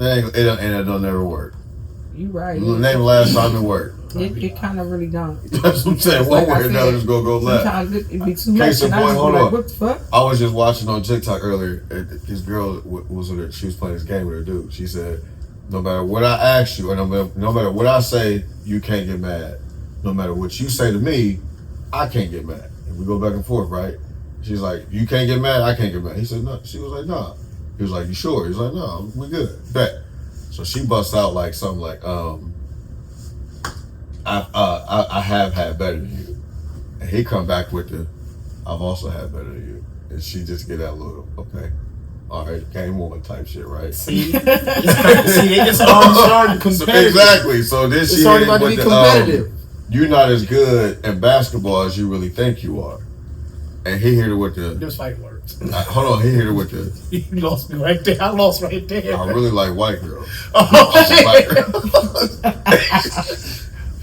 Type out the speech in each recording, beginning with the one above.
It'll never work. You right. Name the last time it worked. It kind of really don't. That's what I'm saying. One way or another is gonna go left. Sometimes it be too much. And I just be like, what the fuck? I was just watching on TikTok earlier. This girl was with her. She was playing this game with her dude. She said, "No matter what I ask you, or no matter what I say, you can't get mad. No matter what you say to me, I can't get mad. And we go back and forth, right?" She's like, "You can't get mad. I can't get mad." He said, "No." She was like, "No." He was like, "You sure?" He's like, "No, we good. Bet." So she busts out like something like, I have had better than you. And he come back with the, "I've also had better than you." And she just get that little, okay, all right, game on type shit, right? See, it's starting competitive. Exactly. So then she starting to be competitive. You're not as good at basketball as you really think you are. And he hit her with the. This fight works. Hold on, he hit her with the. You lost me right there. I lost right there. I really like white girls.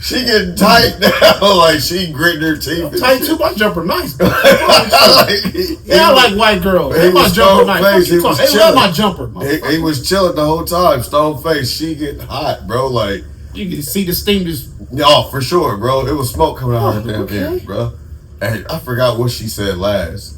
She getting tight now, like she gritting her teeth. Tight too, my jumper nice. I like white girls. They my jumper nice. They love my jumper. He was chilling the whole time, stone face. She getting hot, bro. Like you can see the steam just. Oh, for sure, bro. It was smoke coming out of her damn ear, bro. And I forgot what she said last.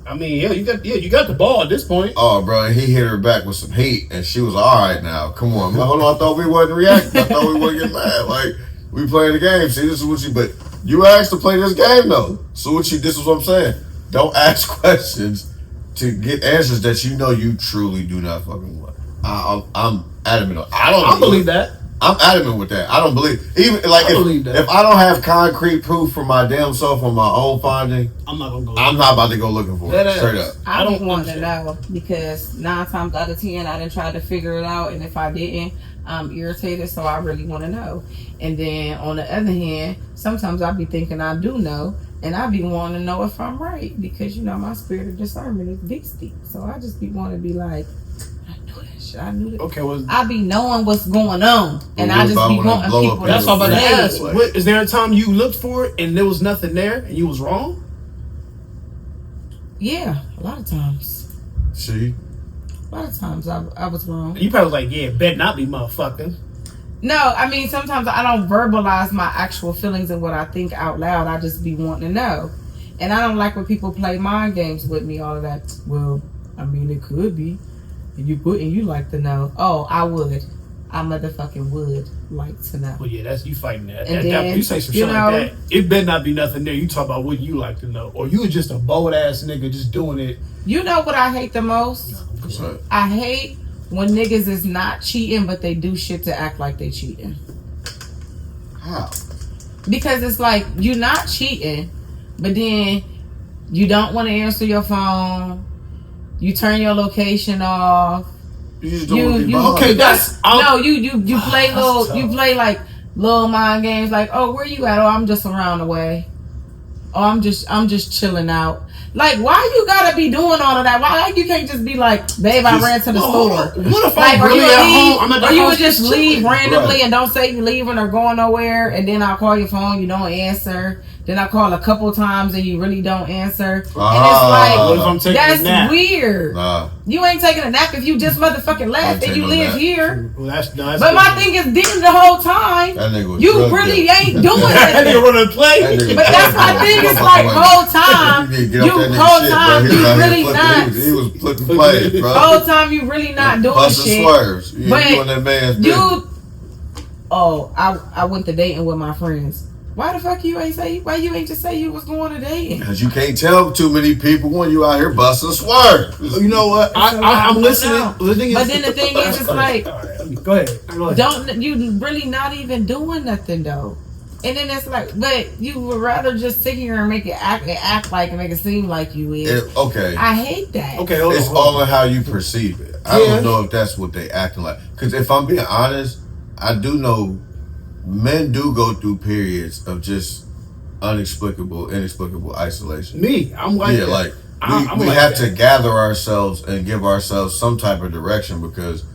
I mean, you got the ball at this point. Oh, bro, and he hit her back with some heat, and she was all right now. Come on, man. Hold on. I thought we wasn't reacting. I thought we wouldn't get mad. Like we playing the game. See, this is what but you asked to play this game though. So this is what I'm saying. Don't ask questions to get answers that you know you truly do not fucking want. I'm adamant. I believe that. I'm adamant with that. I don't believe if I don't have concrete proof for my damn self on my own finding, I'm not gonna go. I'm not about to go looking for it. Straight up. I don't want to know because 9 times out of 10 I didn't try to figure it out, and if I didn't, I'm irritated. So I really want to know. And then on the other hand, sometimes I be thinking I do know, and I be wanting to know if I'm right because my spirit of discernment is beastie. So I just be wanting to be like. I knew that. Okay, well, I be knowing what's going on, and I just be wanting people. That's all about to ask. Is there a time you looked for it and there was nothing there and you was wrong? Yeah, a lot of times. See, a lot of times I was wrong. You probably was like, yeah, bet not be motherfucker. No, I mean sometimes I don't verbalize my actual feelings and what I think out loud. I just be wanting to know, and I don't like when people play mind games with me. All of that. Well, I mean it could be. And you like to know. Oh, I motherfucking would like to know. Well, yeah, that's you fighting that. And then, you say some shit like that. It better not be nothing there. You talk about what you like to know, or you just a bold ass nigga just doing it. You know what I hate the most? What's that? I hate when niggas is not cheating, but they do shit to act like they cheating. How? Because it's like you're not cheating, but then you don't want to answer your phone. You turn your location off. Okay, that's you play like little mind games like, oh, where you at? Oh, I'm just around the way. Oh, I'm just chilling out. Like, why you gotta be doing all of that? Why you can't just be like, babe, I ran to the store. What if I'm really at home? Or you would just leave randomly and don't say you leaving or going nowhere, and then I'll call your phone, you don't answer. Then I call a couple times and you really don't answer. And it's like, what if I'm taking a nap? That's weird. You ain't taking a nap if you just motherfucking left and you live here. Well, that's nice. But my thing is, then the whole time, you really ain't doing it. That nigga running play. But that's my thing. It's like whole time, you really not. He was flipping plays, bro. Whole time you really not doing shit. Swerves. You doing that man's business. I went to dating with my friends. Why the fuck you ain't just say you was going to dating? Because you can't tell too many people when you out here busting swerve. You know what? I'm listening. But then the thing is, it's like, go ahead. Don't you really not even doing nothing though? And then it's like, but you would rather just sit here and make it act like and make it seem like you is. Okay. I hate that. Okay, it's all in how you perceive it. I don't know if that's what they acting like. Because if I'm being honest, I do know. Men do go through periods of just inexplicable isolation. Me, I'm like that. Like we have to gather ourselves and give ourselves some type of direction because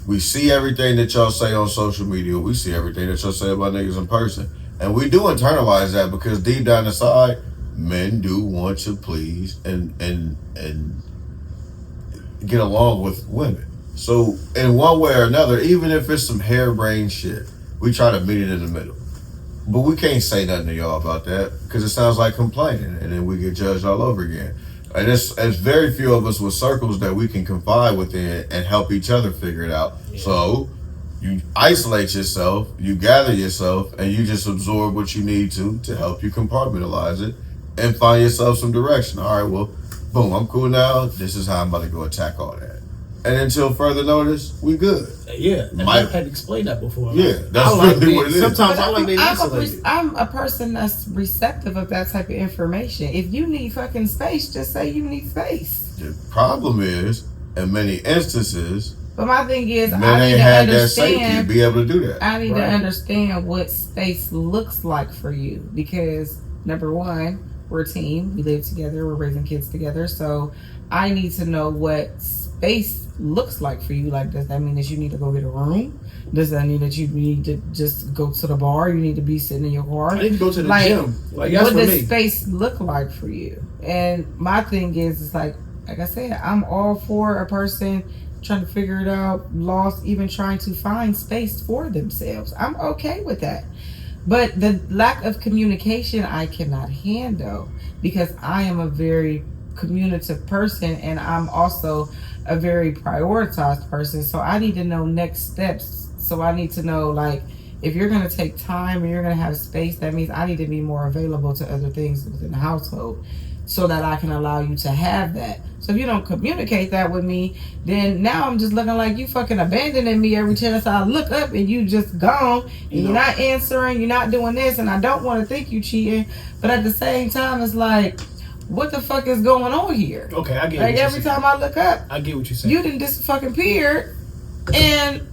we see everything that y'all say on social media. We see everything that y'all say about niggas in person, and we do internalize that because deep down inside, men do want to please and get along with women. So in one way or another, even if it's some harebrained shit, we try to meet it in the middle. But we can't say nothing to y'all about that because it sounds like complaining, and then we get judged all over again. And it's very few of us with circles that we can confide within and help each other figure it out. Yeah. So you isolate yourself, you gather yourself, and you just absorb what you need to help you compartmentalize it and find yourself some direction. All right, well, boom, I'm cool now. This is how I'm about to go attack all that. And until further notice, we good. Yeah, I had explained that before. Yeah, that's really what it is. Sometimes I like being isolated. I'm a person that's receptive of that type of information. If you need fucking space, just say you need space. The problem is, in many instances, but my thing is, men I need ain't to had understand, that safety to be able to do that. I need to understand what space looks like for you because number one, we're a team. We live together. We're raising kids together. So I need to know what space looks like for you. Like, does that mean that you need to go get a room? Does that mean that you need to just go to the bar? You need to be sitting in your car? I need to go to the gym. Like, what does space look like for you? And my thing is, it's like I said, I'm all for a person trying to figure it out, lost, even trying to find space for themselves. I'm okay with that. But the lack of communication, I cannot handle because I am a very communicative person and I'm also a very prioritized person. So I need to know next steps. So I need to know, like, if you're going to take time and you're going to have space, that means I need to be more available to other things within the household so that I can allow you to have that. So if you don't communicate that with me, then now I'm just looking like you fucking abandoning me every chance I look up and you just gone and you're not answering, you're not doing this, and I don't want to think you cheating, but at the same time it's like, what the fuck is going on here? Okay, I get like every time I look up, I get what you're saying. You didn't just fucking appeared, and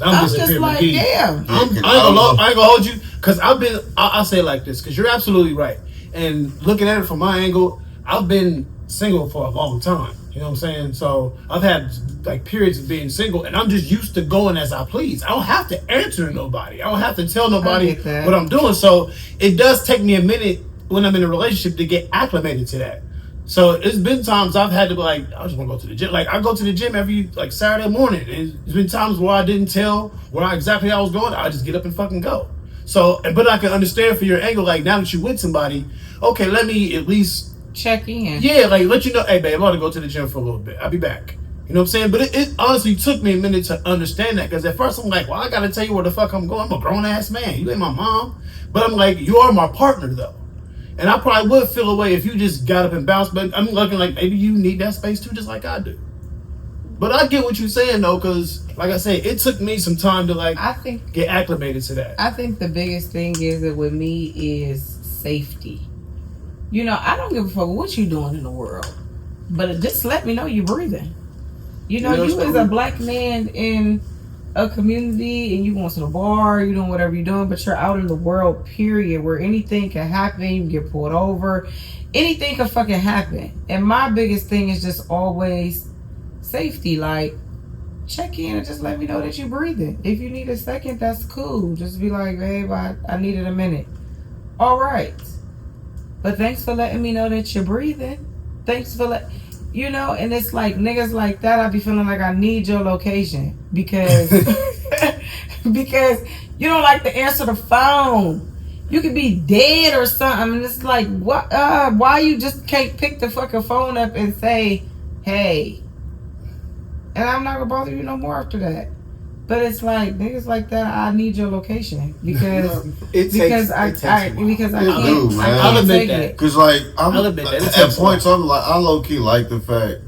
I'm just like, damn. I ain't gonna hold you, because I'll say it like this, because you're absolutely right. And looking at it from my angle, I've been single for a long time. You know what I'm saying? So I've had like periods of being single, and I'm just used to going as I please. I don't have to answer nobody. I don't have to tell nobody what I'm doing. So it does take me a minute when I'm in a relationship to get acclimated to that. So it's been times I've had to be like, I just want to go to the gym. Like, I go to the gym every like Saturday morning. And there's been times where I didn't tell where exactly I was going. I just get up and fucking go. So, but I can understand for your angle, like now that you're with somebody, okay, let me at least check in. Yeah, like let you know, hey babe, I'm about to go to the gym for a little bit. I'll be back. You know what I'm saying? But it honestly took me a minute to understand that, because at first I'm like, well, I gotta tell you where the fuck I'm going. I'm a grown ass man. You ain't my mom. But I'm like, you are my partner though. And I probably would feel away if you just got up and bounced, but I'm looking like maybe you need that space too, just like I do. But I get what you're saying though, because like I said, it took me some time to get acclimated to that. I think the biggest thing is that with me is safety. You know, I don't give a fuck what you doing in the world, but just let me know you're breathing. You know, you as a black man in a community and you going to the bar, you doing whatever you're doing, but you're out in the world, period, where anything can happen. You can get pulled over. Anything can fucking happen. And my biggest thing is just always safety. Like, check in and just let me know that you're breathing. If you need a second, that's cool. Just be like, babe, I needed a minute. All right. But thanks for letting me know that you're breathing. Thanks for you know, and it's like niggas like that, I be feeling like I need your location because because you don't like to answer the phone. You could be dead or something, and it's like, what? Why you just can't pick the fucking phone up and say, hey? And I'm not gonna bother you no more after that. But it's like niggas like that, I need your location because I can't I'll admit that. Because like I'll admit that. At points I'm like, I low key like the fact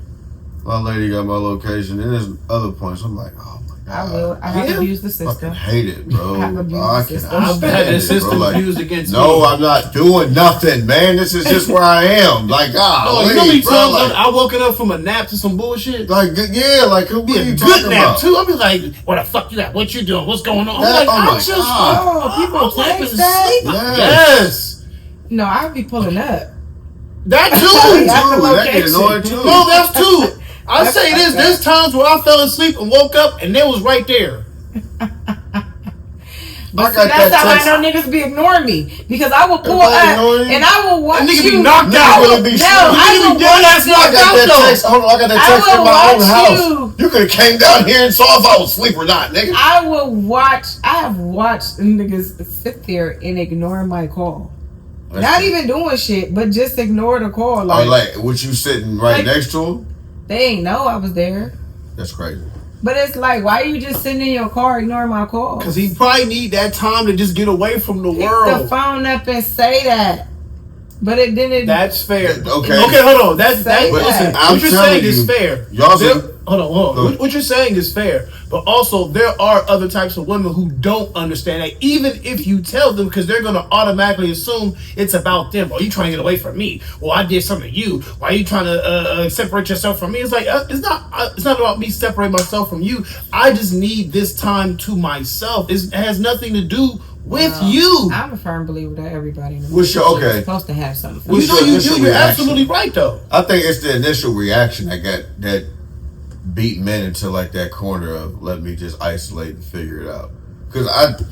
my lady got my location, and there's other points I'm like, oh my god, I have to use the system. I fucking hate it, bro. I've had the system used against me. No, I'm not doing nothing, man. This is just where I am. Like, you know how many times I woken up from a nap to some bullshit? Like, yeah, like, who be a good nap too? I'll be like, what the fuck you got? What you doing? What's going on? I'm like, people text that? Yes. No, I'd be pulling up. That too. That get annoying too. No, that's too. I say this. There's times where I fell asleep and woke up and they was right there. But see, that's how I know niggas be ignoring me because I will pull up and I will watch nigga you. Be knocked out. No, I will watch you. I got that text in my own house. You could have came down here and saw if I was asleep or not, nigga. I have watched niggas sit there and ignore my call. Not even doing shit, but just ignore the call. Like, was you sitting right next to him? They ain't know I was there. That's crazy. But it's like, why are you just sitting in your car ignoring my call? Because he probably need that time to just get away from the world. Pick the phone up and say that. But it didn't. That's fair. Okay, hold on. That's listen, what you're saying is fair. Y'all hold on. What you're saying is fair, but also there are other types of women who don't understand that. Even if you tell them, because they're going to automatically assume it's about them. Oh, you trying to get away from me? Well, I did something to you. Why are you trying to separate yourself from me? It's like it's not about me separating myself from you. I just need this time to myself. It has nothing to do with you. I'm a firm believer that everybody in the is supposed to have something. You're absolutely right though. I think it's the initial reaction that beat men into like that corner of let me just isolate and figure it out. Because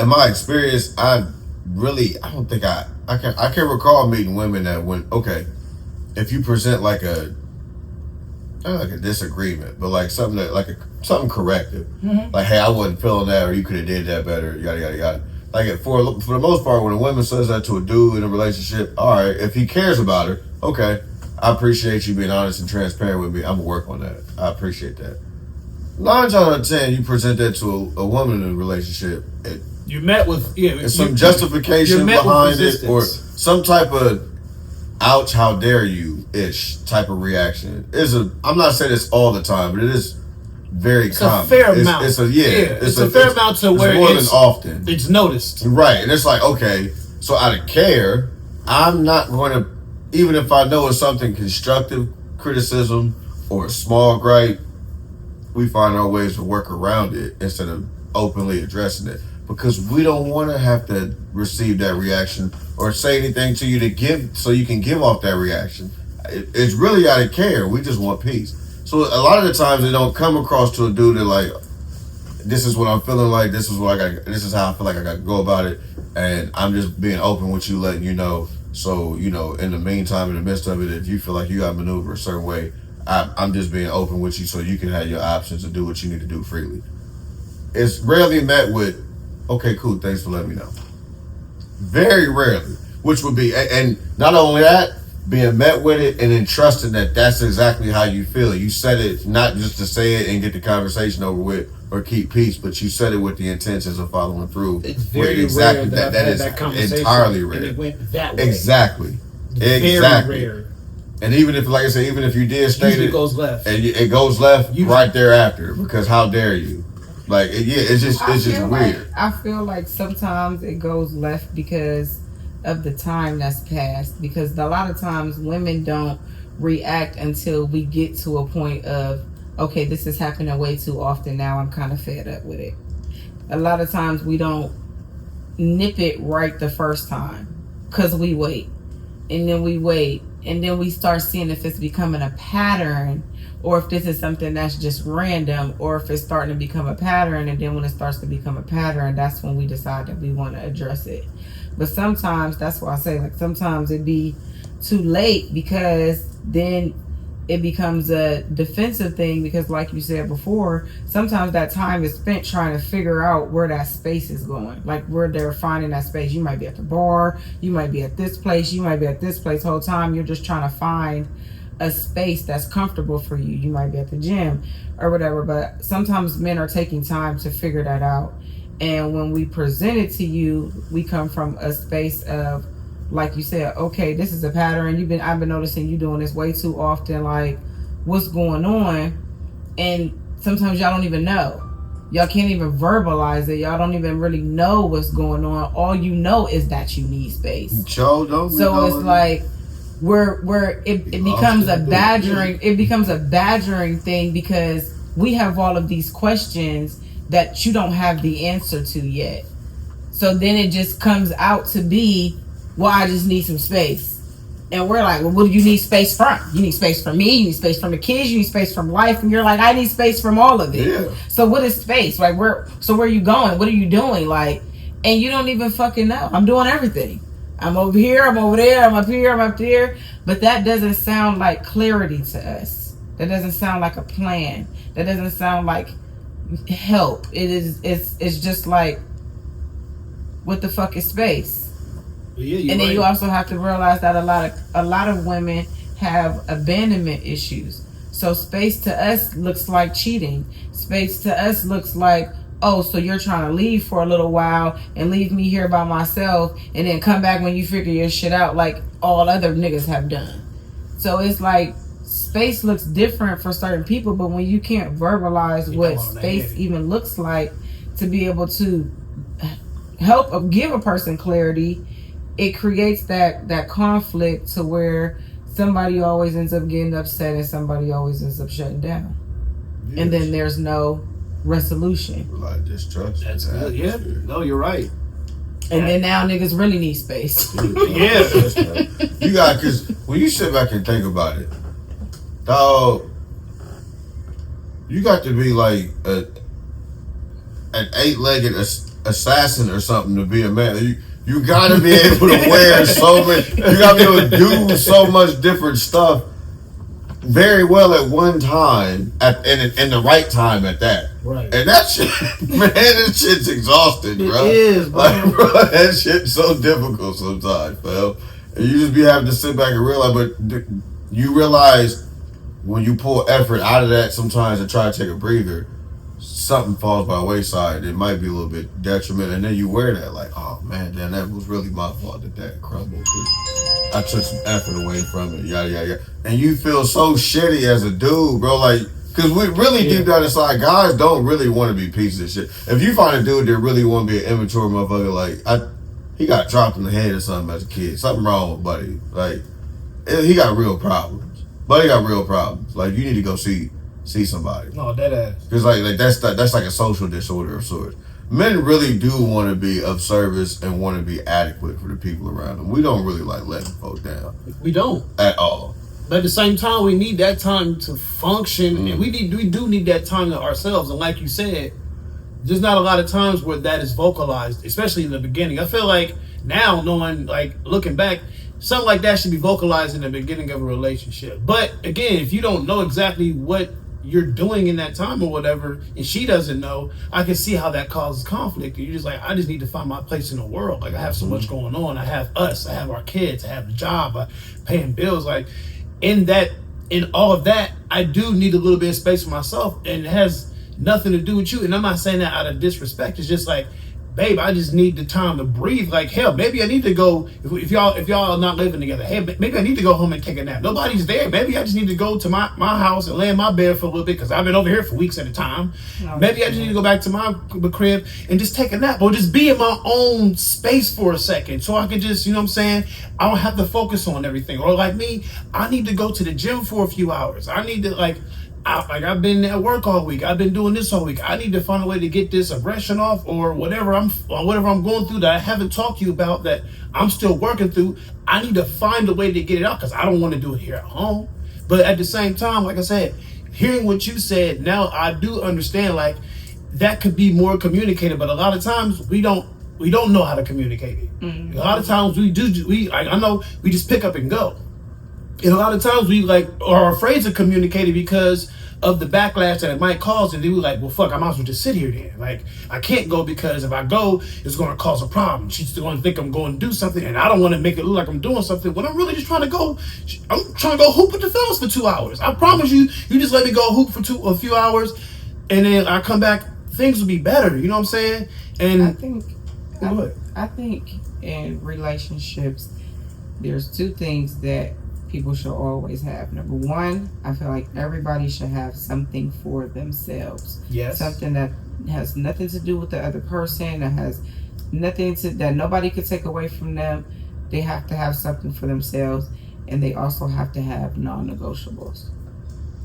in my experience, I don't think I can recall meeting women that went, okay, if you present like a not like a disagreement, but like something that something corrective, like hey, I wasn't feeling that, or you could have did that better, yada yada yada. Like for the most part, when a woman says that to a dude in a relationship, all right, if he cares about her, okay, I appreciate you being honest and transparent with me. I'm gonna work on that. I appreciate that. 9 times out of 10, you present that to a woman in a relationship, you met with some justification behind it, or some type of "ouch, how dare you" ish type of reaction. I'm not saying it's all the time, but it is very common. A fair amount. It's a fair amount to where more than often it's noticed. Right, and it's like, okay, so out of care, I'm not going to, even if I know it's something constructive criticism or a small gripe, we find our ways to work around it instead of openly addressing it, because we don't want to have to receive that reaction or say anything to you to give so you can give off that reaction. It's really out of care. We just want peace. So a lot of the times they don't come across to a dude that like, this is what I'm feeling like, this is what this is how I feel like I got to go about it, and I'm just being open with you, letting you know. So, in the meantime, in the midst of it, if you feel like you got to maneuver a certain way, I'm just being open with you so you can have your options and do what you need to do freely. It's rarely met with, okay, cool, thanks for letting me know. Very rarely, which would be, and not only that, being met with it and then trusting that that's exactly how you feel. You said it not just to say it and get the conversation over with or keep peace, but you said it with the intentions of following through. It's very rare that is entirely rare. And it went that way. Exactly. Very rare. And even if, like I said, even if you did state it goes left, and it goes left right thereafter, because how dare you? Like, it's just weird. I feel like sometimes it goes left because of the time that's passed, because a lot of times women don't react until we get to a point of, okay, this is happening way too often now, I'm kind of fed up with it. A lot of times we don't nip it right the first time because we wait and then we start seeing if it's becoming a pattern, or if this is something that's just random, or if it's starting to become a pattern, and then when it starts to become a pattern, that's when we decide that we want to address it. But sometimes, that's why I say, like, sometimes it be too late, because then it becomes a defensive thing, because like you said before, sometimes that time is spent trying to figure out where that space is going, like where they're finding that space. You might be at the bar, you might be at this place, you might be at this place. The whole time you're just trying to find a space that's comfortable for you. You might be at the gym or whatever, but sometimes men are taking time to figure that out. And when we present it to you, we come from a space of, like you said, okay, this is a pattern. I've been noticing you doing this way too often. Like, what's going on? And sometimes y'all don't even know. Y'all can't even verbalize it. Y'all don't even really know what's going on. All you know is that you need space. So it's like where it becomes a badgering. It becomes a badgering thing, because we have all of these questions that you don't have the answer to yet. So then it just comes out to be, well, I just need some space. And we're like, well, what do you need space from? You need space from me, you need space from the kids, you need space from life. And you're like, I need space from all of it. Yeah. So what is space? Like, where are you going? What are you doing? Like, and you don't even fucking know. I'm doing everything. I'm over here, I'm over there, I'm up here, I'm up there. But that doesn't sound like clarity to us. That doesn't sound like a plan. That doesn't sound like help. It's just like, what the fuck is space? Yeah, and then you also have to realize that a lot of women have abandonment issues. So space to us looks like cheating. Space to us looks like, oh, so you're trying to leave for a little while and leave me here by myself and then come back when you figure your shit out like all other niggas have done. So it's like space looks different for certain people, but when you can't verbalize what space even looks like to be able to help give a person clarity, it creates that conflict to where somebody always ends up getting upset and somebody always ends up shutting down. Yes. And then there's no resolution. Like distrust. That's good. Yeah. No, you're right. And then now niggas really need space. Yeah. You got, because when you sit back and think about it, dog, you got to be like an 8-legged assassin or something to be a man. You gotta be able to wear so many. You gotta be able to do so much different stuff very well at one time, in the right time at that. Right. And that shit, man, this shit's exhausting, bro. It is, bro. Like, bro, that shit's so difficult sometimes, fam. And you just be having to sit back and realize, but you realize when you pull effort out of that sometimes and try to take a breather, something falls by the wayside. It might be a little bit detrimental, and then you wear that like, oh man, damn, that was really my fault that crumbled. I took some effort away from it, yada yada yada, and you feel so shitty as a dude, bro. Like, because we really deep down inside, guys don't really want to be pieces of shit. If you find a dude that really want to be an immature motherfucker, like he got dropped in the head or something as a kid, something wrong with Buddy. Like, he got real problems. Buddy got real problems. Like, you need to go see somebody. No, that ass. Because like that's like a social disorder of sorts. Men really do want to be of service and want to be adequate for the people around them. We don't really like letting folk down. We don't at all. But at the same time, we need that time to function, and we do need that time to ourselves. And like you said, there's not a lot of times where that is vocalized, especially in the beginning. I feel like now, knowing, like, looking back, something like that should be vocalized in the beginning of a relationship. But again, if you don't know exactly what you're doing in that time or whatever, and she doesn't know, I can see how that causes conflict. And you're just like, I just need to find my place in the world. Like, I have so much going on. I have us, I have our kids, I have the job, I'm paying bills. Like, in all of that, I do need a little bit of space for myself, and it has nothing to do with you. And I'm not saying that out of disrespect. It's just like, babe, I just need the time to breathe. Like, hell, maybe I need to go, if y'all are not living together, hey, maybe I need to go home and take a nap. Nobody's there. Maybe I just need to go to my house and lay in my bed for a little bit, because I've been over here for weeks at a time. No, maybe I just need to go back to my crib and just take a nap, or just be in my own space for a second, so I can just, you know what I'm saying, I don't have to focus on everything. Or like me, I need to go to the gym for a few hours. I need to, I've been at work all week. I've been doing this all week. I need to find a way to get this aggression off, or whatever I'm going through that I haven't talked to you about, that I'm still working through. I need to find a way to get it out, because I don't want to do it here at home. But at the same time, like I said, hearing what you said, now I do understand, like, that could be more communicated. But a lot of times we don't know how to communicate it. Mm-hmm. A lot of times I know we just pick up and go. And a lot of times we are afraid to communicate it because of the backlash that it might cause, and then we're like, well, fuck, I might as well just sit here then. Like, I can't go, because if I go, it's going to cause a problem. She's still going to think I'm going to do something, and I don't want to make it look like I'm doing something when I'm really just trying to go. I'm trying to go hoop with the fellas for 2 hours. I promise you, you just let me go hoop for a few hours, and then I come back, things will be better. You know what I'm saying? And I think in relationships, there's two things that people should always have. Number one, I feel like everybody should have something for themselves. Yes. Something that has nothing to do with the other person, that has nothing that nobody could take away from them. They have to have something for themselves, and they also have to have non-negotiables.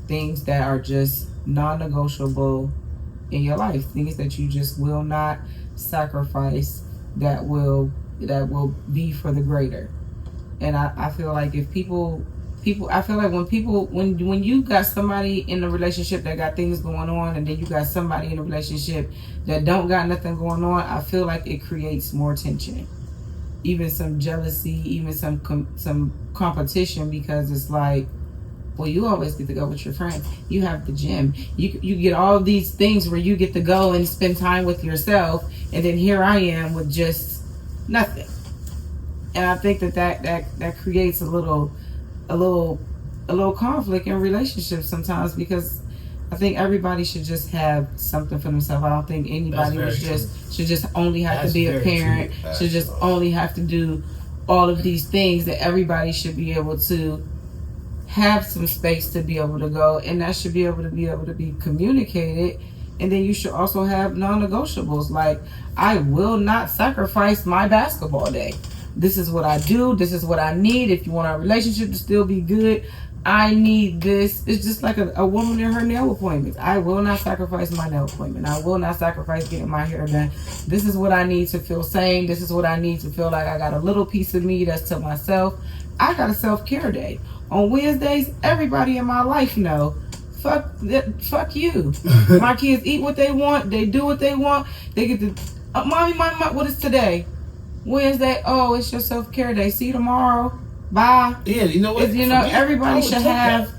Things that are just non-negotiable in your life. Things that you just will not sacrifice, that will be for the greater. And I feel like if people people, I feel like when you got somebody in a relationship that got things going on, and then you got somebody in a relationship that don't got nothing going on, I feel like it creates more tension, even some jealousy, even some competition, because it's like, well, you always get to go with your friends. You have the gym. You get all these things where you get to go and spend time with yourself, and then here I am with just nothing. And I think that creates a little conflict in relationships sometimes, because I think everybody should just have something for themselves. I don't think anybody should just only have to be a parent, should just only have to do all of these things. That everybody should be able to have some space to be able to go, and that should be able to be communicated. And then you should also have non-negotiables, like, I will not sacrifice my basketball day. This is what I do. This is what I need. If you want our relationship to still be good, I need this. It's just like a woman in her nail appointments. I will not sacrifice my nail appointment. I will not sacrifice getting my hair done. This is what I need to feel sane. This is what I need to feel like I got a little piece of me that's to myself. I got a self-care day. On Wednesdays, everybody in my life know, fuck you. My kids eat what they want. They do what they want. They get to, mommy, what is today? Wednesday. Oh, it's your self-care day. See you tomorrow. Bye. Yeah, you know what? Everybody should have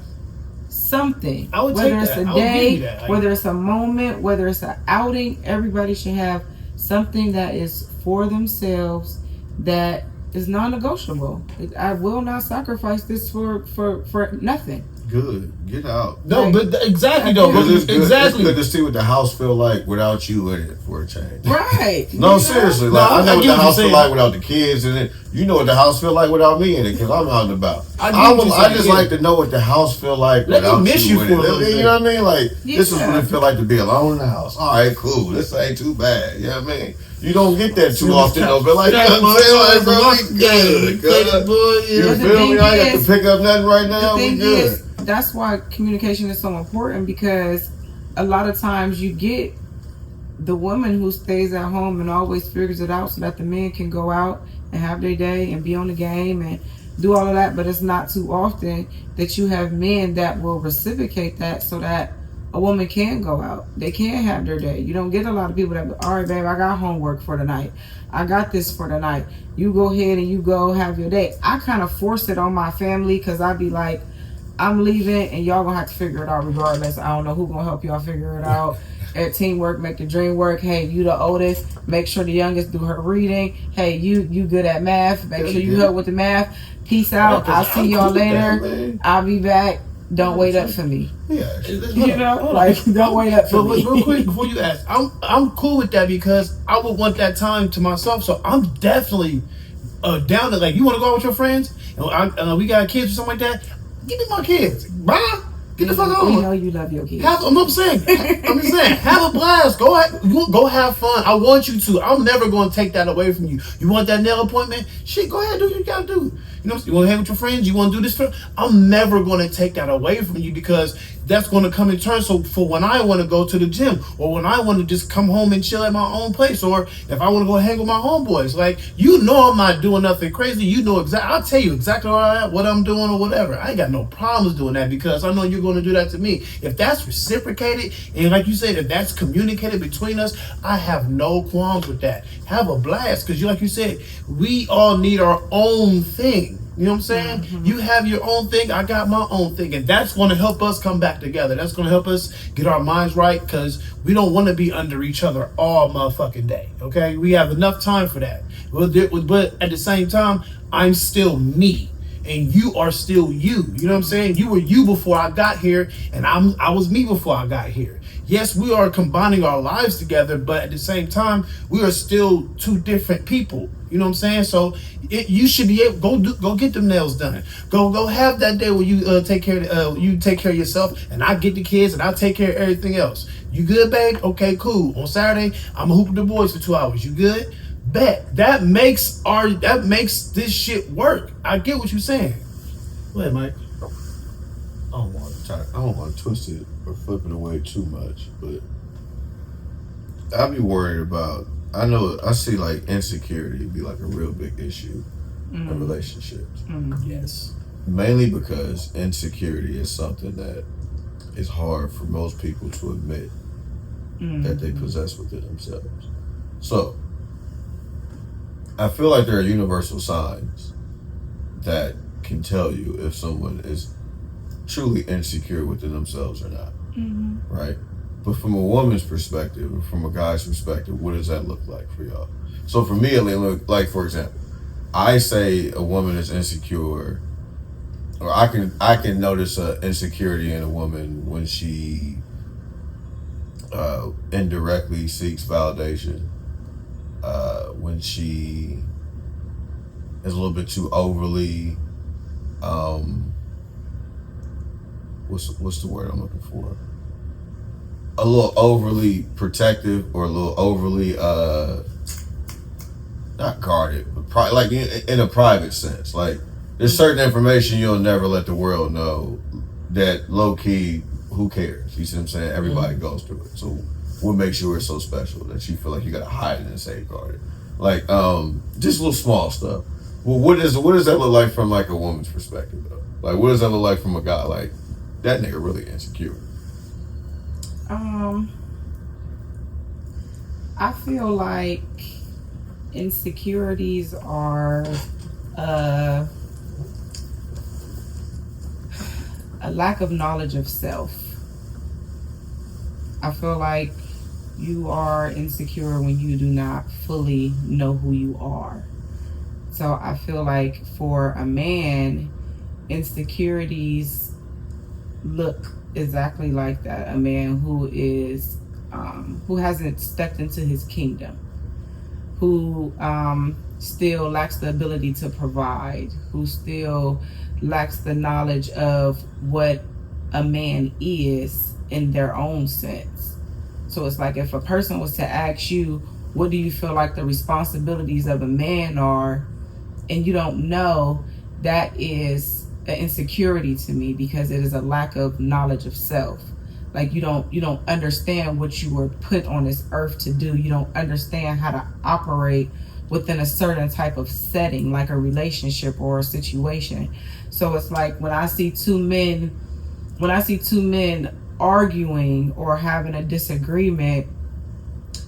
something. I would whether take it's that. a day, whether it's a moment, whether it's an outing, everybody should have something that is for themselves that is non-negotiable. I will not sacrifice this for nothing. Good. Get out. No, but exactly though. It's Exactly. good to see what the house feel like without you in it for a change. Right. No, seriously. Like, No, I know what the house feel saying. like without the kids in it. You know what the house feel like without me in it, because I'm out and about. I just like to know what the house feel like without miss you you in for a it. little bit. You know what I mean? Like, Yeah. this is what it feel like to be alone in the house. All right, cool. This ain't too bad. You know what I mean? You don't get that too often, though. But like, you know what I'm saying? Like, bro, we good. You feel me? I ain't got to pick up nothing right now. We good. That's why communication is so important, because a lot of times you get the woman who stays at home and always figures it out so that the men can go out and have their day and be on the game and do all of that. But it's not too often that you have men that will reciprocate that, so that a woman can go out. They can have their day. You don't get a lot of people that, all right, babe, I got homework for the night. I got this for the night. You go ahead and you go have your day. I kind of force it on my family, because I be like, I'm leaving and y'all gonna have to figure it out regardless. I don't know who gonna help y'all figure it out. At teamwork, make the dream work. Hey, you the oldest, make sure the youngest do her reading. Hey, you good at math, make sure you help with the math. Peace out. I'll see y'all later. I'll be back. Don't wait up for me. Yeah, You know, like, don't wait up for me. Real quick before you ask, I'm cool with that, because I would want that time to myself. So I'm definitely down to, like, you want to go out with your friends and we got kids or something like that. Give me my kids, bye. Get the fuck on. We know you love your kids. I'm just saying, have a blast. Go have fun. I want you to. I'm never going to take that away from you. You want that nail appointment? Shit, go ahead, do what you got to do. You know, you want to hang with your friends? You want to do this? I'm never going to take that away from you, because that's going to come in turn. So for when I want to go to the gym, or when I want to just come home and chill at my own place, or if I want to go hang with my homeboys, like, you know, I'm not doing nothing crazy. You know exactly. I'll tell you exactly what I'm doing or whatever. I ain't got no problems doing that, because I know you're going to do that to me. If that's reciprocated, and like you said, if that's communicated between us, I have no qualms with that. Have a blast, because like you said, we all need our own thing. You know what I'm saying? Mm-hmm. You have your own thing, I got my own thing, and that's going to help us come back together. That's going to help us get our minds right, because we don't want to be under each other all motherfucking day. Okay, we have enough time for that. But at the same time, I'm still me, and you are still you. You know what I'm saying? You were you before I got here, and I was me before I got here. Yes, we are combining our lives together, but at the same time, we are still two different people. You know what I'm saying? So you should be able go get them nails done. Go have that day where you take care of yourself, and I get the kids, and I take care of everything else. You good, babe? Okay, cool. On Saturday, I'm gonna hoop with the boys for 2 hours. You good? Bet. That makes this shit work. I get what you're saying. Go ahead, Mike. I don't want to twist it or flip it away too much, but I be worried about. I see like insecurity be like a real big issue in relationships. Yes. mainly because insecurity is something that is hard for most people to admit that they possess within themselves. So, I feel like there are universal signs that can tell you if someone is truly insecure within themselves or not, right? But from a woman's perspective, or from a guy's perspective, what does that look like for y'all? So for me, it look like, for example, I say a woman is insecure, or I can notice an insecurity in a woman when she indirectly seeks validation, when she is a little bit too overly, what's the word I'm looking for? A little overly protective, or a little overly not guarded, but like in a private sense. Like, there's certain information you'll never let the world know that low key, who cares? You see what I'm saying? Everybody goes through it. So what makes you so special that you feel like you gotta hide it and safeguard it? Like, just little small stuff. Well, what does that look like from like a woman's perspective though? Like, what does that look like from a guy? Like, that nigga really insecure. I feel like insecurities are a lack of knowledge of self. I feel like you are insecure when you do not fully know who you are. So I feel like for a man, insecurities look exactly like that. A man who is who hasn't stepped into his kingdom, who still lacks the ability to provide, who still lacks the knowledge of what a man is in their own sense. So it's like, if a person was to ask you, what do you feel like the responsibilities of a man are, and you don't know, that is an insecurity to me, because it is a lack of knowledge of self. Like, you don't understand what you were put on this earth to do. You don't understand how to operate within a certain type of setting, like a relationship or a situation. So it's like, when I see two men arguing or having a disagreement,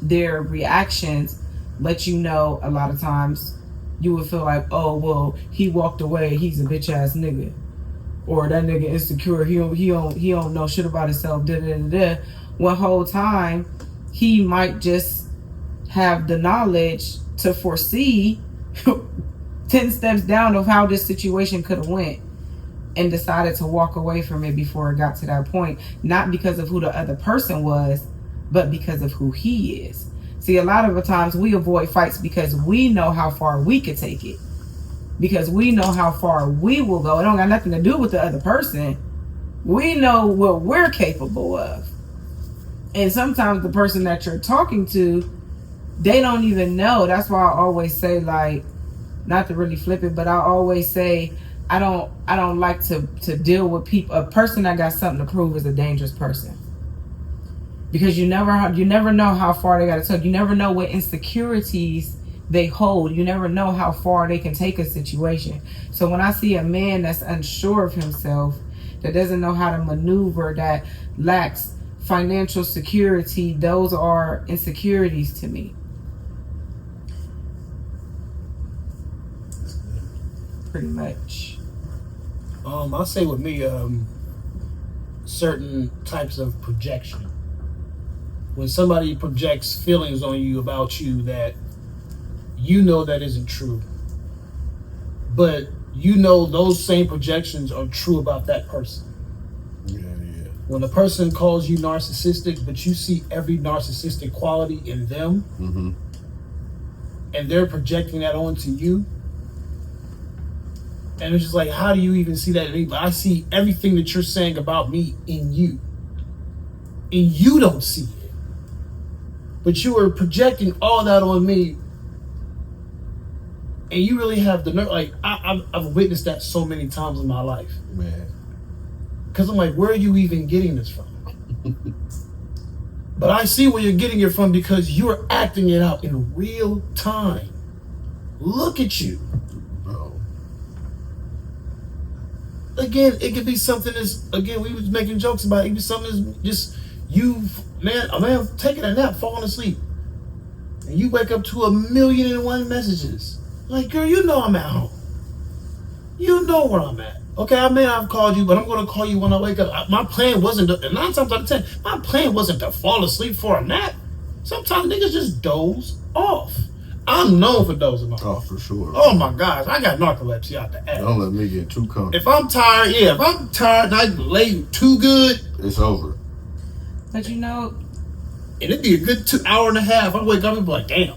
their reactions let you know, a lot of times you would feel like, oh, well, he walked away, he's a bitch ass nigga, or that nigga insecure, he don't know shit about himself, da da da da. One whole time he might just have the knowledge to foresee 10 steps down of how this situation could have went, and decided to walk away from it before it got to that point, not because of who the other person was, but because of who he is. See, a lot of the times we avoid fights because we know how far we could take it, because we know how far we will go. It don't got nothing to do with the other person. We know what we're capable of. And sometimes the person that you're talking to, they don't even know. That's why I always say, like, not to really flip it, but I always say, I don't like to deal with people. A person that got something to prove is a dangerous person, because you never know how far they got to take. You never know what insecurities they hold. You never know how far they can take a situation. So when I see a man that's unsure of himself, that doesn't know how to maneuver, that lacks financial security, those are insecurities to me. Pretty much. I'll say with me, certain types of projection. When somebody projects feelings on you about you that you know that isn't true, but you know those same projections are true about that person. Yeah. When a person calls you narcissistic, but you see every narcissistic quality in them, and they're projecting that onto you, and it's just like, how do you even see that in me? But I see everything that you're saying about me in you, and you don't see it, but you are projecting all that on me. And you really have the nerve. Like, I've witnessed that so many times in my life, man. Because I'm like, where are you even getting this from? But I see where you're getting it from, because you're acting it out in real time. Look at you, bro. again, it could be something that's, again, we was making jokes about it. It could be something that's just a man taking a nap, falling asleep. And you wake up to 1,000,001 messages. Like, girl, you know I'm at home. You know where I'm at. Okay, I may not have called you, but I'm going to call you when I wake up. My plan wasn't to, 9 times out of 10, my plan wasn't to fall asleep for a nap. Sometimes niggas just doze off. I'm known for dozing off. Oh, for sure. Oh my gosh, I got narcolepsy out the ass. Don't let me get too comfortable. If I'm tired and I lay too good, it's over. But you know, and it'd be a good 2 hour and a half. I wake up and be like, damn,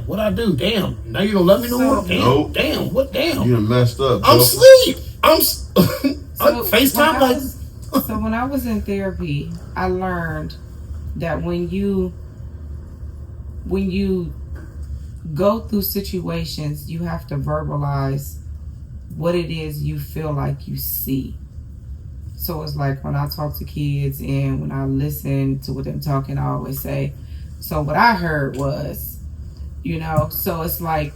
what I do? Damn, now you don't love me no more? Damn, damn? You done messed up. I'm asleep. I'm FaceTime like. So when I was in therapy, I learned that when you go through situations, you have to verbalize what it is you feel like you see. So it's like when I talk to kids and when I listen to what they're talking, I always say, so what I heard was, so it's like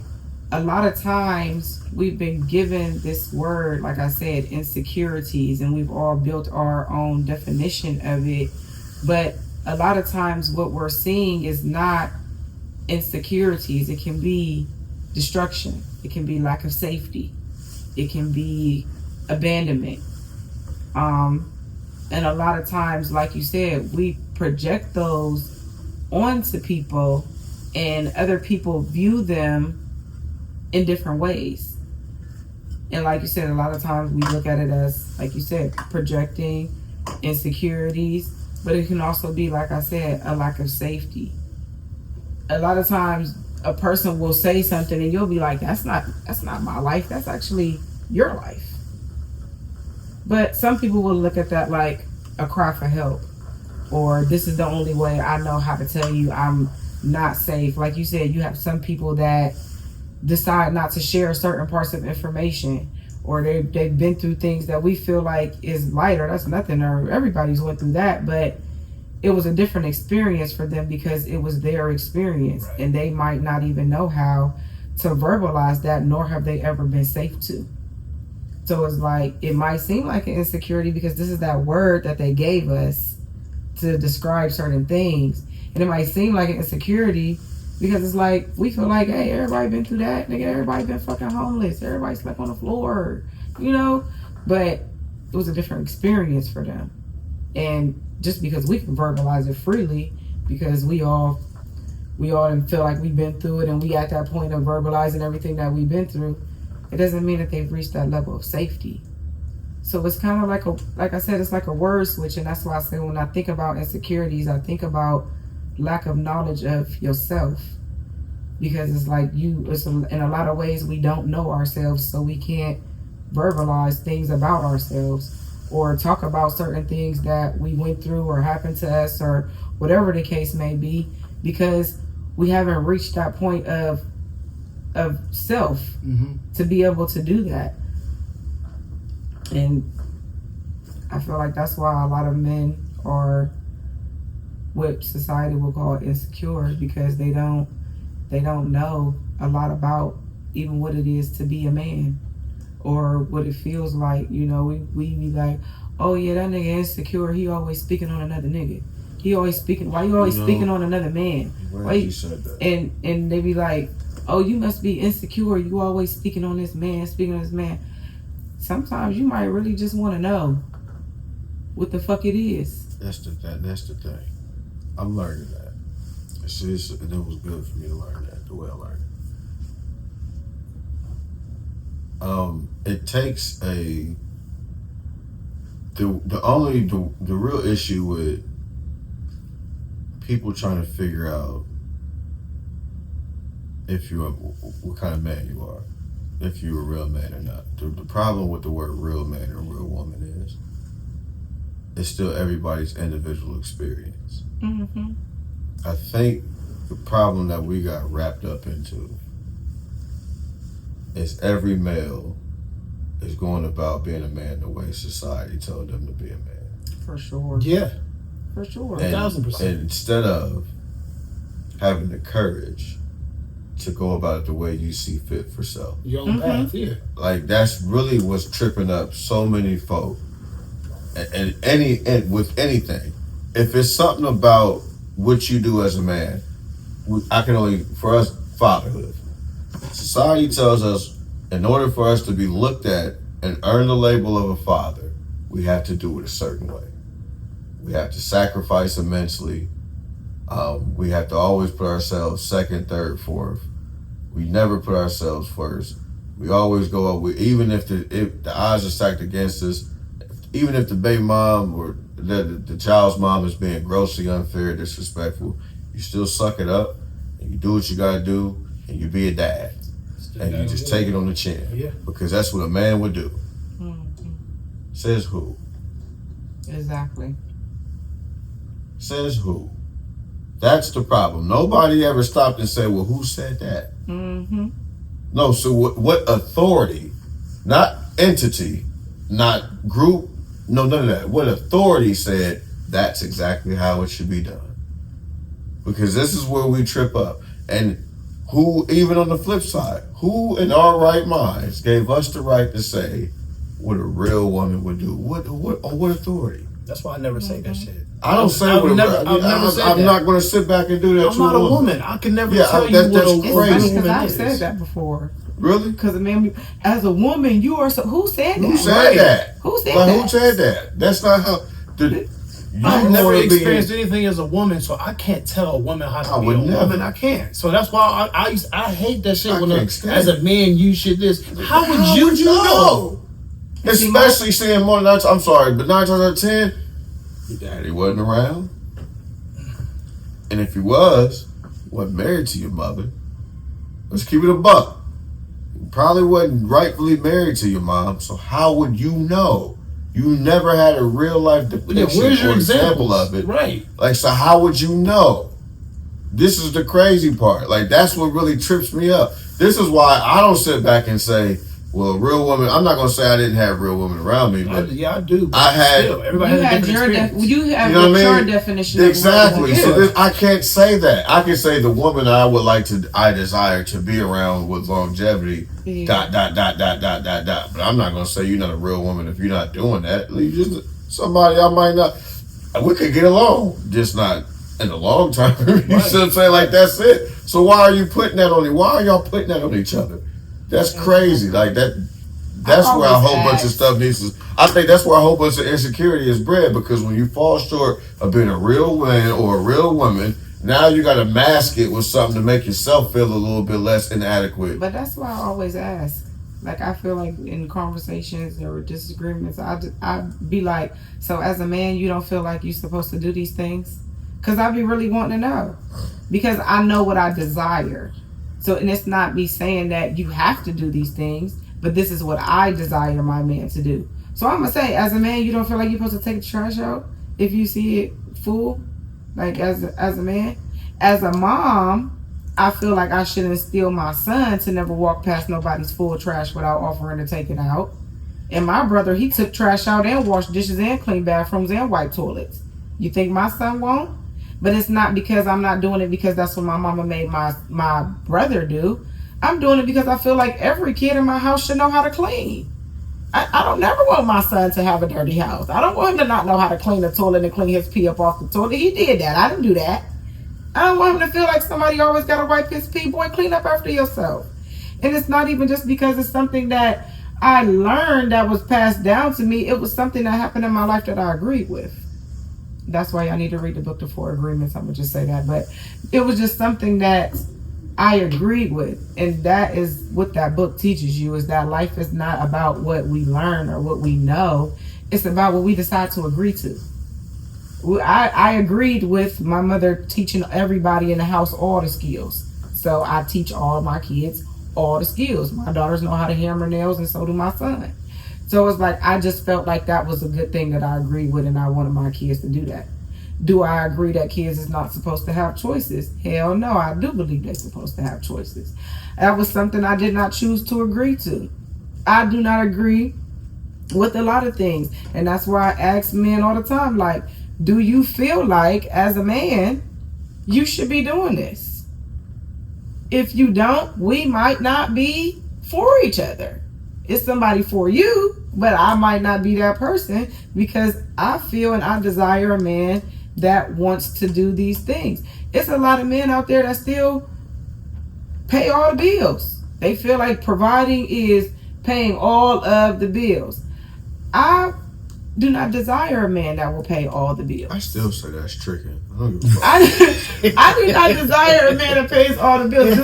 a lot of times we've been given this word, like I said, insecurities, and we've all built our own definition of it. But a lot of times what we're seeing is not insecurities. It can be destruction. It can be lack of safety. It can be abandonment. And a lot of times, like you said, we project those onto people, and other people view them in different ways. And like you said, a lot of times we look at it as, like you said, projecting insecurities, but it can also be, like I said, a lack of safety. A lot of times a person will say something and you'll be like, that's not my life, that's actually your life. But some people will look at that like a cry for help, or this is the only way I know how to tell you I'm not safe. Like you said, you have some people that decide not to share certain parts of information, or they've been through things that we feel like is lighter, that's nothing, or everybody's went through that, but it was a different experience for them because it was their experience, right. And they might not even know how to verbalize that, nor have they ever been safe to. So it's like, it might seem like an insecurity because this is that word that they gave us to describe certain things. And it might seem like an insecurity because it's like, we feel like, hey, everybody been through that. Nigga, everybody been fucking homeless. Everybody slept on the floor, But it was a different experience for them. And just because we can verbalize it freely, because we all feel like we've been through it and we at that point of verbalizing everything that we've been through, it doesn't mean that they've reached that level of safety. So it's kind of like I said, it's like a word switch. And that's why I say when I think about insecurities, I think about lack of knowledge of yourself. Because it's like in a lot of ways we don't know ourselves, so we can't verbalize things about ourselves or talk about certain things that we went through or happened to us or whatever the case may be, because we haven't reached that point of self to be able to do that. And I feel like that's why a lot of men are what society will call insecure, because they don't know a lot about even what it is to be a man or what it feels like. We be like, oh yeah, that nigga insecure, he always speaking on another nigga. Why you always speaking on another man? Why you said that? And they be like, oh, you must be insecure, you always speaking on this man. Sometimes you might really just want to know what the fuck it is. That's the thing. I'm learning that. It was good for me to learn that the way I learned it. It takes the real issue with people trying to figure out what kind of man you are, if you're a real man or not. The problem with the word real man and real woman is it's still everybody's individual experience. Mm-hmm. I think the problem that we got wrapped up into is every male is going about being a man the way society told them to be a man. For sure. Yeah. For sure. 1,000%. And instead of having the courage to go about it the way you see fit for self. Your own path, yeah. Like that's really what's tripping up so many folk. And with anything, if it's something about what you do as a man, I can only, for us, fatherhood. Society tells us in order for us to be looked at and earn the label of a father, we have to do it a certain way. We have to sacrifice immensely. We have to always put ourselves second, third, fourth. We never put ourselves first. We always go up with, even if the odds are stacked against us, even if the baby mom or the child's mom is being grossly unfair, disrespectful, you still suck it up and you do what you gotta do and you be a dad. And you just take it on the chin. Yeah. Because that's what a man would do. Mm-hmm. Says who? Exactly. Says who? That's the problem. Nobody ever stopped and said, well, who said that? Mm-hmm. No, so what authority, not entity, not group, no, none of that. What authority said that's exactly how it should be done? Because this is where we trip up. And who, even on the flip side, who in our right minds gave us the right to say what a real woman would do? What authority? That's why I never say that shit. I don't say I've what never I'm said that. not going to sit back and do that. I'm not a woman. I can never tell you that's what a crazy. Because woman I've is. said that before. Really? Because as a woman, you are so. Who said that? Who said that? Who said like, that? Who said that? That's not how. I've never wanna be- experienced anything as a woman, so I can't tell a woman how to I be would a never. woman. I can't. So that's why I hate that shit I when can't stand as a man you should this. How would you know? Especially seeing more than I'm sorry, but 9 times out of 10, your daddy wasn't around. And if he was, he wasn't married to your mother. Let's keep it a buck. He probably wasn't rightfully married to your mom, so how would you know? You never had a real life depiction Where's your or example examples? of it. Right. Like, so how would you know? This is the crazy part. Like, that's what really trips me up. This is why I don't sit back and say, well, real woman, I'm not going to say I didn't have real women around me, but I do. But I had- still, everybody You has a had different your experience. you have You know what I your mean? definition. Of exactly. what So it is. I can't say that. I can say the woman I desire to be around with longevity. Yeah. Dot. But I'm not gonna say you're not a real woman if you're not doing that. You just somebody I might not. We could get along, just not in the long term. You see what I'm saying? Like that's it. So why are you putting that on? Why are y'all putting that on each other? That's crazy. Like that. That's where a whole bunch of stuff needs to. I think that's where a whole bunch of insecurity is bred, because when you fall short of being a real man or a real woman, now you got to mask it with something to make yourself feel a little bit less inadequate. But that's why I always ask. Like, I feel like in conversations or disagreements, I be like, so as a man, you don't feel like you're supposed to do these things? Because I be really wanting to know. Because I know what I desire. So, and it's not me saying that you have to do these things, but this is what I desire my man to do. So I'm going to say, as a man, you don't feel like you're supposed to take the trash out if you see it full? Like, as a man? As a mom, I feel like I should instill my son to never walk past nobody's full trash without offering to take it out. And my brother, he took trash out and washed dishes and cleaned bathrooms and wiped toilets. You think my son won't? But it's not because I'm not doing it because that's what my mama made my brother do. I'm doing it because I feel like every kid in my house should know how to clean. I don't never want my son to have a dirty house. I don't want him to not know how to clean the toilet and clean his pee up off the toilet. He did that. I didn't do that. I don't want him to feel like somebody always got to wipe his pee. Boy, clean up after yourself. And it's not even just because it's something that I learned that was passed down to me. It was something that happened in my life that I agreed with. That's why y'all need to read the book, The Four Agreements. I'm going to just say that. But it was just something that I agreed with. And that is what that book teaches you, is that life is not about what we learn or what we know. It's about what we decide to agree to. I agreed with my mother teaching everybody in the house all the skills. So I teach all my kids all the skills. My daughters know how to hammer nails, and so do my son. So it's like, I just felt like that was a good thing that I agreed with, and I wanted my kids to do that. Do I agree that kids is not supposed to have choices? Hell no, I do believe they're supposed to have choices. That was something I did not choose to agree to. I do not agree with a lot of things. And that's why I ask men all the time, like, do you feel like, as a man, you should be doing this? if you don't, we might not be for each other. It's somebody for you, but I might not be that person because I feel and I desire a man that wants to do these things. It's a lot of men out there that still pay all the bills. They feel like providing is paying all of the bills. I do not desire a man that will pay all the bills. I still say that's tricking. I don't give a fuck. I do not desire a man that pays all the bills.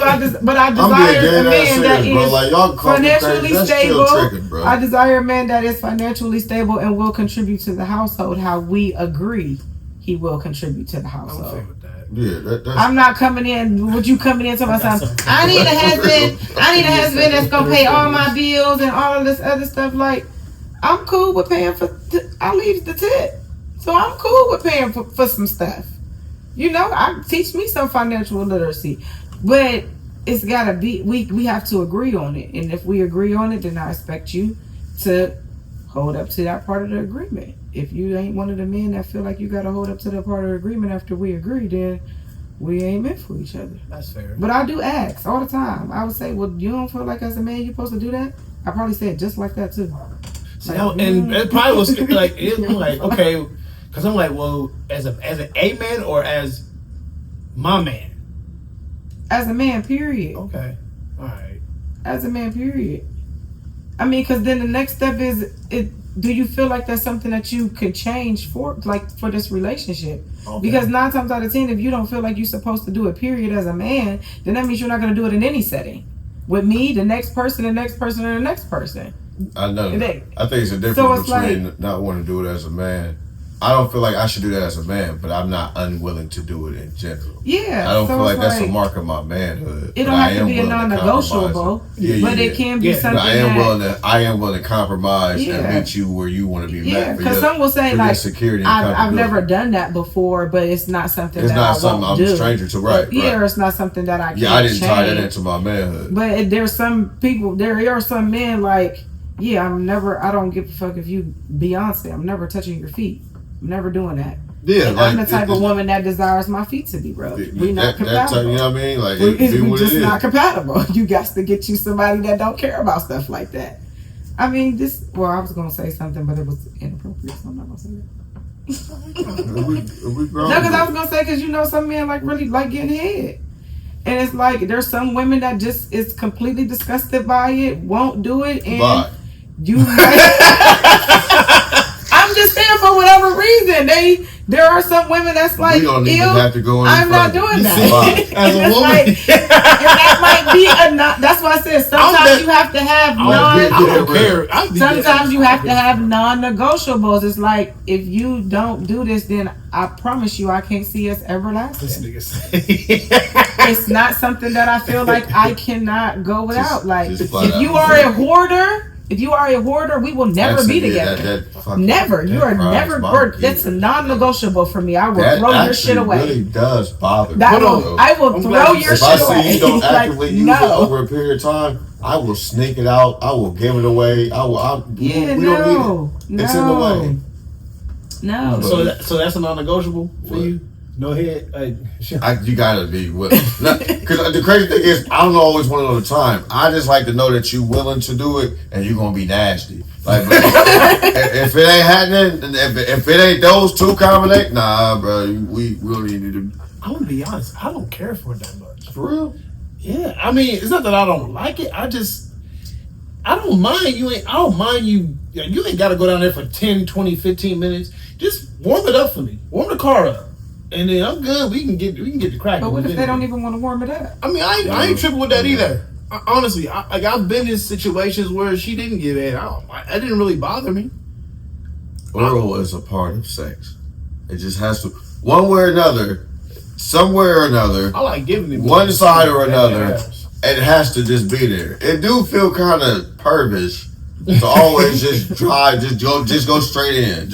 But I I'm desire being a dead ass man that serious, bro. is Like, y'all call me financially crazy. That's stable. still tricking, bro. I desire a man that is financially stable and will contribute to the household how we agree he will contribute to the I'm household. okay with that. Yeah, that's. I'm not coming in. Would you coming in to my son? I need a husband. I need a husband that's gonna pay all my bills and all of this other stuff. Like, I'm cool with paying for. I leave the tip, so I'm cool with paying for some stuff. You know, I teach me some financial literacy, but it's gotta be. We have to agree on it, and if we agree on it, then I expect you to hold up to that part of the agreement. If you ain't one of the men that feel like you gotta hold up to that part of the agreement after we agree, then we ain't meant for each other. That's fair. But I do ask all the time. I would say, well, you don't feel like as a man you're supposed to do that? I probably say it just like that too. See, and it probably was like, I'm like, okay, because I'm like, well, as an A man or as my man? As a man, period. Okay, all right. As a man, period. I mean, because then the next step is, do you feel like that's something that you could change for this relationship? Okay. Because 9 times out of 10, if you don't feel like you're supposed to do it, period, as a man, then that means you're not going to do it in any setting. With me, the next person, the next person, and the next person. I know. I think it's a difference So it's between not wanting to do it as a man. I don't feel like I should do that as a man, but I'm not unwilling to do it in general. Yeah. I don't feel like that's a like, mark of my manhood. it but don't I have to am be a willing to non-negotiable, compromise. but it can be But something I am willing to compromise and meet you where you want to be Yeah, met. because some will say for like, your security and I've comfortability. never done that before, but it's not something It's that not I something won't I'm do. a stranger to, right? Yeah, right. it's not something that I can't I didn't tie that change. into my manhood. But there's some people, there are some men like, yeah, I don't give a fuck if you Beyonce. I'm never touching your feet. I'm never doing that. Yeah, and I'm the type of woman that desires my feet to be rubbed. We're not compatible. You know what I mean? Like, we're just not compatible. You got to get you somebody that don't care about stuff like that. I mean, I was going to say something, but it was inappropriate, so I'm not going to say that. No, because I was going to say, because some men like really like getting head. And it's like, there's some women that just is completely disgusted by it, won't do it, and you might... I'm just saying, for whatever reason, there are some women that's like, we don't even have to go in I'm not doing that. As a woman, like, and that might be that's why I said sometimes you have to have sometimes you have to have non-negotiables. It's like, if you don't do this, then I promise you I can't see us ever lasting. It's not something that I feel like I cannot go without. If you are a hoarder, we will never be together. Never. You are never. That's a non-negotiable for me. I will throw your shit away. That really does bother me. I will throw your shit away. If I see you don't actively use it over a period of time, I will sneak it out. I will give it away. We don't need it. It's in the way. No. So that's a non-negotiable for you? No head, you gotta be willing. Because the crazy thing is, I don't always want it all the time. I just like to know that you're willing to do it, and you're gonna be nasty. Like, if it ain't happening, if it ain't those two combinate, nah, bro, we really need to. I'm gonna be honest. I don't care for it that much. For real? Yeah. I mean, it's not that I don't like it. I don't mind you. I don't mind you. You ain't got to go down there for 10, 20, 15 minutes. Just warm it up for me. Warm the car up. And then I'm good. We can get the crack. But what if they don't even want to warm it up? I mean, I ain't tripping with that either. Honestly, I've been in situations where she didn't give it. That didn't really bother me. Oral is a part of sex. It just has to, one way or another, somewhere or another. I like giving it one side or another. It has to just be there. It do feel kind of pervish to always just go straight in.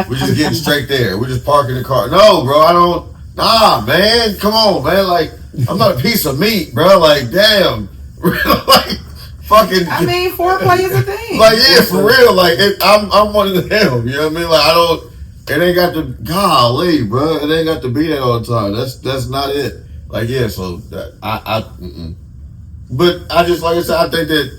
We're just getting straight there. We're just parking the car. No, bro, I don't. Nah, man, come on, man. Like, I'm not a piece of meat, bro. Like, damn, like, fucking. I mean, foreplay is a thing. Like, yeah, for real. Like, I'm one of them. You know what I mean? Like, I don't. It ain't got to. Golly, bro. It ain't got to be that all the time. That's not it. Like, yeah, so that, but I just, like I said, I think that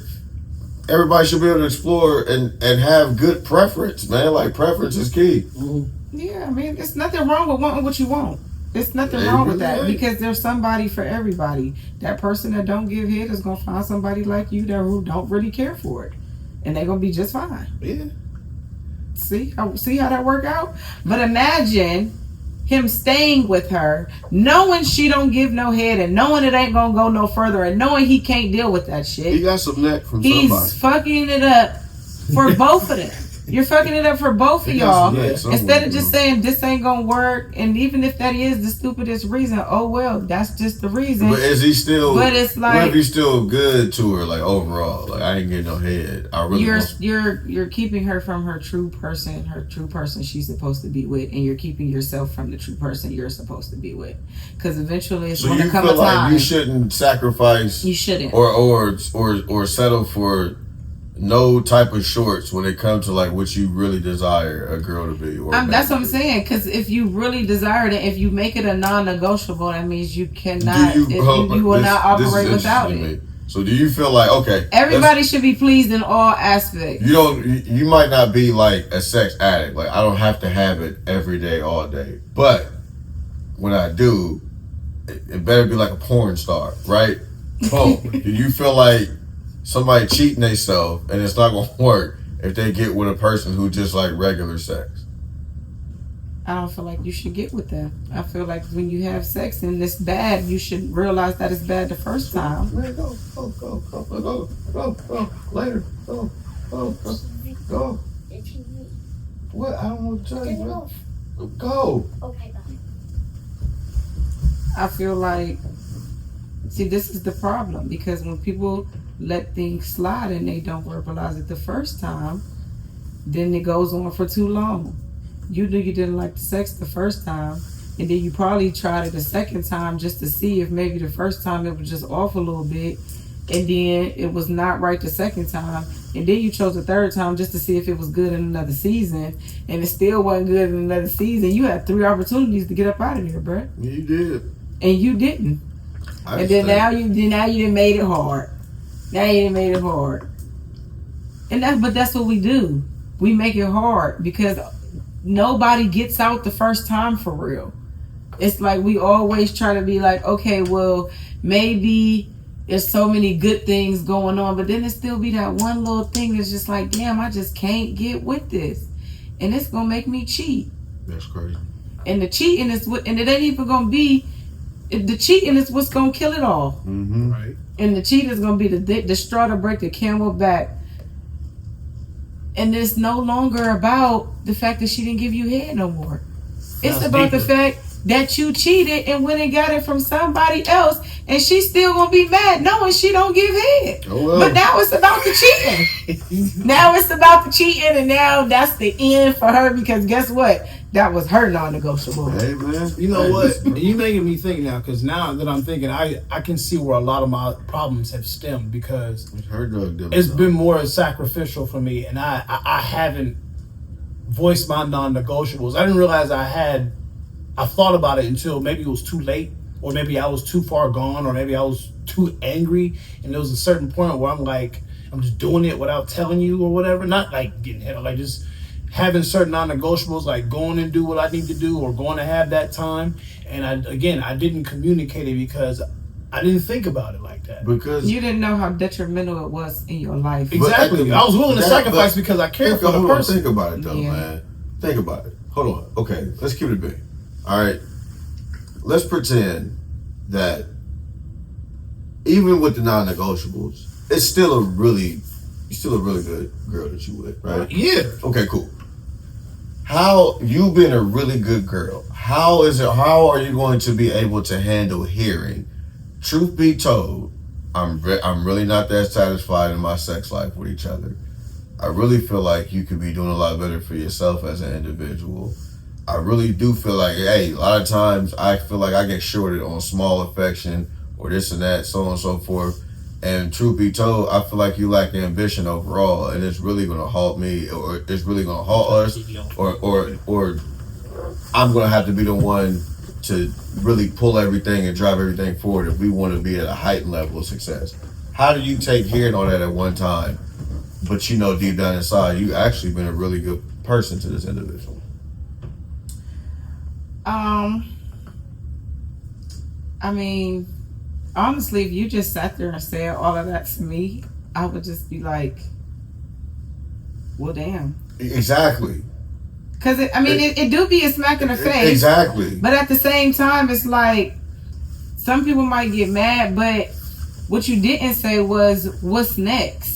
everybody should be able to explore and have good preference, man. Like, preference is key. Mm-hmm. Yeah, I mean, there's nothing wrong with wanting what you want. There's nothing wrong with that because there's somebody for everybody. That person that don't give head is gonna find somebody like you that who don't really care for it, and they're gonna be just fine. Yeah. See how that work out? But imagine him staying with her, knowing she don't give no head, and knowing it ain't gonna go no further, and knowing he can't deal with that shit. He got some neck from He's somebody. fucking it up for both of them. You're fucking it up for both of y'all. Instead of just saying this ain't gonna work, and even if that is the stupidest reason, oh well, that's just the reason. But is he still? But it's like, what if he's still good to her? Like, overall, like, I ain't getting no head. I really you're keeping her from her true person she's supposed to be with, and you're keeping yourself from the true person you're supposed to be with. Because eventually it's gonna come a time. So you feel like you shouldn't sacrifice? You shouldn't. Or settle for no type of shorts when it comes to like what you really desire a girl to be. Or that's what I'm saying. Because if you really desire it, if you make it a non-negotiable, that means you cannot. You will not operate without it. So do you feel like, okay, everybody should be pleased in all aspects? You might not be like a sex addict. Like, I don't have to have it every day, all day. But when I do, it better be like a porn star, right? Boom. Do you feel like somebody cheating themselves and it's not gonna work if they get with a person who just like regular sex? I don't feel like you should get with them. I feel like when you have sex and it's bad, you should realize that it's bad the first time. Man, go, later, go. What? I don't know what to tell you. Go. Okay, bye. I feel like, see, this is the problem, because when people let things slide and they don't verbalize it the first time, then it goes on for too long. You knew you didn't like the sex the first time, and then you probably tried it the second time just to see if maybe the first time it was just off a little bit, and then it was not right the second time, and then you chose the third time just to see if it was good in another season, and it still wasn't good in another season. You had 3 opportunities to get up out of there, bruh. Yeah, you did. And you didn't. And then now you done made it hard. Now you done made it hard. But that's what we do. We make it hard because nobody gets out the first time for real. It's like we always try to be like, okay, well, maybe there's so many good things going on, but then it still be that one little thing that's just like, damn, I just can't get with this. And it's going to make me cheat. That's crazy. And the cheating is and it ain't even going to be, the cheating is what's going to kill it all. Mm-hmm. Right. And the cheat is going to be the straw to break the camel back. And it's no longer about the fact that she didn't give you head no more. It's about the fact that you cheated and went and got it from somebody else, and she's still gonna be mad knowing she don't give head. Oh, well. But now it's about the cheating. Now it's about the cheating, and now that's the end for her, because guess what? That was her non-negotiable. Hey, man. You know what? You making me think now, because now that I'm thinking, I can see where a lot of my problems have stemmed, because Her drug dealer, it's been more sacrificial for me, and I haven't voiced my non-negotiables. I didn't realize I thought about it until maybe it was too late, or maybe I was too far gone, or maybe I was too angry, and there was a certain point where I'm just doing it without telling you or whatever. Not like getting hit, like just having certain non-negotiables, like going and do what I need to do, or going to have that time. And I didn't communicate it because I didn't think about it like that. Because you didn't know how detrimental it was in your life. Exactly. I was willing to sacrifice because I cared for the person. Think about it though, man. Think about it. Hold on. Okay, let's keep it big. All right. Let's pretend that even with the non-negotiables, it's still a really good girl that you with, right? Yeah. Okay, cool. How you been a really good girl? How are you going to be able to handle hearing? Truth be told, I'm really not that satisfied in my sex life with each other. I really feel like you could be doing a lot better for yourself as an individual. I really do feel like, hey, a lot of times I feel like I get shorted on small affection or this and that, so on and so forth. And truth be told, I feel like you lack ambition overall, and it's really going to halt me, or it's really going to halt us, or I'm going to have to be the one to really pull everything and drive everything forward if we want to be at a heightened level of success. How do you take hearing all that at one time, but you know deep down inside you actually been a really good person to this individual? I mean, honestly, if you just sat there and said all of that to me, I would just be like, well, damn. Exactly. Because, it do be a smack in the face. Exactly. But at the same time, it's like, some people might get mad, but what you didn't say was, what's next?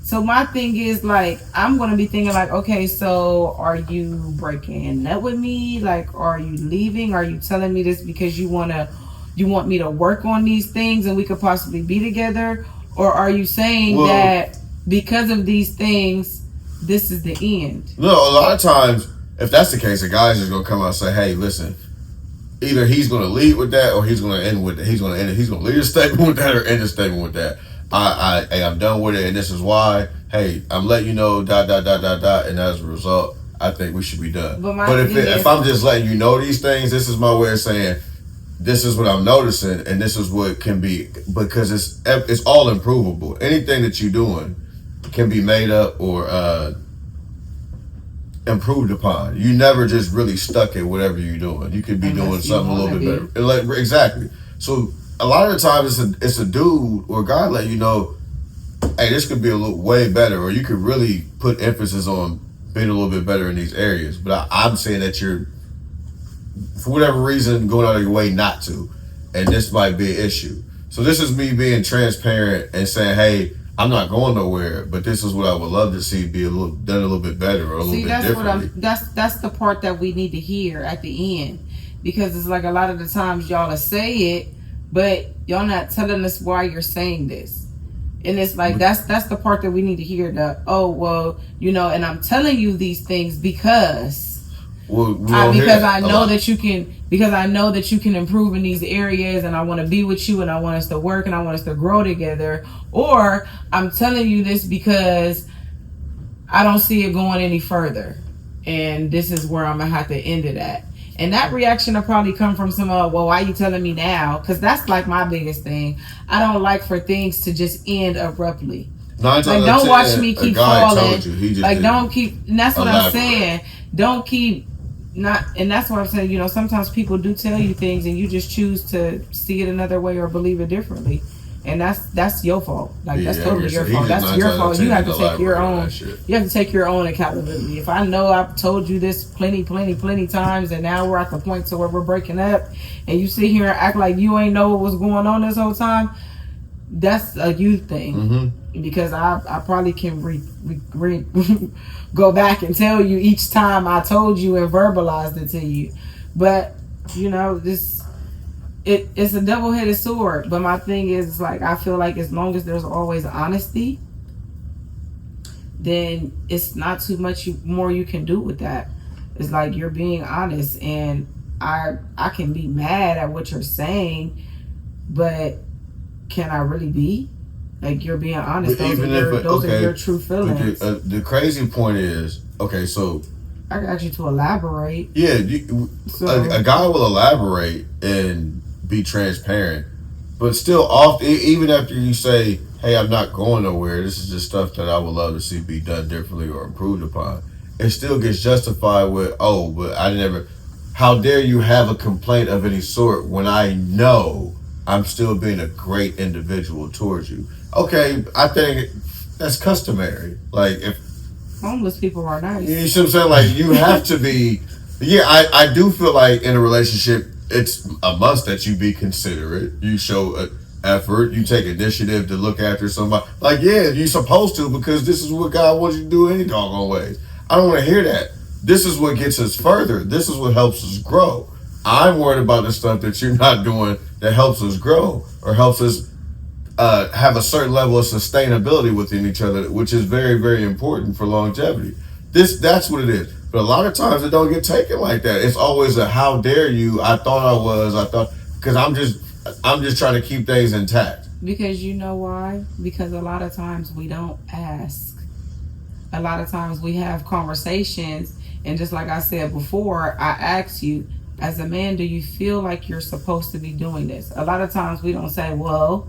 So my thing is, like, I'm going to be thinking, like, okay, so are you breaking up with me? Like, are you leaving? Are you telling me this because you want me to work on these things and we could possibly be together? Or are you saying that because of these things, this is the end? No, a lot of times, if that's the case, a guy's just gonna come out and say, "Hey, listen, either he's gonna lead with that, or he's gonna end with it. He's gonna end it. He's gonna lead a statement with that, or end a statement with that. I'm done with it, and this is why. Hey, I'm letting you know, ... And as a result, I think we should be done. But if I'm just letting you know these things, this is my way of saying, this is what I'm noticing, and this is what can be, because it's all improvable. Anything that you're doing can be made up or improved upon. You never just really stuck at whatever you're doing. You could be doing something a little bit better. Like, exactly. So a lot of the time it's a dude or a guy let you know, hey, this could be a little way better, or you could really put emphasis on being a little bit better in these areas. But I'm saying that you're, for whatever reason, going out of your way not to, and this might be an issue. So this is me being transparent and saying, hey, I'm not going nowhere, but this is what I would love to see be done a little bit better or a little bit differently. That's the part that we need to hear at the end, because it's like a lot of the times y'all will say it, but y'all not telling us why you're saying this, and it's like that's the part that we need to hear. That and I'm telling you these things because. Because I know that you can improve in these areas, and I want to be with you, and I want us to work, and I want us to grow together. Or I'm telling you this because I don't see it going any further, and this is where I'm gonna have to end it at. And that reaction will probably come from some, well, why are you telling me now? Because that's like my biggest thing. I don't like for things to just end abruptly. Like, don't watch me keep falling. Like, don't keep. And that's what I'm saying. Don't keep. And that's what I'm saying, sometimes people do tell you things and you just choose to see it another way or believe it differently. And that's your fault. Like, that's totally your fault. That's your fault. You have to take your own, accountability. If I know I've told you this plenty times, and now we're at the point to where we're breaking up, and you sit here and act like you ain't know what was going on this whole time, that's a you thing. Mm-hmm. Because I probably can go back and tell you each time I told you and verbalized it to you. But, it's a double-headed sword. But my thing is, like, I feel like as long as there's always honesty, then it's not too much more you can do with that. It's like you're being honest, and I can be mad at what you're saying, but can I really be? Like, you're being honest. Those are your true feelings. The crazy point is, okay, so I got you to elaborate. Yeah, a guy will elaborate and be transparent, but still, often, even after you say, "Hey, I'm not going nowhere. This is just stuff that I would love to see be done differently or improved upon," it still gets justified with, "Oh, but I never." How dare you have a complaint of any sort when I know I'm still being a great individual towards you? Okay, I think that's customary. Like, if homeless people are nice, you see what I'm saying? Like, you have to be. Yeah, I do feel like in a relationship, it's a must that you be considerate. You show effort. You take initiative to look after somebody. Like, yeah, you're supposed to, because this is what God wants you to do any doggone ways. I don't want to hear that. This is what gets us further. This is what helps us grow. I'm worried about the stuff that you're not doing that helps us grow or helps us have a certain level of sustainability within each other, which is very, very important for longevity. That's what it is. But a lot of times it don't get taken like that. It's always a how dare you, because I'm just trying to keep things intact. Because you know why? Because a lot of times we don't ask. A lot of times we have conversations, and just like I said before, I ask you, As a man, do you feel like you're supposed to be doing this? A lot of times we don't say, well,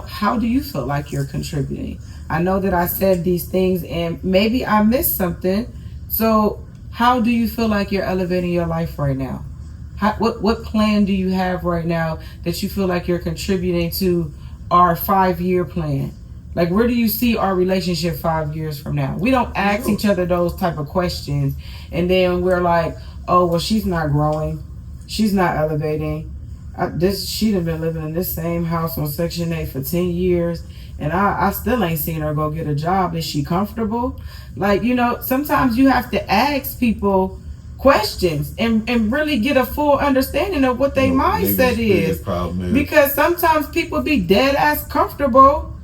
how do you feel like you're contributing? I know that I said these things and maybe I missed something. So how do you feel like you're elevating your life right now? What plan do you have right now that you feel like you're contributing to our 5-year plan? Like, where do you see our relationship 5 years from now? We don't ask each other those type of questions. And then we're like, oh, well, she's not growing. She's not elevating. She'd have been living in this same house on Section 8 for 10 years. And I still ain't seen her go get a job. Is she comfortable? Like, sometimes you have to ask people questions and really get a full understanding of what their mindset is. Because sometimes people be dead ass comfortable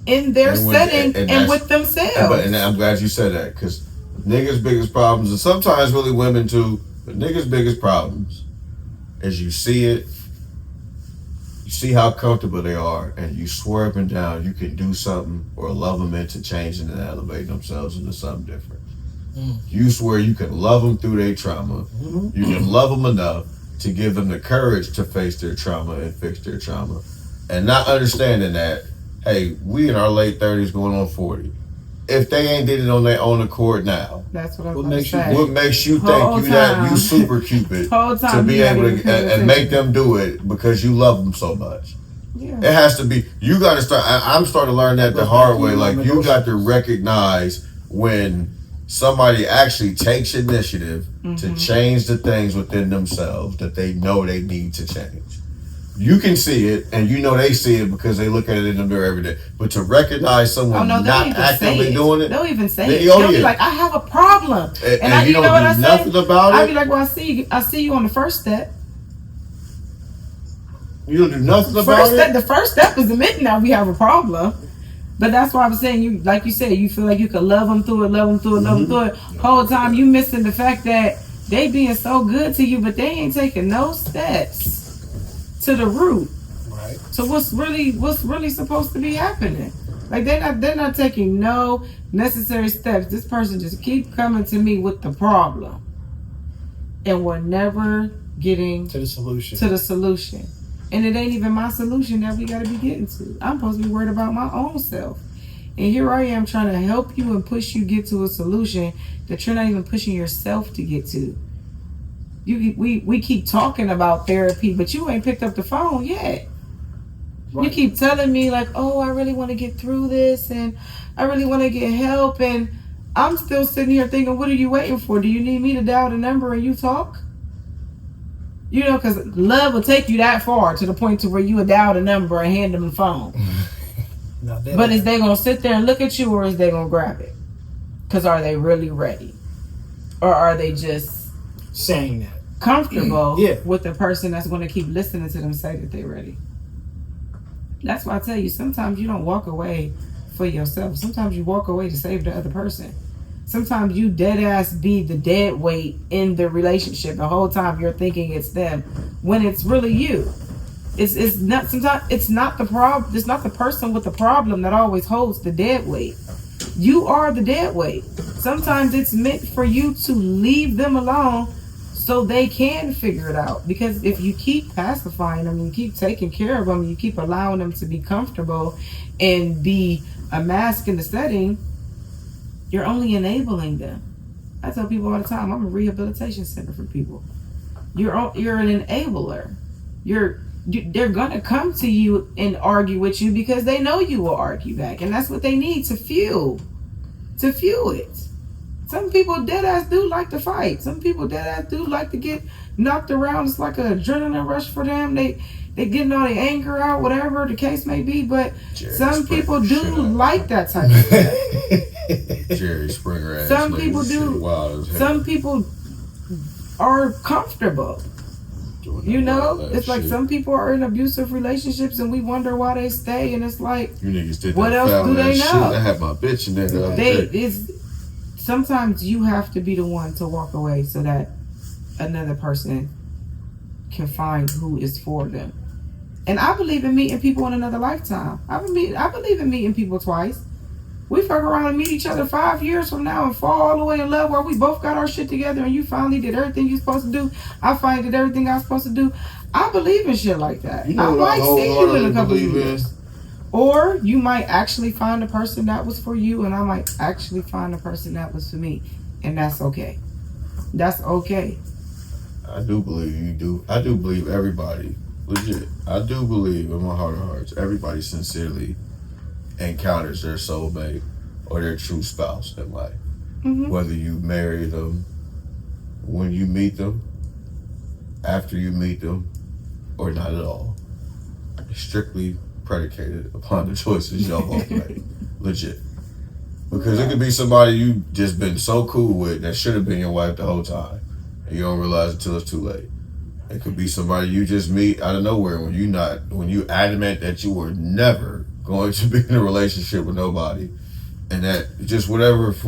in their setting and with themselves. And I'm glad you said that, because niggas' biggest problems, and sometimes really women too, but niggas' biggest problems is you see it, you see how comfortable they are, and you swear up and down you can do something or love them into changing and elevating themselves into something different. You swear you can love them through their trauma. You can love them enough to give them the courage to face their trauma and fix their trauma. And not understanding that, hey, we in our late 30s going on 40. If they ain't did it on their own accord now, that's what I'm going to say. What makes you think you super Cupid to be able to and make them do it because you love them so much? Yeah. It has to be. You got to start. I'm starting to learn that the hard way. Like, you got to recognize when somebody actually takes initiative to change the things within themselves that they know they need to change. You can see it, and they see it because they look at it in the mirror every day. But to recognize someone not actively doing it, they'll even say it. They'll be like, I have a problem. And you know what I say? Nothing about it. I'll be like, well, I see you on the first step. You don't do nothing about it? The first step is admitting that we have a problem. But that's why I'm saying, you, like you said, you feel like you could love them through it, love them through it, love them through it. Whole time you missing the fact that they being so good to you, but they ain't taking no steps to the root. Right. So what's really supposed to be happening? Like, they're not taking no necessary steps. This person just keep coming to me with the problem, and we're never getting to the solution. And it ain't even my solution that we got to be getting to. I'm supposed to be worried about my own self. And here I am trying to help you and push you get to a solution that you're not even pushing yourself to get to. We keep talking about therapy, but you ain't picked up the phone yet. Right. You keep telling me like, oh, I really want to get through this and I really want to get help. And I'm still sitting here thinking, what are you waiting for? Do you need me to dial the number and you talk? Because love will take you that far to the point to where you would dial the number and hand them the phone. But is they going to sit there and look at you, or is they going to grab it? Because are they really ready? Or are they just saying that comfortable with the person that's going to keep listening to them say that they're ready? That's why I tell you, sometimes you don't walk away for yourself. Sometimes you walk away to save the other person. Sometimes you dead ass be the dead weight in the relationship. The whole time you're thinking it's them, when it's really you. It's not. Sometimes it's not the problem. It's not the person with the problem that always holds the dead weight. You are the dead weight. Sometimes it's meant for you to leave them alone so they can figure it out. Because if you keep pacifying them, you keep taking care of them, you keep allowing them to be comfortable and be a mask in the setting, you're only enabling them. I tell people all the time, I'm a rehabilitation center for people. You're an enabler. They're gonna come to you and argue with you because they know you will argue back, and that's what they need to fuel it. Some people dead ass do like to fight. Some people dead ass do like to get knocked around. It's like an adrenaline rush for them. They getting all their anger out, whatever the case may be. But some people do like that type of stuff. Jerry Springer ass. Some people do. Some people are comfortable. It's like some people are in abusive relationships and we wonder why they stay, and it's like, you niggas did what else do they know? I had my bitch in there the other day. Sometimes you have to be the one to walk away so that another person can find who is for them. And I believe in meeting people in another lifetime. I believe in meeting people twice. We fuck around and meet each other 5 years from now and fall all the way in love where we both got our shit together and you finally did everything you're supposed to do. I finally did everything I was supposed to do. I believe in shit like that. You know I might see you in a couple of believe years. Or you might actually find a person that was for you and I might actually find a person that was for me. And that's okay. That's okay. I do believe you do. I do believe everybody, legit. I do believe in my heart of hearts, everybody sincerely encounters their soulmate or their true spouse in life. Mm-hmm. Whether you marry them, when you meet them, after you meet them, or not at all. It's strictly predicated upon the choices y'all both made. Legit. Because it could be somebody you just been so cool with that should have been your wife the whole time. And you don't realize it until it's too late. It could be somebody you just meet out of nowhere when you adamant that you were never going to be in a relationship with nobody. And that just for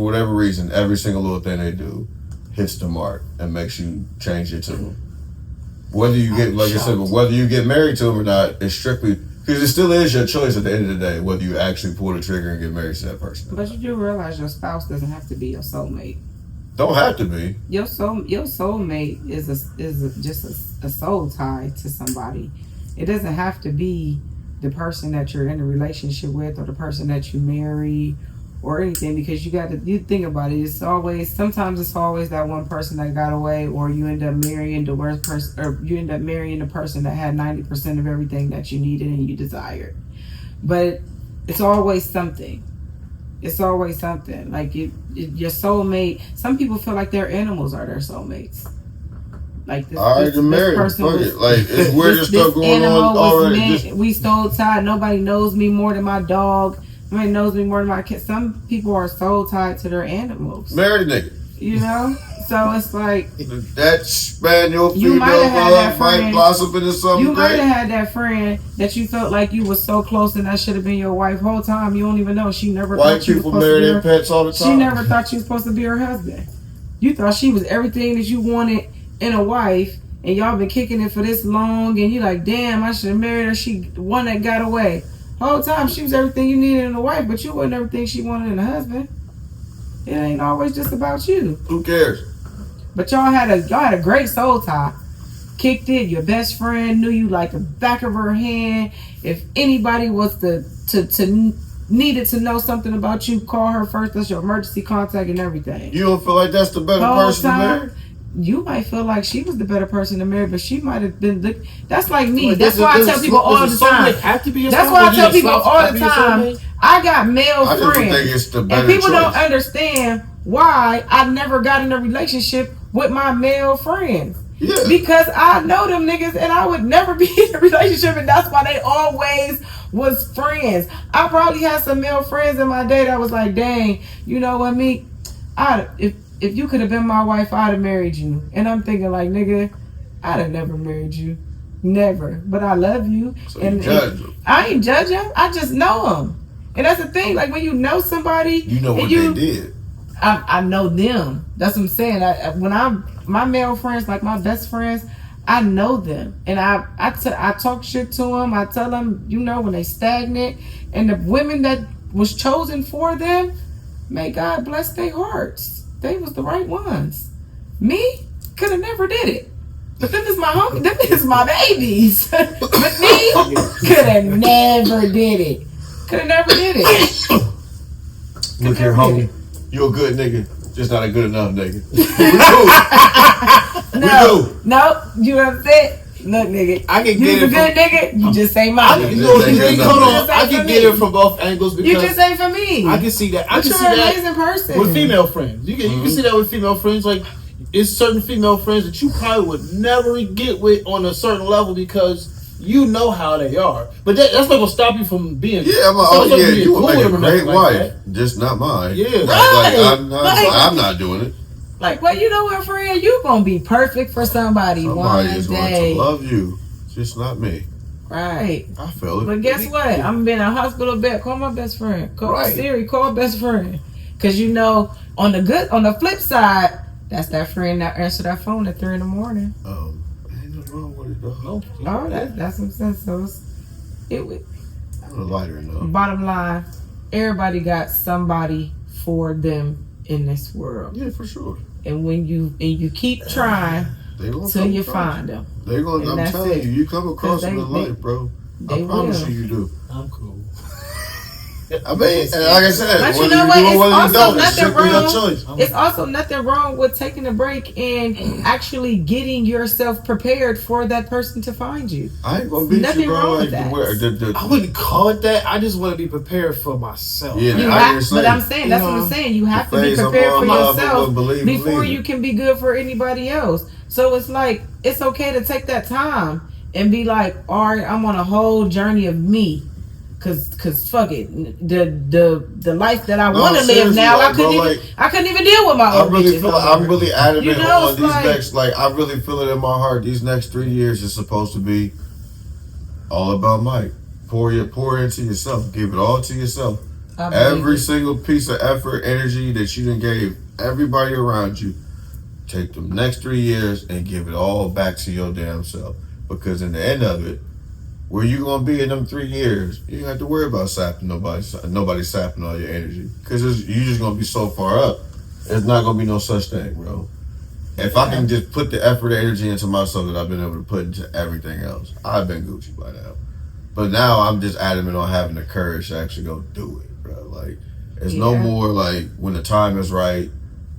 whatever reason, every single little thing they do hits the mark and makes you change it to them. Whether you get, like I said, but whether you get married to them or not, it's strictly, because it still is your choice at the end of the day, whether you actually pull the trigger and get married to that person. But you do realize your spouse doesn't have to be your soulmate. Don't have to be. Your soulmate is just a soul tie to somebody. It doesn't have to be the person that you're in a relationship with or the person that you marry or anything, because you think about it. Sometimes it's always that one person that got away, or you end up marrying the worst person, or you end up marrying the person that had 90% of everything that you needed and you desired. But it's always something. It's always something. Like your soulmate. Some people feel like their animals are their soulmates. Like this, this person was, like it's weird stuff going on already. We soul tied. Nobody knows me more than my dog. Nobody knows me more than my kid. Some people are soul tied to their animals. Married a nigga. You know? So it's like that spaniel you might have had that friend. Might blossom into something You great. might have had that friend that you felt like you was so close and that should have been your wife whole time. You don't even know. She never White thought you was people supposed marry to be their pets all the time. She never thought you was supposed to be her husband. You thought she was everything that you wanted in a wife, and y'all been kicking it for this long, and you like, damn, I should have married her. She the one that got away. Whole time she was everything you needed in a wife, but you wasn't everything she wanted in a husband. It ain't always just about you. Who cares? But y'all had a great soul tie. Kicked it. Your best friend knew you like the back of her hand. If anybody was to needed to know something about you, call her first. That's your emergency contact and everything. You don't feel like that's the better person to marry? You might feel like she was the better person to marry, but she might have been. That's like me. Well, that's why I tell people all the time. That's why I tell people all the time. I got male I just friends, think it's the better and people choice. don't understand why I never got in a relationship with my male friends. Yeah. Because I know them niggas, and I would never be in a relationship, and that's why they always was friends. I probably had some male friends in my day that was like, dang, you know what, me? If you could have been my wife, I'd have married you. And I'm thinking like, nigga, I'd have never married you. Never. But I love you. So and, you judge them. I ain't judge them. I just know them. And that's the thing. Like when you know somebody. You know what they did. I know them. That's what I'm saying. My male friends, like my best friends, I know them. And I talk shit to them. I tell them, you know, when they stagnant. And the women that was chosen for them, may God bless their hearts. They was the right ones. Me could have never did it. But them is my homie. Them is my babies. But me could have never did it. Could have never did it. Look here, homie. You a good nigga, just not a good enough nigga. No, you upset? Look, nigga, I can you get a it good nigga. You just ain't mine. Hold on. I can get it from both angles because you just ain't for me. I can see that. I But can you're see an that amazing person. with female friends. You can see that with female friends. Like it's certain female friends that you probably would never get with on a certain level because you know how they are. But that's not gonna stop you from being. Yeah, you would make a great wife, just not mine. Yeah, I'm not doing it. Like, well, you know what, friend? You gonna be perfect for somebody one is day. going to love you, just not me. Right. I feel it. But guess what? I'm in a hospital bed. Call my best friend. Call Siri. Call my best friend. Cause you know, on the flip side, that's that friend that answered that phone at 3 a.m. Ain't nothing wrong with it though. No. Oh, that's some sense. So it would. Put a lighter in though. Bottom line, everybody got somebody for them in this world. Yeah, for sure. And when you keep trying till you find them. They're gonna. I'm telling you come across them in life, bro. I promise you do. I'm cool. I mean, like I said, but you know what? It's also nothing wrong with taking a break and actually getting yourself prepared for that person to find you. I ain't gonna beat nothing you, bro. wrong with that. I wouldn't call it that. I just want to be prepared for myself. Yeah, but I'm saying that's what I'm saying. You have to be prepared for yourself before you can be good for anybody else. So it's like it's okay to take that time and be like, all right, I'm on a whole journey of me. Cause fuck it, the life that I want to live now, I couldn't even deal with my own bitches. I'm really adamant on these next. Like I really feel it in my heart. These next 3 years is supposed to be all about Mike. Pour into yourself. Give it all to yourself. Every single piece of effort, energy that you done gave everybody around you. Take them next 3 years and give it all back to your damn self. Because in the end of it, where you gonna be in them 3 years, you don't have to worry about sapping nobody sapping all your energy. Cause you just gonna be so far up, there's not gonna be no such thing, bro. If I can just put the effort and energy into myself that I've been able to put into everything else, I've been Gucci by now. But now I'm just adamant on having the courage to actually go do it, bro. Like, it's no more like when the time is right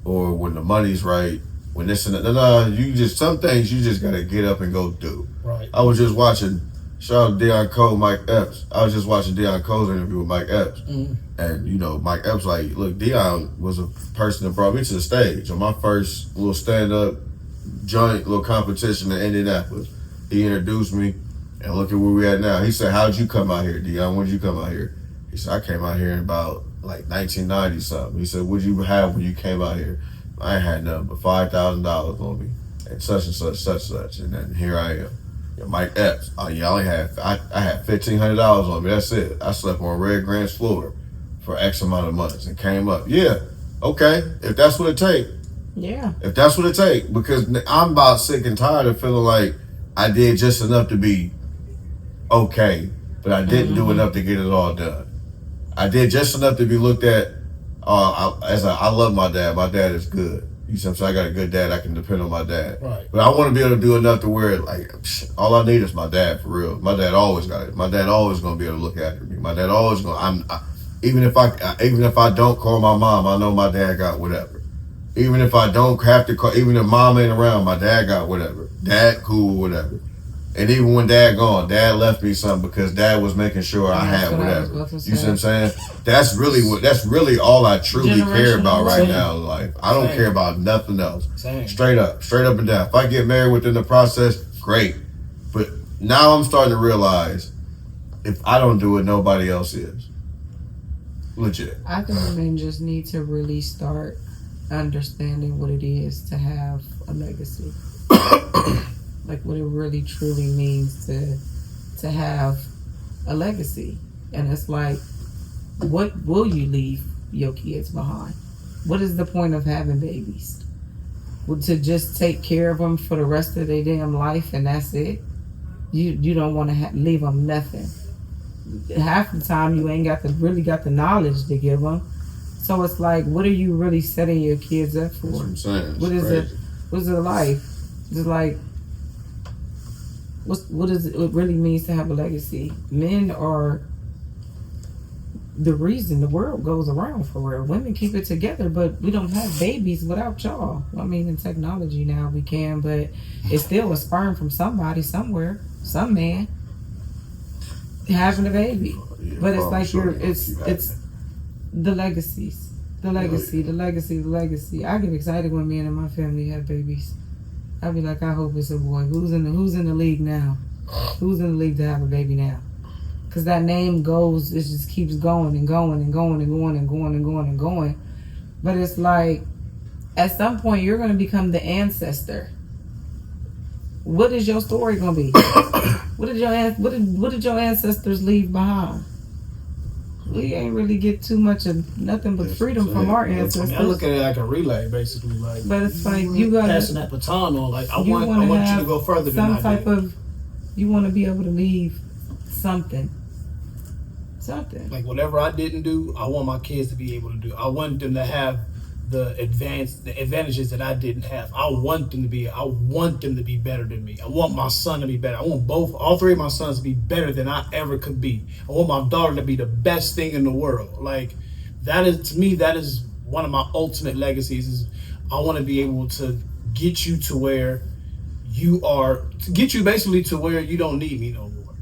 or when the money's right, when this and that. No, some things you just gotta get up and go do. Right. I was just watching, shout out Deion Cole, Mike Epps. I was just watching Deion Cole's interview with Mike Epps. And, you know, Mike Epps like, look, Deion was a person that brought me to the stage on my first little stand-up joint, little competition in Indianapolis. He introduced me, and look at where we at now. He said, how'd you come out here, Deion? When did you come out here? He said, I came out here in about, like, 1990 something. He said, what'd you have when you came out here? I ain't had nothing but $5,000 on me, and such and such, such, such. And then here I am. Mike Epps. I had $1,500 on me. That's it. I slept on Red Grant's floor for X amount of months and came up. Yeah, okay. If that's what it take. Yeah. If that's what it take, because I'm about sick and tired of feeling like I did just enough to be okay, but I didn't do enough to get it all done. I did just enough to be looked at. I love my dad. My dad is good. You see what I'm saying? I got a good dad. I can depend on my dad. Right. But I want to be able to do enough to where, like, all I need is my dad for real. My dad always got it. My dad always gonna be able to look after me. My dad always gonna. Even if I don't call my mom, I know my dad got whatever. Even if I don't have to call, even if mom ain't around, my dad got whatever. Dad cool, whatever. And even when dad gone, dad left me something because dad was making sure I had whatever. You see what I'm saying? That's really all I truly care about right now in life. I don't care about nothing else. Straight up and down. If I get married within the process, great. But now I'm starting to realize if I don't do it, nobody else is. Legit. I think women just need to really start understanding what it is to have a legacy. Like what it really truly means to have a legacy. And it's like, what will you leave your kids behind? What is the point of having babies? To just take care of them for the rest of their damn life and that's it? You don't want to leave them nothing. Half the time you ain't got the knowledge to give them. So it's like, what are you really setting your kids up for? That's what I'm saying. What is it? What's it life? It's like, what does it really means to have a legacy? Men are the reason the world goes around for real. Women keep it together, but we don't have babies without y'all. I mean, in technology now we can, but it's still a sperm from somebody somewhere, some man having a baby. But it's like it's the legacies. The legacy. I get excited when me and my family have babies. I'll be like, I hope it's a boy. Who's in the league now? Who's in the league to have a baby now? Because that name goes, it just keeps going and going and going and going and going and going and going. But it's like, at some point, you're going to become the ancestor. What is your story going to be? What did your ancestors leave behind? We ain't really get too much of nothing but freedom from our ancestors. I look at it like a relay, basically. Like, but it's like you got passing that baton on. Like I want you to go further than I did. You want to be able to leave something something. Like whatever I didn't do, I want my kids to be able to do. I want them to have the advantages that I didn't have. I want them to be better than me. I want my son to be better. I want all three of my sons to be better than I ever could be. I want my daughter to be the best thing in the world. Like that is, to me, that is one of my ultimate legacies. Is I want to be able to get you to where you are, to get you basically to where you don't need me no more.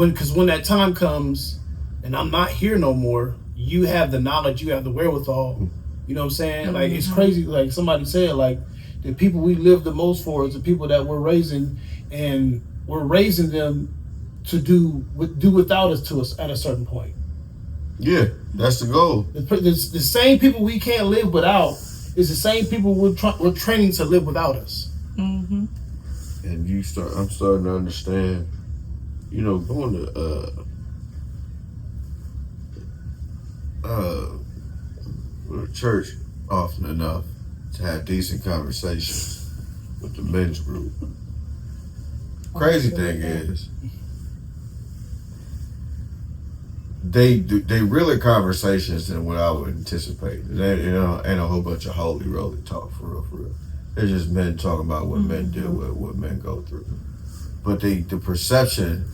Because when that time comes and I'm not here no more, you have the knowledge, you have the wherewithal. You know what I'm saying? Like, it's crazy. Like somebody said, like, the people we live the most for is the people that we're raising, and we're raising them to do without us at a certain point. Yeah, that's the goal. The same people we can't live without is the same people we're training to live without us. Mm-hmm. And I'm starting to understand, going to church often enough to have decent conversations with the men's group. Crazy thing is, they really conversations than what I would anticipate. Ain't a whole bunch of holy roly talk for real. They're just men talking about what men deal with, what men go through. But the perception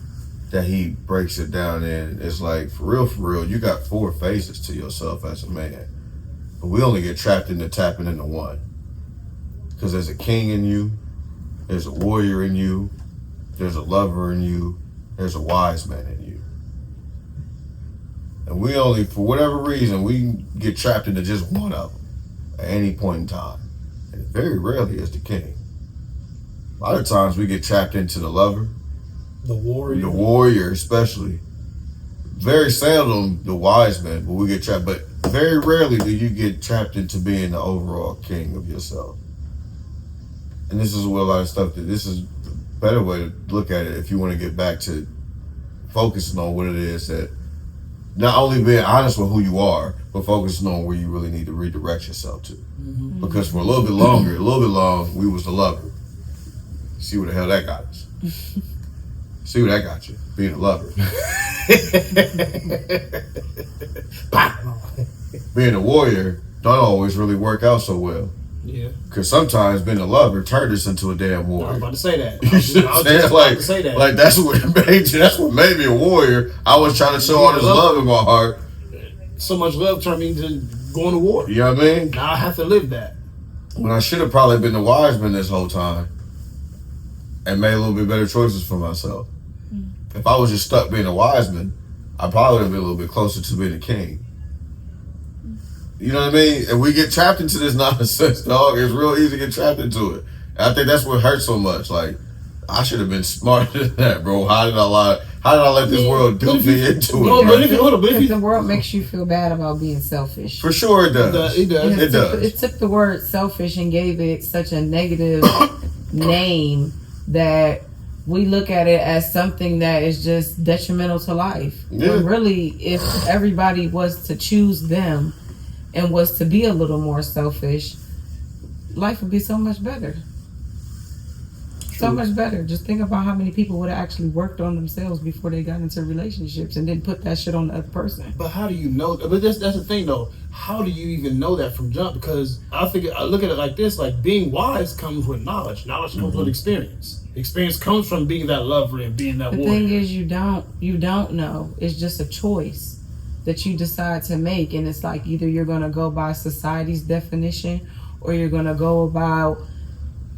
that he breaks it down in is like, for real, you got 4 faces to yourself as a man. But we only get trapped into tapping into one. Because there's a king in you, there's a warrior in you, there's a lover in you, there's a wise man in you. And we only, for whatever reason, we get trapped into just one of them at any point in time. And very rarely is the king. A lot of times we get trapped into the lover, the warrior especially. Very seldom the wise man, but we get trapped. But very rarely do you get trapped into being the overall king of yourself. And this is where a lot of stuff, this is a better way to look at it if you want to get back to focusing on what it is that, not only being honest with who you are, but focusing on where you really need to redirect yourself to. Mm-hmm. Because for a little bit long, we was the lover. See where the hell that got us. See where that got you, being a lover. Being a warrior don't always really work out so well. Yeah. Because sometimes being a lover turned us into a damn warrior. I was about to say that. You see what I'm saying? Like that's what made me a warrior. I was trying to show all this love in my heart. So much love turned me into going to war. You know what I mean? Now I have to live that. When I should have probably been the wise man this whole time and made a little bit better choices for myself. Mm. If I was just stuck being a wise man, I probably would have been a little bit closer to being a king. You know what I mean? And we get trapped into this nonsense, dog. It's real easy to get trapped into it. And I think that's what hurts so much. Like, I should have been smarter than that, bro. How did I lie? How did I let this world dupe me into it? But the world makes you feel bad about being selfish. For sure it does. It does. It took the word selfish and gave it such a negative name that we look at it as something that is just detrimental to life. Yeah. When really, if everybody was to choose them and was to be a little more selfish, life would be so much better. So much better. Just think about how many people would have actually worked on themselves before they got into relationships and then put that shit on the other person. But how do you know? But that's the thing, though. How do you even know that from jump? Because I look at it like this: like being wise comes with knowledge. Knowledge comes with experience. Experience comes from being that lover and being that warrior. The thing is, you don't know. It's just a choice that you decide to make, and it's like either you're gonna go by society's definition or you're gonna go about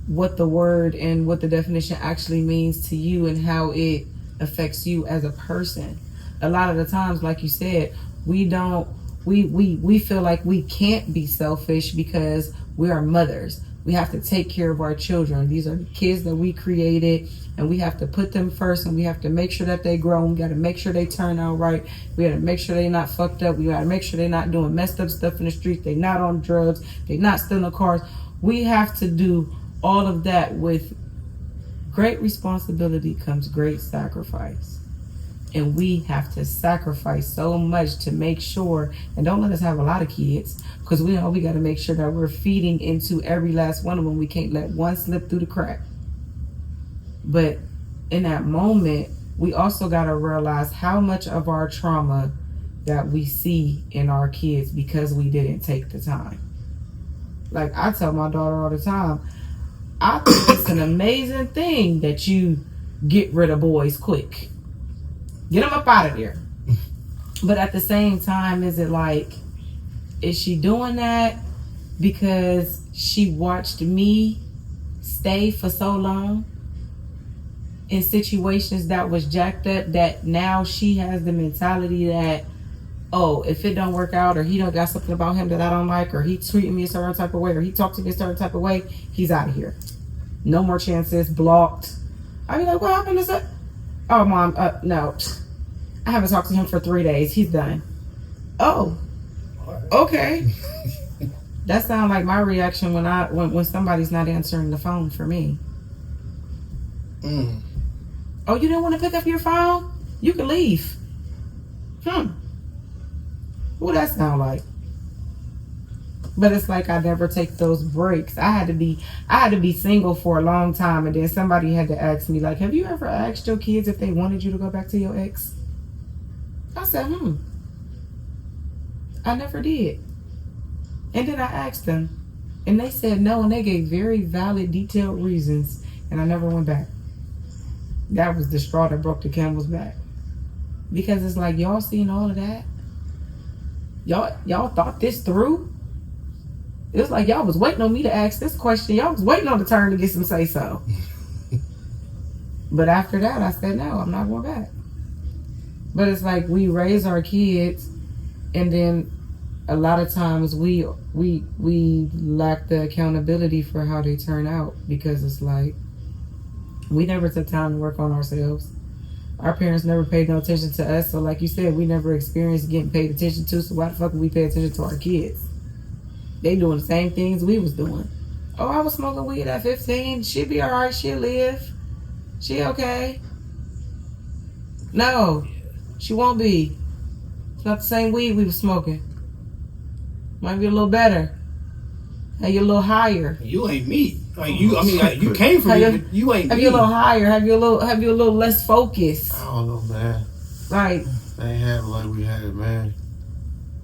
what the word and what the definition actually means to you and how it affects you as a person. A lot of the times, like you said, we feel like we can't be selfish because we are mothers. We have to take care of our children. These are the kids that we created, and we have to put them first, and we have to make sure that they grow. We got to make sure they turn out right. We got to make sure they're not fucked up. We got to make sure they're not doing messed up stuff in the streets. They're not on drugs. They're not stealing cars. We have to do all of that. With great responsibility comes great sacrifice. And we have to sacrifice so much to make sure, and don't let us have a lot of kids, because we know we got to make sure that we're feeding into every last one of them. We can't let one slip through the crack. But in that moment, we also got to realize how much of our trauma that we see in our kids because we didn't take the time. Like I tell my daughter all the time, I think it's an amazing thing that you get rid of boys quick. Get them up out of there. But at the same time, is it like, is she doing that because she watched me stay for so long in situations that was jacked up, that now she has the mentality that, oh, if it don't work out, or he don't got something about him that I don't like, or he treating me a certain type of way, or he talked to me a certain type of way, he's out of here. No more chances, blocked. I be like, what happened to that? Oh, Mom, no. I haven't talked to him for 3 days. He's done. Oh, okay. That sounds like my reaction when somebody's not answering the phone for me. Oh, you didn't want to pick up your phone? You can leave. What that sound like? But it's like I never take those breaks. I had to be single for a long time, and then somebody had to ask me, like, have you ever asked your kids if they wanted you to go back to your ex? I said, I never did. And then I asked them, and they said no, and they gave very valid, detailed reasons, and I never went back. That was the straw that broke the camel's back. Because it's like, y'all seen all of that? Y'all thought this through? It was like y'all was waiting on me to ask this question. Y'all was waiting on the turn to get some say so. But after that, I said, no, I'm not going back. But it's like we raise our kids, and then a lot of times we lack the accountability for how they turn out, because it's like we never took time to work on ourselves. Our parents never paid no attention to us. So like you said, we never experienced getting paid attention to. So why the fuck would we pay attention to our kids? They doing the same things we was doing. Oh, I was smoking weed at 15. She'll be all right. She'll live. She okay. No, she won't be. It's not the same weed we was smoking. Might be a little better. Have you a little higher. You ain't me. Like you, I mean, like, you came from me, but you ain't me. Have you a little higher. Have you a little less focused. I don't know, man. Right. They ain't have it like we had it, man.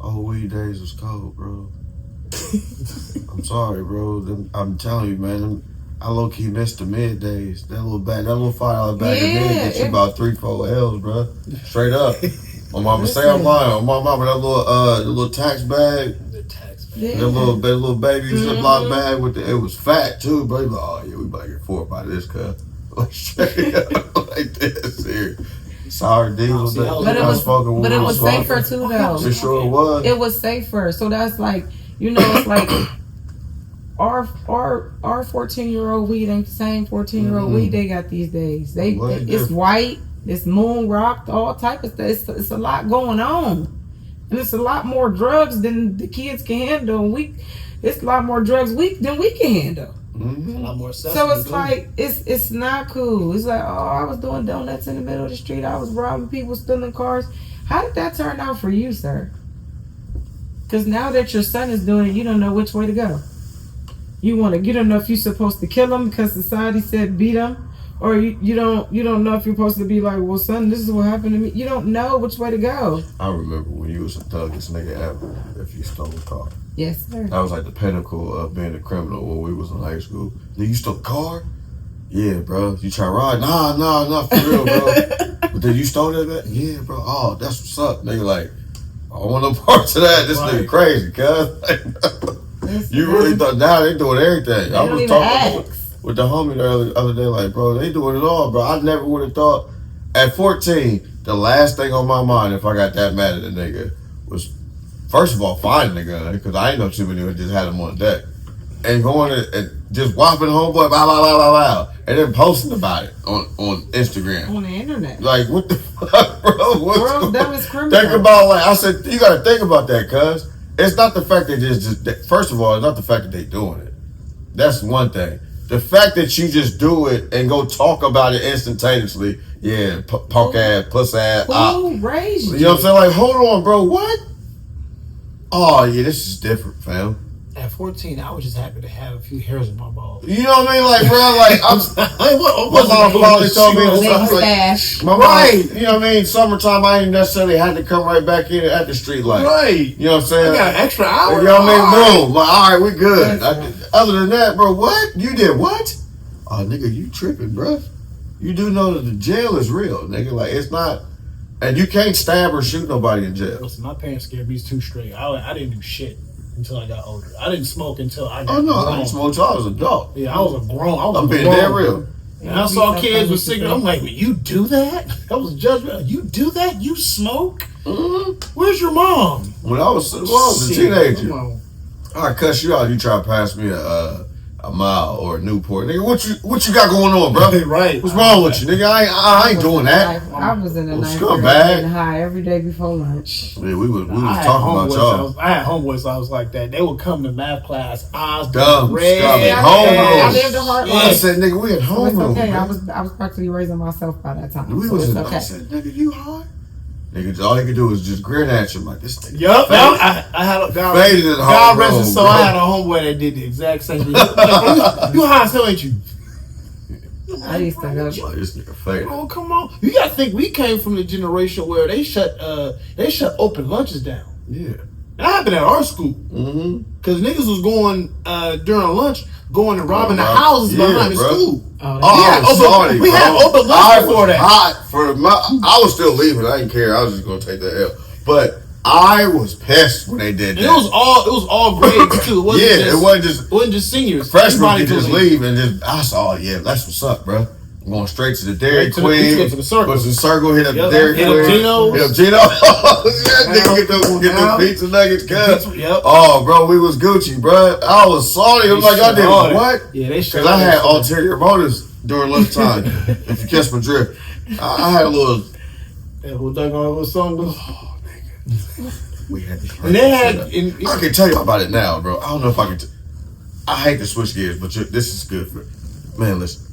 Old weed days was cold, bro. I'm sorry, bro. I'm telling you, man. I low key missed the mid days. That little $5 bag of mid get you about 3-4 L's, bro. Straight up. My mama say I'm lying. My mama, that little tax bag. Yeah. That little baby Ziploc bag it was fat too, bro. Like, oh yeah, we about to get 4 by this, cuz. Like straight up, like this here. Sour diesel. But it was safer too, though. It sure was. It was safer. So that's like, it's like our 14-year-old weed ain't the same 14-year-old weed they got these days. It's white, it's moon rocked, all type of stuff. It's a lot going on. And it's a lot more drugs than the kids can handle. It's a lot more drugs than we can handle. Mm-hmm. A lot more stuff. So it's like it's not cool. It's like, oh, I was doing donuts in the middle of the street. I was robbing people, stealing cars. How did that turn out for you, sir? Because now that your son is doing it, you don't know which way to go. You don't know if you're supposed to kill him because society said beat him. Or you don't know if you're supposed to be like, well, son, this is what happened to me. You don't know which way to go. I remember when you was the thuggest nigga ever if you stole a car. Yes, sir. That was like the pinnacle of being a criminal when we was in high school. Then you stole a car? Yeah, bro. You try to ride? Nah, for real, bro. But then you stole that back? Yeah, bro. Oh, that's what's up. Nigga, like, I don't want no parts of that. This nigga crazy, cuz. You really thought, now they doing everything. I was talking with the homie the other day, like, bro, they doing it all, bro. I never would have thought. At 14, the last thing on my mind, if I got that mad at the nigga, was, first of all, finding the gun, because I ain't know too many who just had him on deck. And going and just whopping homeboy, blah, blah, blah, blah, blah, and then posting about it on Instagram. On the internet. Like, what the fuck, bro? World, that was criminal. Think about, like, I said, you got to think about that, cuz. It's not the fact that first of all, it's not the fact that they doing it. That's one thing. The fact that you just do it and go talk about it instantaneously, yeah, punk ass, puss ass. Who raised you? You know what I'm saying? Like, hold on, bro, what? Oh, yeah, this is different, fam. At 14, I was just happy to have a few hairs on my balls. You know what I mean? Like, bro, like, my mom probably told me Big stuff like, stash. my mom, you know what I mean? Summertime, I ain't necessarily had to come right back in at the street light. Right. You know what I'm saying? I got an extra hour. You know what I mean? Boom. Like, all right, we good. Other than that, bro, what? You did what? Oh, nigga, you tripping, bro. You do know that the jail is real, nigga. Like, it's not, and you can't stab or shoot nobody in jail. Listen, my parents scared me too straight. I didn't do shit until I got older. I didn't smoke until I got Oh, no, grown. I didn't smoke till I was an adult. Yeah, I was a grown. I'm being damn real. And I saw kids with cigarettes. I'm like, you do that? That was judgment. You do that? You smoke? Mm-hmm. Where's your mom? When I was a teenager, I cuss you out. You try to pass me a mile or a Newport, nigga. What you got going on, bro? Right. What's wrong with you, nigga? I ain't doing that. I was in the ninth grade getting high every day before lunch. Yeah, we was talking about y'all. I had homeboys. I was like that. They would come to math class, eyes dumb, red. I lived a hard life. I said, nigga, we at home. It's okay. I was practically raising myself by that time. We was okay. I said, nigga, you hard? Nigga, all he could do was just grin at you like this nigga. Yup. I had a God rest his soul. I had a homeboy that did the exact same thing. You high as hell, ain't you? I used to go. Like, this nigga faded. Oh, come on. You gotta think we came from the generation where they shut open lunches down. Yeah. That happened at our school. Mm-hmm. Cause niggas was going during lunch, going and robbing the houses behind the school. We had open lunch before that. I was still leaving. I didn't care. I was just gonna take the L. But I was pissed when they did that. It was all grades too. It wasn't just seniors. Freshmen could just leave and just. I saw. Yeah, that's what's up, bro. I'm going straight to the Dairy Queen. To the circle. Put the circle. Hit up the Dairy Queen. Hit up Gino. Get the pizza nuggets. Yep. Oh, bro, we was Gucci, bro. I was salty. I was like, y'all did what? Yeah, they because I had ulterior motives during lunchtime. If you catch my drift, I had a little. Who dug on a little song? Oh, nigga. We had this. And they had. I can tell you about it now, bro. I don't know if I can. I hate to switch gears, but this is good for. Man, listen.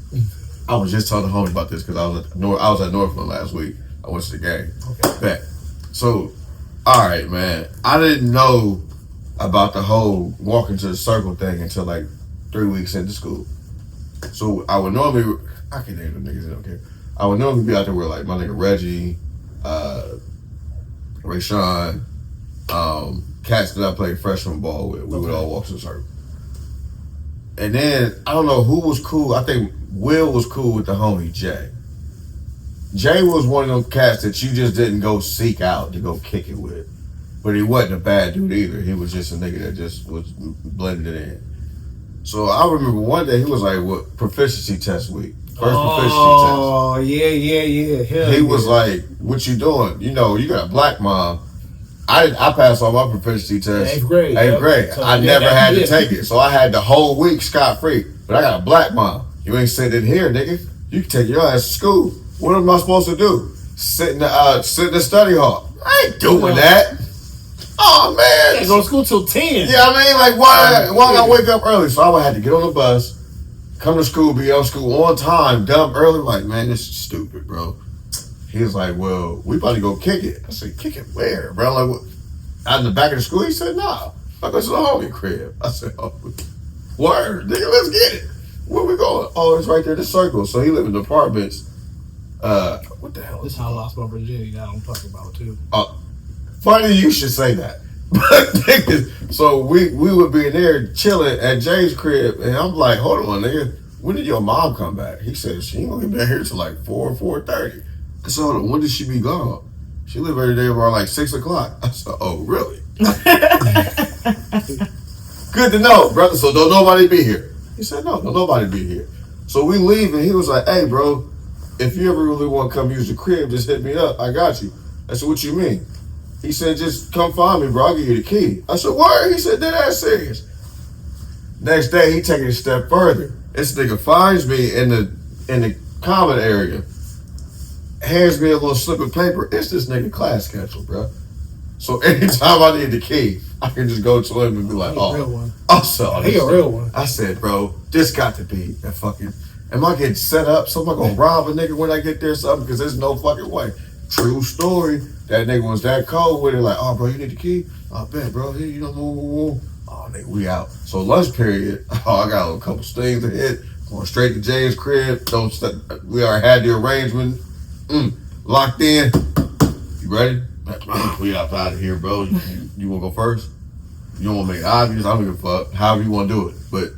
I was just telling the homie about this because I was at Northland last week. I went to the game. Okay. Bet. So, all right, man. I didn't know about the whole walking to the circle thing until like 3 weeks into school. So I would normally, I can't name them niggas, I don't care. I would normally be out there with like my nigga Reggie, Rayshawn, cats that I played freshman ball with. We would all walk to the circle. And then, I don't know who was cool. I think Will was cool with the homie Jay. Jay was one of them cats that you just didn't go seek out to go kick it with. But he wasn't a bad dude either. He was just a nigga that just was blended in. So I remember one day he was like, what, proficiency test week. First proficiency test. Oh, yeah. He was like, what you doing? You know, you got a black mom. I passed all my proficiency tests. 8th grade. So I never had to take it. So I had the whole week scot-free. But I got a black mom. You ain't sitting in here, nigga. You can take your ass to school. What am I supposed to do? Sit in the study hall. I ain't doing that. Oh, man. You go to school till 10. Yeah, I mean, like, why I wake up early? So I would have to get on the bus, come to school, be on school on time, dumb early. Like, man, this is stupid, bro. He was like, well, we about to go kick it. I said, kick it where, bro? Like, what? Out in the back of the school? He said, nah. I go to the homie crib. I said, oh, word, nigga, let's get it. Where we going? Oh, it's right there, the circle. So he lived in the apartments. What the hell? This is how I lost my virginity. That I'm talking about, too. Funny you should say that. So we would be in there chilling at Jay's crib, and I'm like, hold on, nigga. When did your mom come back? He said, she ain't gonna get back here till like 4:30. I said, hold on, when did she be gone? She lived every day around like 6 o'clock. I said, oh, really? Good to know, brother. So don't nobody be here. He said, no, don't nobody be here. So we leave, and he was like, hey, bro, if you ever really want to come use the crib, just hit me up. I got you. I said, what you mean? He said, just come find me, bro. I'll give you the key. I said, word? He said, that ass serious. Next day, he taking it a step further. This nigga finds me in the common area, hands me a little slip of paper. It's this nigga class schedule, bro. So anytime I need the key, I can just go to him and be like, oh, I saw this. He a real one. I said, bro, this got to be that fucking, am I getting set up? So am I going to rob a nigga when I get there or something? Because there's no fucking way. True story. That nigga was that cold with it, like, oh, bro, you need the key? I bet, bro. Here, you know, Oh, nigga, we out. So lunch period, I got a couple stings to hit. Going straight to James' crib. We already had the arrangement locked in. You ready? We out of here, bro. You want to go first? You don't want to make it obvious? I don't give a fuck. However you want to do it. But,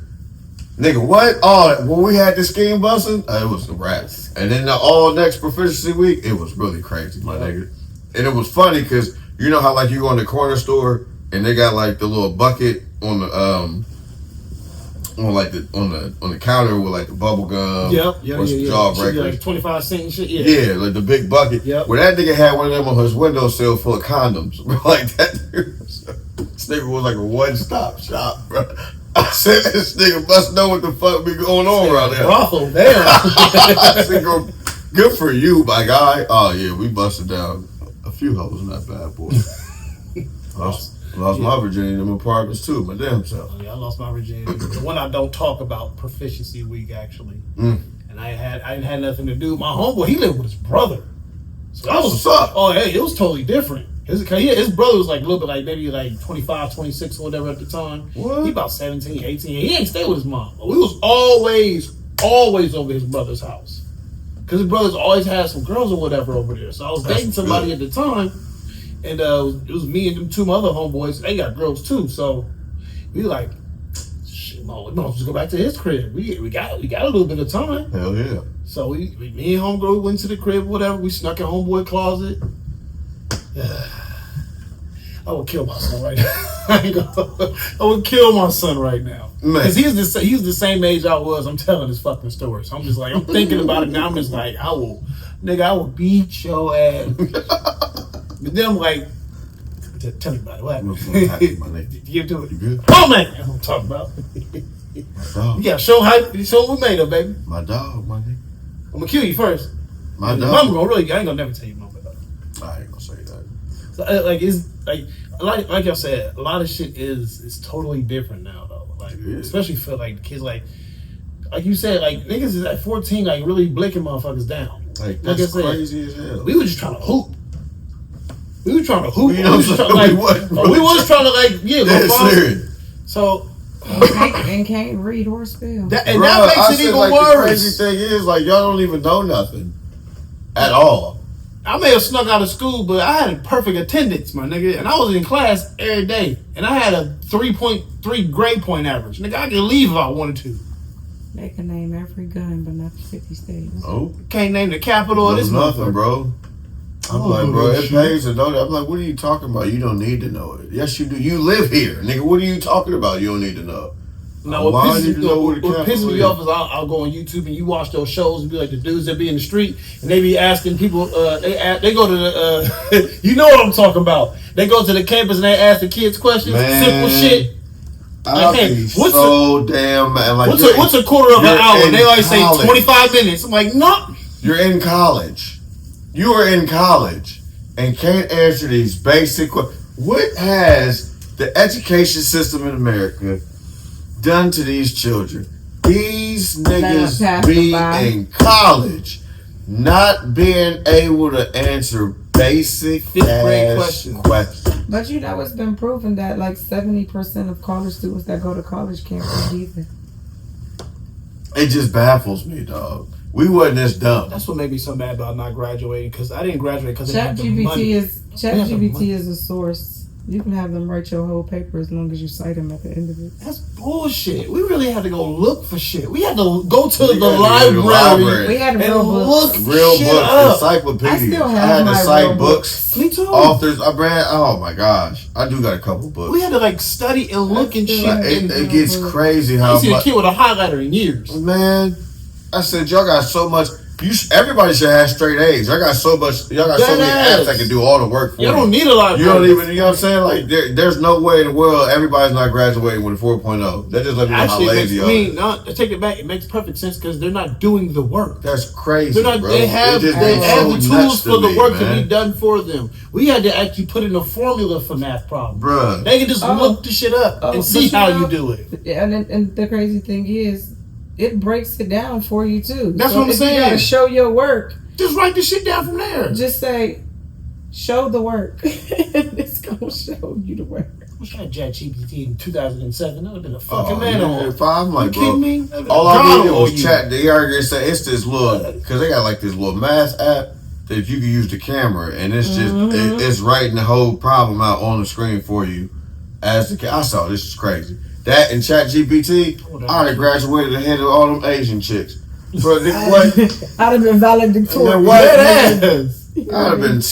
nigga, what? Oh, when we had this scheme busting, it was the rap. And then the all next proficiency week, it was really crazy, my nigga. And it was funny because you know how like you go in the corner store and they got like the little bucket on the on the counter with like the bubble gum, or some jawbreakers, like 25 cents and shit. Yeah, like the big bucket. Yep. Well, that nigga had one of them on his windowsill full of condoms, bro. Like that. This nigga was like a one-stop shop, bro. I said, this nigga must know what the fuck be going on around there. Brothel, damn. I said, good for you, my guy. Oh yeah, we busted down a few hoes in that bad boy. Lost my virginity in them apartments too, my damn self. Yeah, I lost my virginity. The one I don't talk about, proficiency week actually. And I ain't had nothing to do. My homeboy, he lived with his brother. So that was what's up. Oh, hey, it was totally different. His brother was like a little bit like maybe like 25, 26 or whatever at the time. What? He about 17, 18. He ain't stay with his mom. But we was always over his brother's house. Because his brothers always had some girls or whatever over there. So I was dating somebody at the time. And it was me and them two other homeboys. They got girls too. So we like, shit, we might just go back to his crib. We got a little bit of time. Hell yeah. So me and homegirl went to the crib, whatever. We snuck in homeboy closet. I would kill my son right now. I would kill my son right now. Because he's the same age I was. I'm telling this fucking story. So I'm just like, I'm thinking about it now. I'm just like, I will beat your ass. But then I'm like, tell me about it. What happened? Give it to it. You good? Oh man, that's what I'm talking about. You gotta show what we made of, baby. My dog, my nigga. I'm gonna kill you first. My dog. Mama gonna really, I ain't gonna never tell you mama though. I ain't gonna say that. So it's like y'all said, a lot of shit is totally different now though. Like especially for like kids like you said, like niggas is at 14 like really blinking motherfuckers down. Like that's I said, crazy as hell. We were just trying to hoop. We were trying to hoop. You know what I'm saying? We was trying to like go serious. So and can't read or spell. That makes it even worse. The crazy thing is like y'all don't even know nothing at all. I may have snuck out of school, but I had a perfect attendance, my nigga, and I was in class every day, and I had a 3.3 grade point average. Nigga, I could leave if I wanted to. They can name every gun, but not the 50 states. Oh, can't name the capital of this nothing, bro. I'm like, bro, it pays to know that. I'm like, what are you talking about? You don't need to know it. Yes, you do. You live here, nigga. What are you talking about? You don't need to know. No, what pisses me off is I'll go on YouTube and you watch those shows and be like the dudes that be in the street and they be asking people. They go to the. You know what I'm talking about. They go to the campus and they ask the kids questions. Man, simple shit. Like, hey, damn man. Like, what's a quarter of an hour? They always say 25 minutes. I'm like, no. You're in college. You are in college and can't answer these basic questions. What has the education system in America done to these children? These niggas be in college not being able to answer basic ass questions. But you know it's been proven that like 70% of college students that go to college can't read either. It just baffles me, dog. We wasn't this dumb. That's what made me so mad about not graduating, because I didn't graduate because they had the money. ChatGPT is a source. You can have them write your whole paper as long as you cite them at the end of it. That's bullshit. We really had to go look for shit. We had to go to the library. We had real books. Encyclopedias. I still have I had to my cite real books. Me too. Authors. I read. Oh my gosh. I do got a couple books. We had to like study and look and shit. It gets crazy how I seen a kid with a highlighter in years. Man, I said y'all got so much. Everybody should have straight A's. Y'all got so much. Y'all got so many apps that can do all the work for you. You don't need a lot of. You don't even. You know what I'm saying? Like there's no way in the world everybody's not graduating with a 4.0. That just let me know how lazy y'all are. Take it back. It makes perfect sense because they're not doing the work. That's crazy. They're not. Bro. They have the tools for the work to be done for them. We had to actually put in a formula for math problems. Bruh. They can just look the shit up and see how you do it. And the crazy thing is, it breaks it down for you too. That's what I'm saying. You gotta show your work. Just write the shit down from there. Just say, show the work. It's gonna show you the word. I tried ChatGPT in 2007. That would have been a fucking man. I'm like, you kidding me? All I did was chat. They already say it's this little, because they got like this little math app that you can use the camera, and it's just it's writing the whole problem out on the screen for you. As the I saw, this is crazy. That and ChatGPT, I'd have graduated ahead of all them Asian chicks. But what? I'd have been valedictorian. I'd have been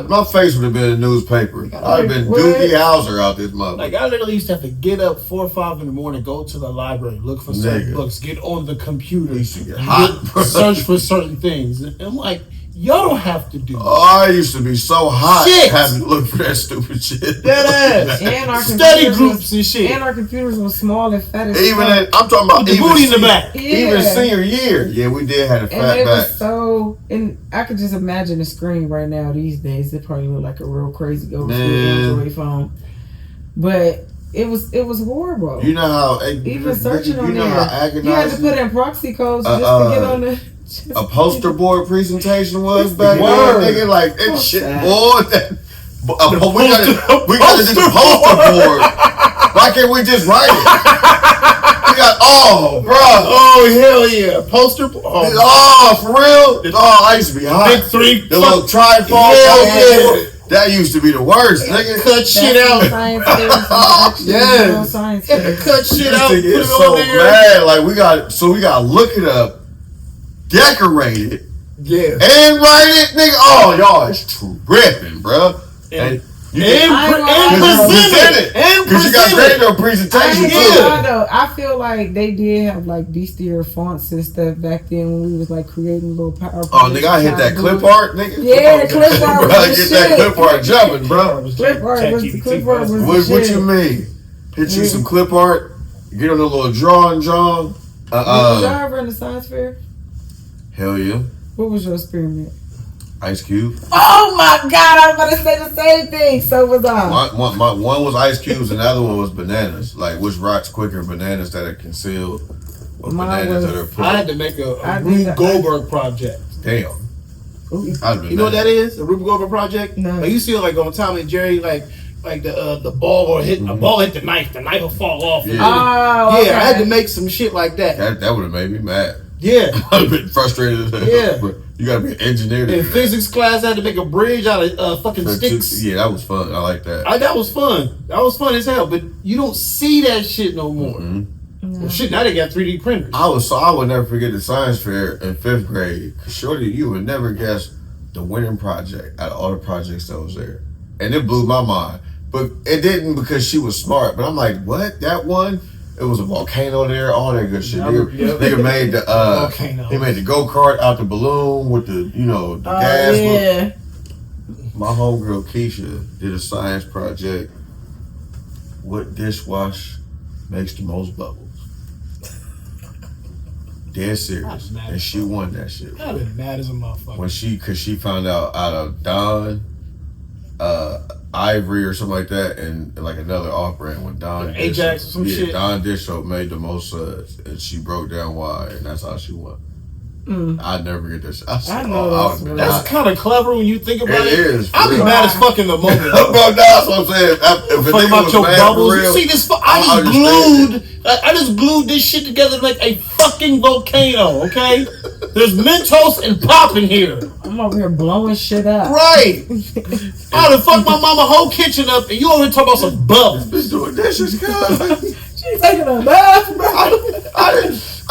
my face would have been in the newspaper. I'd have been Doogie Howser out this mother. Like I literally used to have to get up 4 or 5 in the morning, go to the library, look for certain books, get on the computer, search for certain things. And I'm like, y'all don't have to do that. Oh, I used to be so hot having to look for that stupid shit. That ass. And our study groups and shit. And our computers were small and fat as Even I'm talking about the booty in the back. Even senior year. Yeah, we did have a fat back. And I could just imagine the screen right now these days. It probably look like a real crazy old Android phone. But it was horrible. You know how even searching on there, how you had to put in proxy codes just to get on the. A poster board presentation was back then, nigga. Like that shit, boy. We gotta do the poster board. Why can't we just write it? We got bro. Oh hell yeah, poster. For real. I used to be hot. Big 3, the little tripod. Yeah. That used to be the worst, nigga. Cut shit out. Yes. Cut shit out. Put it so mad. Like we gotta look it up. Decorate it, and write it, nigga. Oh, y'all is tripping, bro. And present it, because you got radio presentation too. I feel like they did have like beastier fonts and stuff back then when we was like creating little PowerPoint. Oh, nigga, I hit that clip art, nigga. Yeah, clip art. Get that clip art jumping, bro. Clip art was what you mean? Hit you some clip art. Get on a little drawing, John. Was y'all ever in the science fair? Hell yeah. What was your experiment? Ice Cube. Oh my God, I was about to say the same thing. So was I. One was ice cubes and the other one was bananas. Like which rots quicker, bananas that are concealed or bananas that are put. I had to make a Rube Goldberg project. Damn. You know what that is? A Rube Goldberg project? No. Like you see it like on Tom and Jerry, like the ball or hit a ball hit the knife will fall off. Yeah. Oh, okay. I had to make some shit like that. That would have made me mad. Yeah. I'd have been frustrated. Yeah. But you gotta be an engineer. In physics class, I had to make a bridge out of fucking sticks. Yeah, that was fun. I like that. That was fun. That was fun as hell. But you don't see that shit no more. No. Well, shit, now they got 3D printers. I would never forget the science fair in 5th grade. Shorty, you would never guess the winning project out of all the projects that was there. And it blew my mind. But it didn't because she was smart. But I'm like, what? That one? It was a volcano there, all that good shit. Nigga made the he made the go-kart out the balloon with the gas. Yeah. My homegirl Keisha did a science project. What dishwash makes the most bubbles? Dead serious. And she won that shit. I've been mad as a motherfucker. Cause she found out of Don, Ivory or something like that, and like another off-brand when Don Ajax or some shit. Don Dish Soap made the most suds, and she broke down why, and that's how she won. I'd never get this. I know that's kind of clever when you think about it. It is. I'd be mad as fuck in the moment. Bro, that's what I'm saying. If a nigga about was your mad bubbles. for real, You see this? I just glued this shit together to make a fucking volcano. Okay, there's Mentos and pop in here. I'm over here blowing shit up. Right. I done fucked my mama whole kitchen up, and you over here talking about some bubbles. Bitch doing dishes, cuz. She's taking a bath, bro.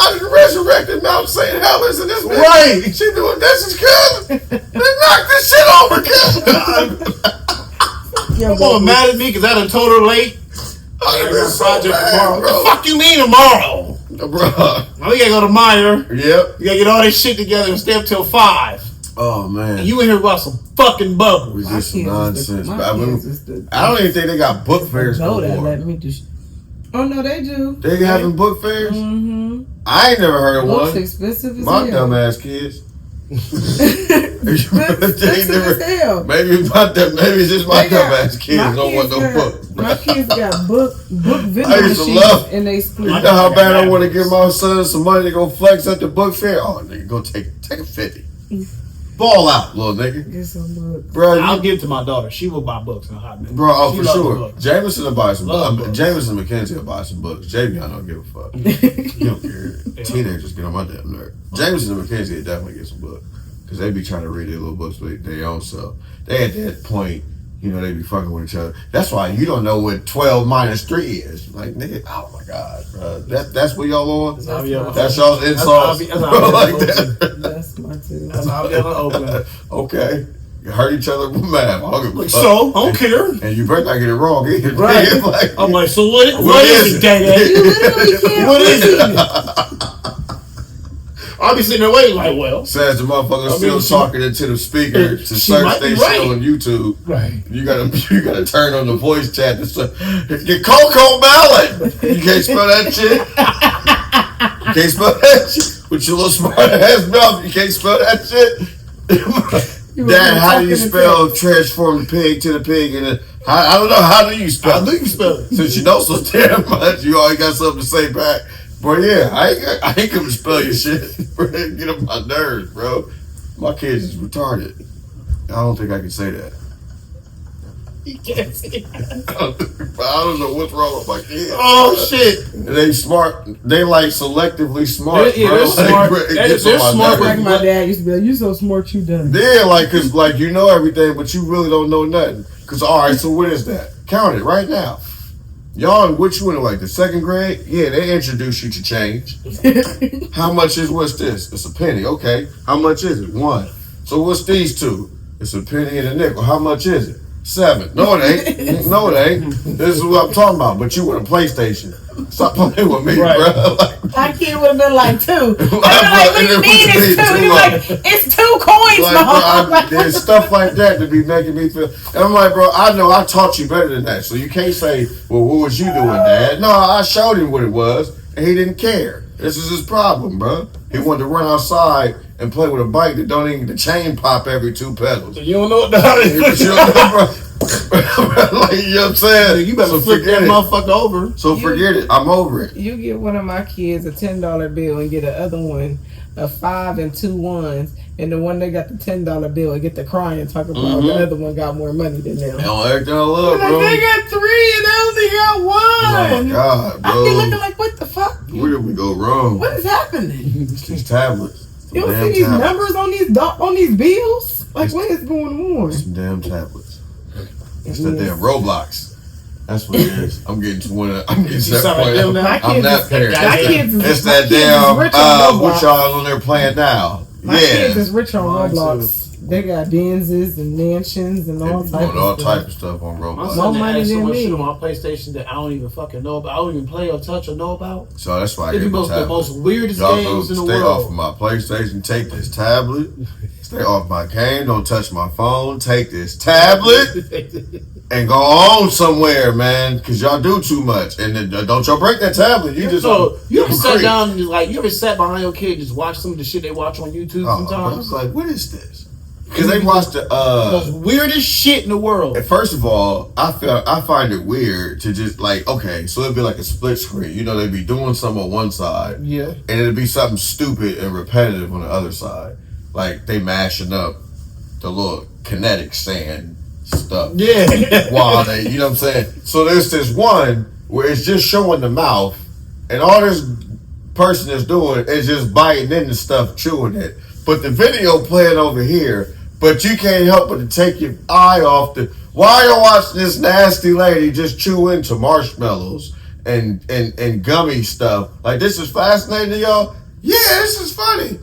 I done resurrected Mount St. Helens in this bitch. Right. She doing dishes, cuz. They knocked this shit over, cuz. Your mama mad at me because I done told her late. I got a project tomorrow. Bro. The fuck you mean tomorrow? Bro. Now we gotta go to Meyer. Yep. You gotta get all this shit together and stay up till 5. Oh, man. And you in here about some fucking bubbles. We did some nonsense. I don't even think they got book fairs no more. Let me do. Oh no, they do. They having book fairs? Mm-hmm. I ain't never heard of Books one. expensive as My hell. dumbass kids. Expensive as hell. Maybe it's just my dumbass kids don't want no book. My kids got book vending I used to machines love. in they school. You know how bad I want to give my son some money to go flex at the book fair? Oh, nigga, go take a 50. Ball out, little nigga. Get some books. Bro, I'll give it to my daughter. She will buy books in a hot minute. Bro, oh, She for loves sure. books. Jameson will buy some Love books. books. Jameson and Mackenzie will buy some books. Javion don't give a fuck. He don't care. Teenagers get on my damn nerve. Jameson and Mackenzie will definitely get some books. Because they be trying to read their little books with their own self. They at that point, you know, they be fucking with each other. That's why you don't know what 12 minus 3 is. Like, nigga, oh my God, bro. That's what y'all on? That's y'all's insults. Like that. That's my too. That's how I'm yelling open. Okay. You hurt each other with math. I don't give a fuck. So, I don't care. And you better not get it wrong either. Right. Like, I'm like, so what is it, Daddy? You literally can't. What is it? I'll be sitting there waiting like, well. says the motherfucker still talking into the speaker to she search might be their right. shit on YouTube. Right. You gotta turn on the voice chat to say, get Coco Melon. You can't spell that shit. You can't spell that shit with your little smart ass mouth. You can't spell that shit. Dad, how do you spell transform the pig to the pig? And I don't know. How do you spell? How do you spell it? Since you know so damn much, you always got something to say back. But yeah, I ain't gonna spell your shit. Bro, get on my nerves, bro. My kids is retarded. I don't think I can say that. You can't say that. I don't know what's wrong with my kids. Oh, shit. They smart. They like selectively smart. Yeah, bro. they're smart. Bro, it They're gets on my smart. nerves. Like my dad used to be like, "You so smart, you done." Yeah, like, cause like you know everything, but you really don't know nothing. Cause all right, so what is that? Count it right now. Y'all, what you in like the second grade? Yeah, they introduce you to change. How much is what's this? It's a penny. Okay. How much is it? 1. So what's these 2? It's a penny and a nickel. How much is it? 7. No, it ain't. No, it ain't. This is what I'm talking about. But you with a PlayStation. Stop playing with me, Right. bro. Like, My kid would have been like 2. I'd be like, Bro, "What do you mean it's 2?" He's like, "It's 2 coins, Like, bro, there's stuff like that to be making me feel. And I'm like, bro, I know I taught you better than that. So you can't say, well, what was you doing, Dad? No, I showed him what it was, and he didn't care. This is his problem, bro. He wanted to run outside and play with a bike that don't even the chain pop every 2 pedals. So you don't know what the hell it You is. know, bro. Like, you know what I'm saying? You better So flip that forget it. motherfucker over. So forget it. I'm over it. You get one of my kids a $10 bill and get the other one a 5 and 2 ones, and the one that got the $10 bill and get the crying talking about the other one got more money than them. They don't everything I love, Like, bro. they got 3 and I only got 1. Oh my God, I be bro. looking like, what the fuck? Where did we go wrong? What is happening? It's these tablets. You don't Damn see these tablets. numbers on these bills? Like, what is going on? Some damn tablets. It's that damn Roblox. That's what it is. I'm getting to one. I'm getting to that sound like point. them now. My I'm kids that is- parent. my kids is- It's my that kids is damn. rich on What Roblox. y'all on there playing now? My kids Yeah. is rich on Mine Roblox. They got Benzes and mansions and They all be types doing all of stuff. type of stuff on My Roblox. More son money has so than much me. shit on my PlayStation that I don't even fucking know about. I don't even play or touch or know about. So that's why I It's get the the most tablet. weirdest Y'all games go in the stay off of world. my PlayStation. Take this tablet. Stay off my game. Don't touch my phone. Take this tablet and go on somewhere, man. Because y'all do too much. And then don't y'all break that tablet. You just So you ever sat creep. down and just like you ever sat behind your kid and just watch some of the shit they watch on YouTube Oh, I sometimes? was like, what is this? Because they watched the Most weirdest shit in the world. First of all, I find it weird to just like, okay, so it'd be like a split screen. You know, they'd be doing something on one side, Yeah. and it'd be something stupid and repetitive on the other side. Like they mashing up the little kinetic sand stuff. Yeah. While they, you know what I'm saying? So there's this one where it's just showing the mouth, and all this person is doing is just biting into stuff, chewing it. But the video playing over here, but you can't help but to take your eye off the. Why you watching this nasty lady just chew into marshmallows and gummy stuff? Like, this is fascinating to y'all? Yeah, this is funny.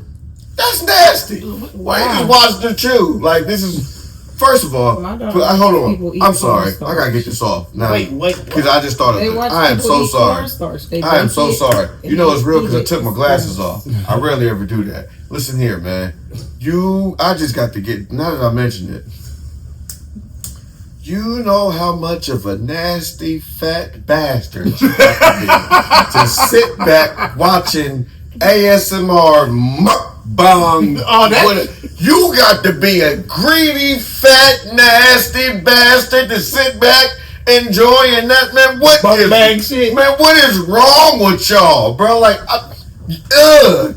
That's nasty. Why you just watching the chew? Like, this is. First of all, My daughter hold people on. eat I'm sorry. cornstarch. I gotta get this off now. Wait. Because I just thought of They it. watch I am people so eat sorry. cornstarch. They I am bake so it sorry. and You know it's real eat because I it. took my glasses off. I rarely ever do that. Listen here, man. I just got to get, now that I mentioned it, you know how much of a nasty fat bastard you have to be to sit back watching ASMR mukbang. Oh, that- You got to be a greedy, fat, nasty bastard to sit back enjoying that, man. Mukbang shit. Man, what is wrong with y'all, bro? Like,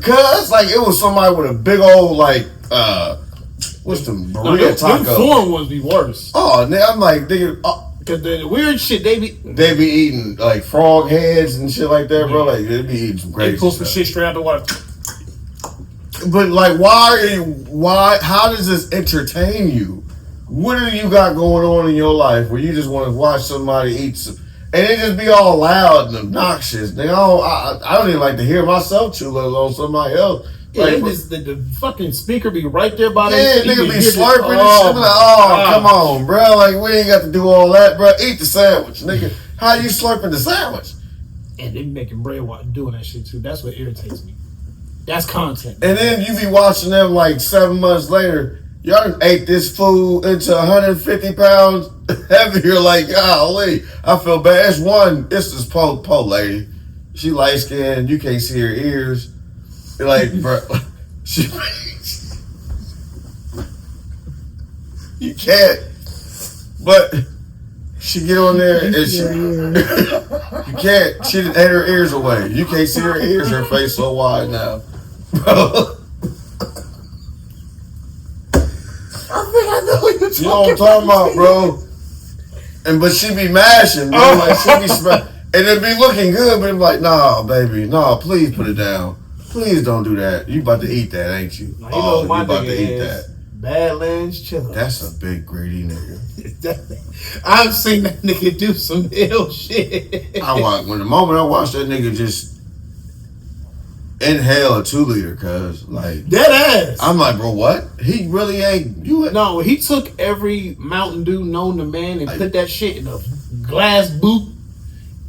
cuz like it was somebody with a big old like what's the No, burrito taco? Them foreign ones be worse. Oh, nigga, I'm like, nigga, Cause the weird shit they be eating like frog heads and shit like that, bro. Like they be eating some crazy they pull some stuff. shit straight out the water. But like, how does this entertain you? What do you got going on in your life where you just want to watch somebody eat some, and it just be all loud and obnoxious? I don't even like to hear myself chew, let alone somebody else. Yeah, Like, the fucking speaker be right there by yeah, them. nigga be slurping and shit. Like, come on, bro. Like, we ain't got to do all that, bro. Eat the sandwich, nigga. How you slurping the sandwich? And they be making bread while doing that shit too. That's what irritates me. That's content. And then you be watching them like 7 months later. Y'all done ate this food into 150 pounds heavier. Like, golly, I feel bad. It's one. It's this po lady. She light skinned. You can't see her ears. Like, bro, you can't. But she get on there and she, you can't. She done ate her ears away. You can't see her ears. Her face so wide now, bro. I know what you're talking. You know what I'm talking about, bro. But she be mashing, bro. Like she be and it be looking good, but I'm like, nah, baby, nah, please put it down. Please don't do that. You about to eat that, ain't you? Now, you know my you about nigga to eat is that. Badlands chiller. That's a big greedy nigga. I've seen that nigga do some ill shit. When the moment I watched that nigga just inhale a 2 liter, cuz like dead ass. I'm like, bro, what? He really ain't do it. No, he took every Mountain Dew known to man and put that shit in a glass boot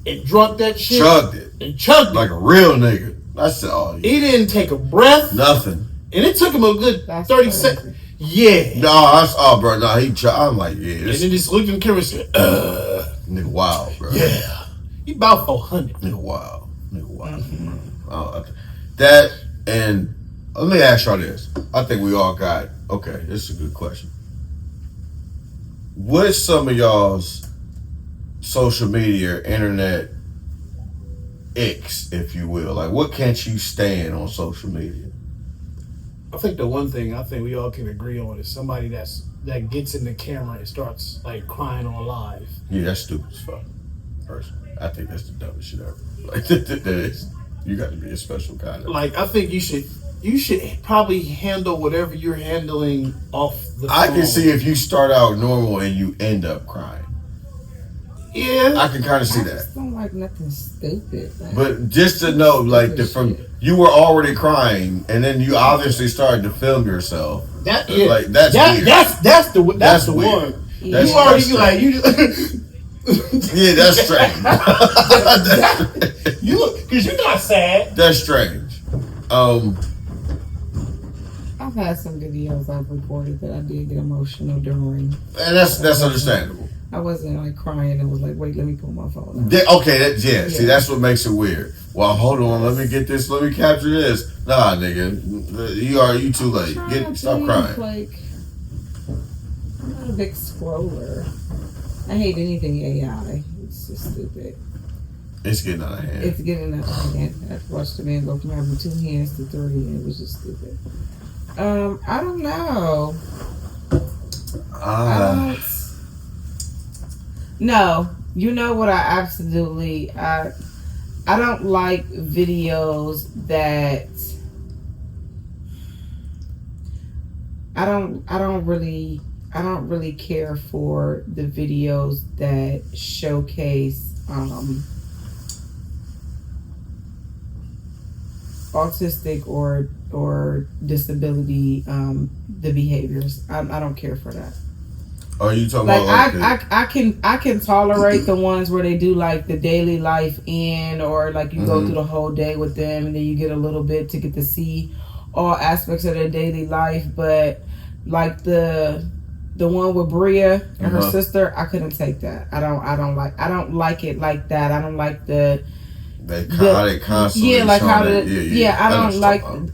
and drunk that shit. Chugged it. And chugged like it. a real nigga. That's all. He didn't take a breath. Nothing. And it took him a good 30 seconds. Yeah. No, bro. No, I'm like, yeah. And then just looked in the camera and said, nigga wild, bro. Yeah. He about 400. Nigga wild. That, and let me ask y'all this. I think we all got, okay, this is a good question. What is some of y'all's social media, internet icks, if you will? Like, what can't you stand on social media? I think the one thing I think we all can agree on is somebody that gets in the camera and starts like crying on live. Yeah, that's stupid as fuck. Personally, I think that's the dumbest shit ever. Like that is, you got to be a special kind of. Like, I think you should probably handle whatever you're handling off the phone. I can see if you start out normal and you end up crying. Yeah, I can kind of see I that. just don't like nothing stupid. Like, But just to know, like, you were already crying, and then you obviously started to film yourself. That's weird. That's the weird. one. Yeah. You already be like you. Yeah, that's strange. You look, because you're not sad. That's strange. I've had some videos I've recorded that I did get emotional during. And that's understandable. I wasn't like crying and was like, wait, let me pull my phone out. Okay, see, that's what makes it weird. Well, hold on, let me get this, let me capture this. Nah, nigga, you too late. Stop crying. Like, I'm not a big scroller. I hate anything AI. It's just stupid. It's getting out of hand. It's getting out of hand. I watched the man go from having 2 hands to 3, and it was just stupid. I don't know. No, you know what? I don't like videos that I don't really care for the videos that showcase autistic or disability the behaviors. I don't care for that. Are you talking like about I can tolerate the ones where they do like the daily life or like you go through the whole day with them and then you get a little bit to get to see all aspects of their daily life, but like the one with Bria and her sister, I couldn't take that. I don't like it like that. I don't like how they constantly I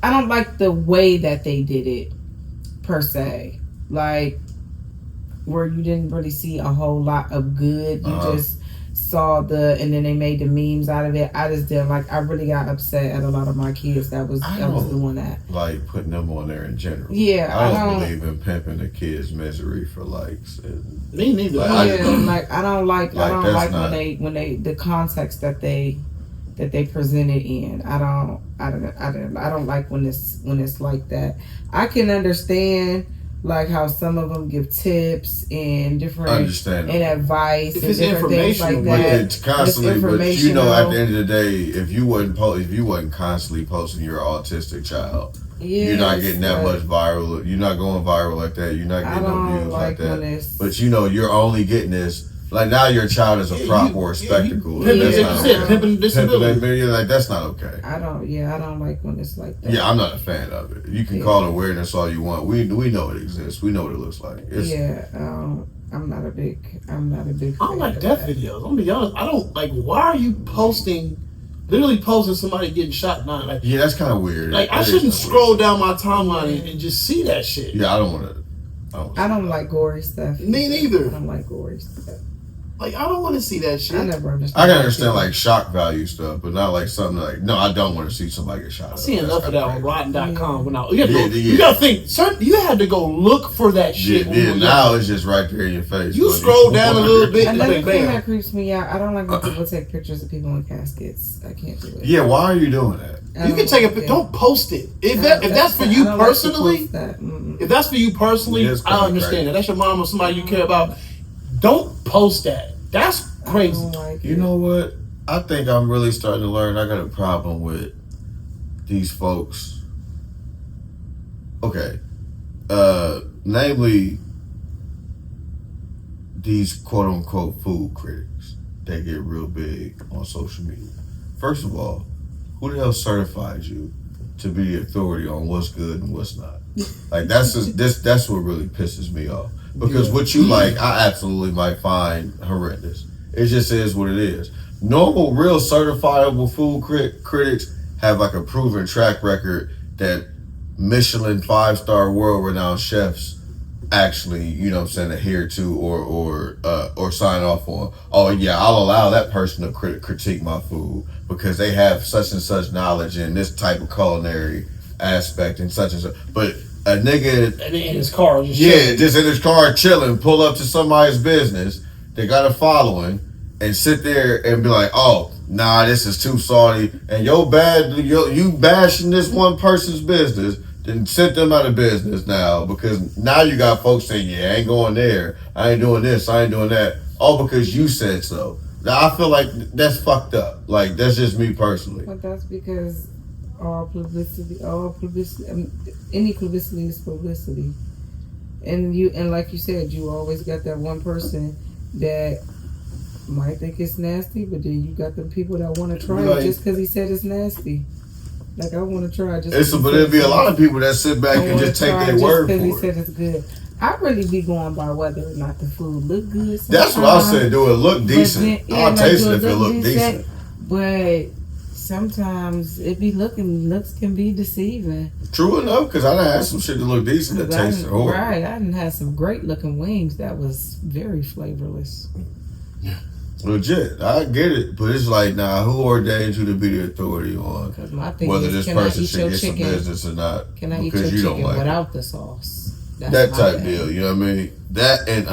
don't like the way that they did it per se, like where you didn't really see a whole lot of good. You just saw and then they made the memes out of it. I just didn't like. I really got upset at a lot of my kids that was doing that. Like putting them on there in general. Yeah, I don't believe in pimping a kid's misery for likes. And me neither. I don't like when they the context that they present it in. I don't like when it's like that. I can understand like how some of them give tips and different and advice and different things like that. It's constantly, but you know, at the end of the day, if you wasn't constantly posting your autistic child, you're not getting that much viral. You're not going viral like that. You're not getting no views like that. But you know, you're only getting this. Like now, your child is a prop or a spectacle. Pimping disability. Like that's not okay. I don't like when it's like that. Yeah, I'm not a fan of it. You can call it weirdness all you want. We know it exists. We know what it looks like. I'm not a big. I don't like death videos. I'm gonna be honest. I don't like. Why are you literally posting somebody getting shot? Like, yeah, that's kind of weird. Like I shouldn't scroll down my timeline and just see that shit. Yeah, I don't want to. I don't like gory stuff. Me neither. I don't like gory stuff. Like, I don't want to see that shit. I never understood. I can understand like shock value stuff, but not like something like, no, I don't want to see somebody get shot. I see enough of that on Rotten.com. You gotta think, you had to go look for that shit. Yeah, now it's just right there in your face. You scroll down a little bit. Another thing that creeps me out, I don't like when people take pictures of people in caskets. I can't do it. Yeah, why are you doing that? You can take a don't post it. If that's for you personally, if that's for you personally, I understand that. That's your mom or somebody you care about. Don't post that. That's crazy. You know what? I think I'm really starting to learn. I got a problem with these folks. Okay. Namely, these quote unquote food critics. They get real big on social media. First of all, who the hell certified you to be the authority on what's good and what's not? Like that's what really pisses me off. Because what you like, I absolutely might find horrendous. It just is what it is. Normal, real certifiable food critics have like a proven track record that Michelin 5-star world-renowned chefs actually, you know what I'm saying, adhere to or sign off on. Oh yeah, I'll allow that person to critique my food because they have such and such knowledge in this type of culinary aspect and such. But a nigga in his car, just in his car chilling, pull up to somebody's business, they got a following, and sit there and be like, oh, nah, this is too salty, and you bashing this one person's business, then sent them out of business now, because now you got folks saying, yeah, I ain't going there, I ain't doing this, I ain't doing that, all because you said so. Now I feel like that's fucked up. Like, that's just me personally. But that's because all publicity, any publicity is publicity, and like you said, you always got that one person that might think it's nasty, but then you got the people that want to try it just because he said it's nasty. Like, I want to try just. But there'd be a lot of people that sit back and just take their word for it. Because he said it's good. I really be going by whether or not the food look good. That's what I said. Do it look decent? I'll taste it if it look decent. But sometimes looks can be deceiving. True enough, because I done had some shit that look decent that tasted horrible. Right, I done had some great looking wings that was very flavorless. Yeah. Legit, I get it, but it's like, nah, who ordained you to be the authority on whether this person should get some business or not? Can I eat your chicken without the sauce? That's that type deal, you know what I mean? That and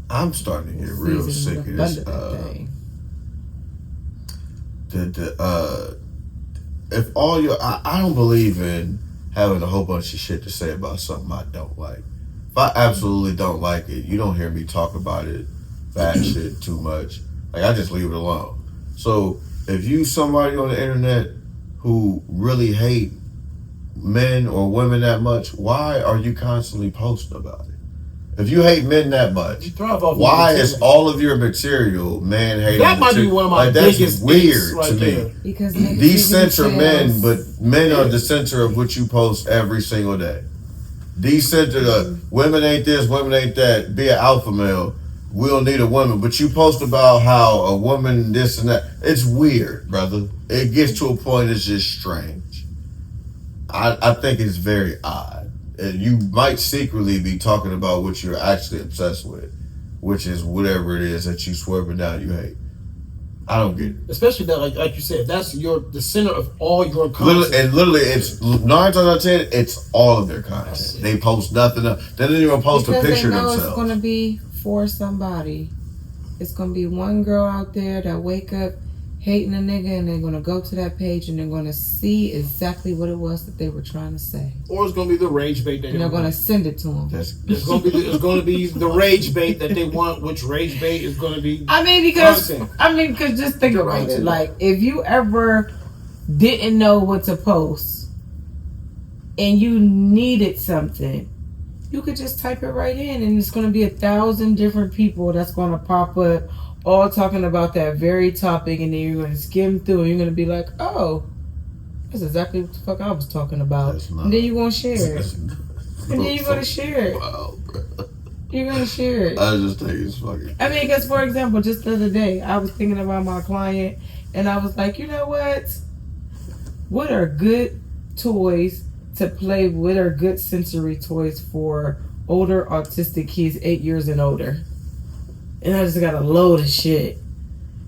I'm starting to get real sick of this. If all your, I don't believe in having a whole bunch of shit to say about something I don't like. If I absolutely don't like it, you don't hear me talk about it, bad shit too much. Like, I just leave it alone. So if you somebody on the internet who really hate men or women that much, why are you constantly posting about it? If you hate men that much, why is all of your material man hating? That might be one of my biggest weird right to there. me. Because these center men, but men are the center of what you post every single day. These center of women ain't this, women ain't that. Be an alpha male. We don't need a woman, but you post about how a woman this and that. It's weird, brother. It gets to a point it's just strange. I think it's very odd. You might secretly be talking about what you're actually obsessed with. which is whatever it is that you swerving down you hate. I don't get it. Especially that, like you said, that's the center of all your content. Literally, it's 9 times out of 10, it's all of their content. They post nothing else. They didn't even post a picture they know themselves. It's going to be for somebody. It's going to be one girl out there that wake up hating a nigga, and they're going to go to that page and they're going to see exactly what it was that they were trying to say. Or it's going to be the rage bait that and they're going to send it to them. It's going to be the rage bait that they want, which rage bait is going to be because content. Just think about it. Like, if you ever didn't know what to post and you needed something, you could just type it right in, and it's going to be 1,000 different people that's going to pop up, all talking about that very topic, and then you're going to skim through, and you're going to be like, oh, that's exactly what the fuck I was talking about. And then you're going to share it. And then you're going to share it. Wow, bro. You're going to share it. I just think it's fucking... I mean, because, for example, just the other day, I was thinking about my client, and I was like, you know what? What are good toys to play with, are good sensory toys for older autistic kids 8 years and older? And I just got a load of shit.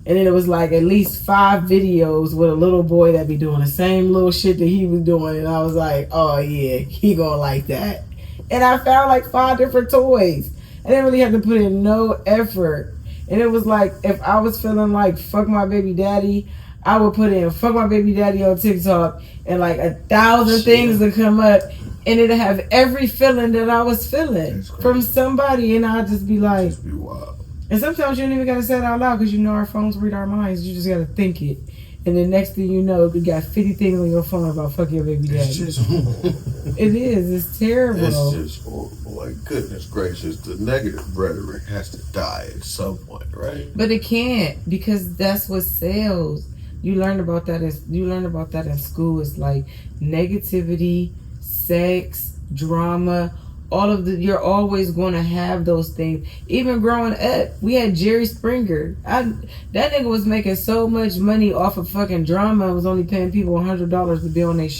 And then it was like at least 5 videos with a little boy that be doing the same little shit that he was doing. And I was like, oh yeah, he gonna like that. And I found like 5 different toys. I didn't really have to put in no effort. And it was like, if I was feeling like fuck my baby daddy, I would put in fuck my baby daddy on TikTok, and like 1,000 things would come up, and it'd have every feeling that I was feeling from somebody, and I'd just be like, just be wild. And sometimes you don't even gotta say it out loud, because you know our phones read our minds. You just gotta think it, and the next thing you know, you got 50 things on your phone about fuck your baby daddy. It's just horrible. It is. It's terrible. It's just horrible. Like, goodness gracious, the negative rhetoric has to die at some point, right? But it can't, because that's what sells. You learn about that in school. It's like negativity, sex, drama, all of you're always going to have those things. Even growing up, we had Jerry Springer. That nigga was making so much money off of fucking drama and was only paying people $100 to be on his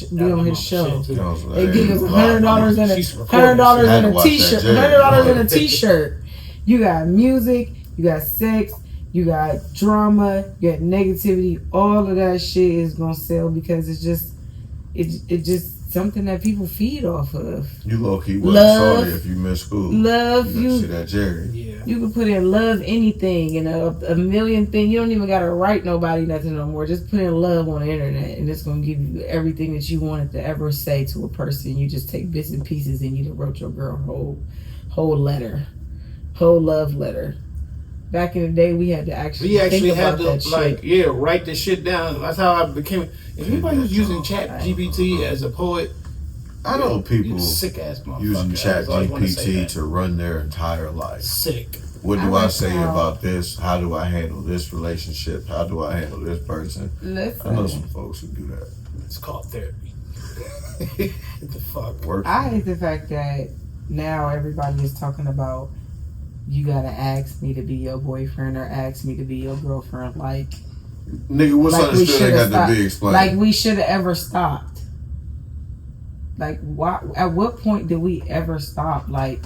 show. They give us $100 in a t-shirt. $100 in a t-shirt. You got music, you got sex, you got drama, you got negativity. All of that shit is gonna sell, because it's just something that people feed off of. You low key wasn't sorry if you missed school. You see that Jerry. Yeah. You can put in love anything and a million things. You don't even gotta write nobody nothing no more. Just put in love on the internet, and it's gonna give you everything that you wanted to ever say to a person. You just take bits and pieces, and you wrote your girl whole letter, whole love letter. Back in the day, we had to actually think about that shit. Write the shit down. That's how I became. If anybody was using Chat GPT as a poet, I know people sick ass using Chat GPT to run their entire life. Sick. What do I say about this? How do I handle this relationship? How do I handle this person? Listen, I know some folks who do that. It's called therapy. What the fuck? I hate the fact that now everybody is talking about, you gotta ask me to be your boyfriend or ask me to be your girlfriend. Like, nigga, what's understood ain't got to be explained. Like, we should have ever stopped. Like, why? At what point did we ever stop? Like,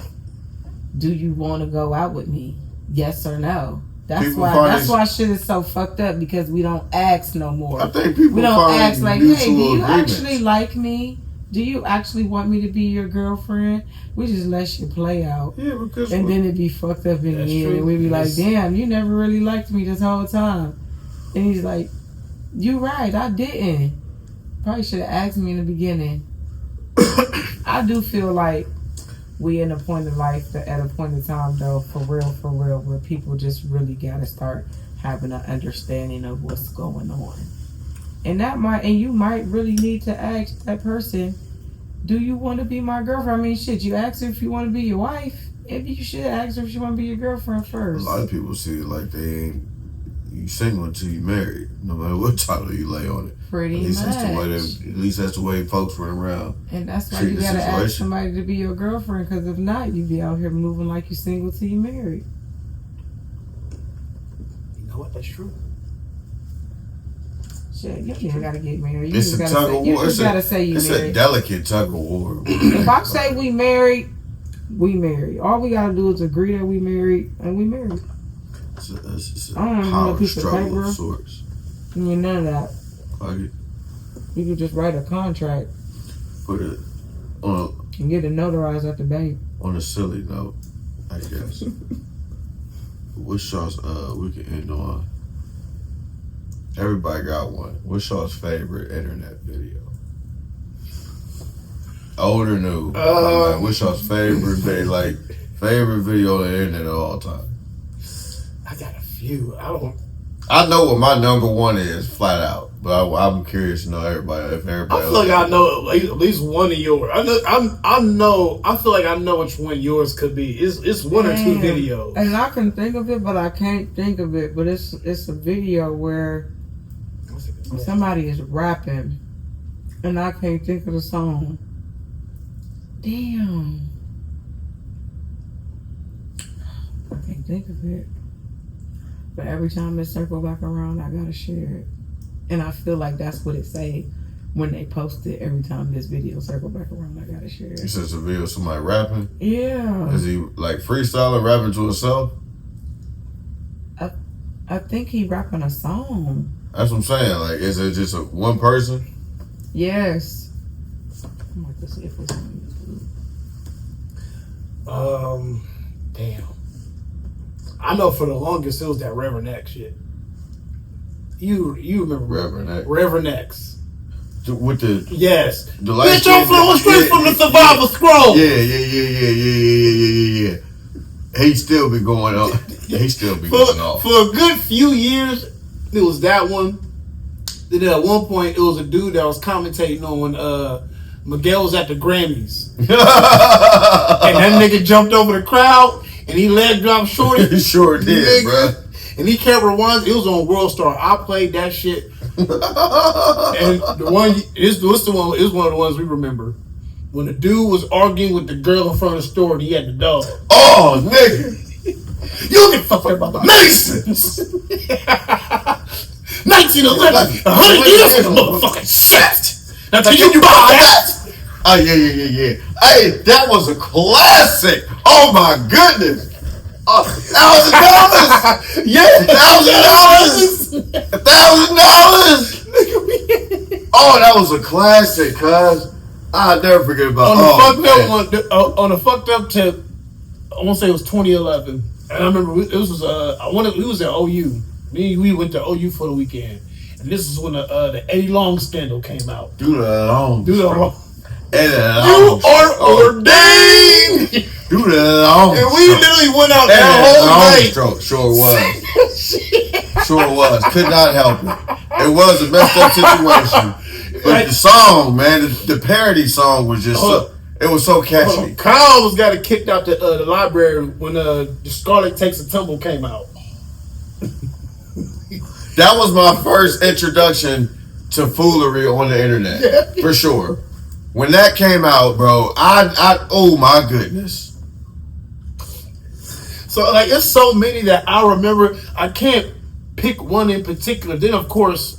do you want to go out with me? Yes or no? That's why shit is so fucked up, because we don't ask no more. I think people we don't ask like, hey, do you agreements. Actually like me? Do you actually want me to be your girlfriend? We just let shit play out. Yeah, because and then it be fucked up in the end. And we be like, damn, you never really liked me this whole time. And he's like, you right, I didn't. Probably should have asked me in the beginning. I do feel like we at a point in life, at a point in time though, for real, where people just really gotta start having an understanding of what's going on. And you might really need to ask that person, do you want to be my girlfriend? I mean, shit, you ask her if you want to be your wife. Maybe you should ask her if she want to be your girlfriend first. A lot of people see it like you single until you married, no matter what title you lay on it. Pretty much. At least that's the way folks run around. And that's why you gotta ask somebody to be your girlfriend, because if not, you be out here moving like you single till you married. You know what? That's true. Shit, you even gotta get married. It's a tug of war. You just gotta say you married. It's a delicate tug of war. If I say we married, we married. All we gotta do is agree that we married, and we married. It's a I don't know power piece of struggle paper. of sorts. You none of that. Like, You could just write a contract put it on and get it notarized at the bank. on a silly note, I guess. What's y'all's we can end on? Everybody got one. What's y'all's favorite internet video? Old or new? Like, what's y'all's favorite favorite video on the internet of all time? I got a few. I know what my number one is, flat out. But I'm curious to know everybody. If everybody, I feel like I know at least one of yours. I know. I feel like I know which one yours could be. It's one or two videos. And I can think of it, but I can't think of it. But it's a video where somebody is rapping, and I can't think of the song. Damn, I can't think of it. But every time it circle back around, I gotta share it. And I feel like that's what it say when they post it. Every time this video circle back around, I gotta share You it. said it's a video of somebody rapping? Yeah. Is he like freestyling, rapping to himself? I think he rapping a song. That's what I'm saying. Like, is it just one person? Yes. I'm like to see if it's on YouTube. Damn. I know for the longest it was that Reverend X shit. You remember Reverend X. Reverend X. With the Yes. the light Bitch, I'm flowing straight from the Survivor Scroll. Yeah. He still be going on. He still be going off. For a good few years, it was that one. Then at one point, it was a dude that was commentating on when Miguel was at the Grammys. And that nigga jumped over the crowd and he leg dropped Shorty. He sure did, bro. And he kept rewinding. It was on World Star. I played that shit. And the one, it was one of the ones we remember. When the dude was arguing with the girl in front of the store and he had the dog. Oh, nigga. You don't give a fuck about the Masons. 1911, 100 years ago, motherfucking shit. Now can you buy that? Oh, yeah. Hey, that was a classic. Oh, my goodness. $1,000. Yeah, $1,000. Oh, that was a classic, cuz. I'll never forget about on the fucked up tip. I want to say it was 2011, and I remember we was at OU. We went to OU for the weekend, and this is when the Eddie Long scandal came out. Do the long. You are ordained. Do the long. And we literally went out that whole night. Sure was. Could not help it. It was a messed up situation. But the song, man, the parody song was just it was so catchy. Kyle was got kicked out the library when the Scarlet Takes a Tumble came out. That was my first introduction to foolery on the internet, for sure. When that came out, bro, I oh my goodness. So like, it's so many that I remember. I can't pick one in particular. Then of course,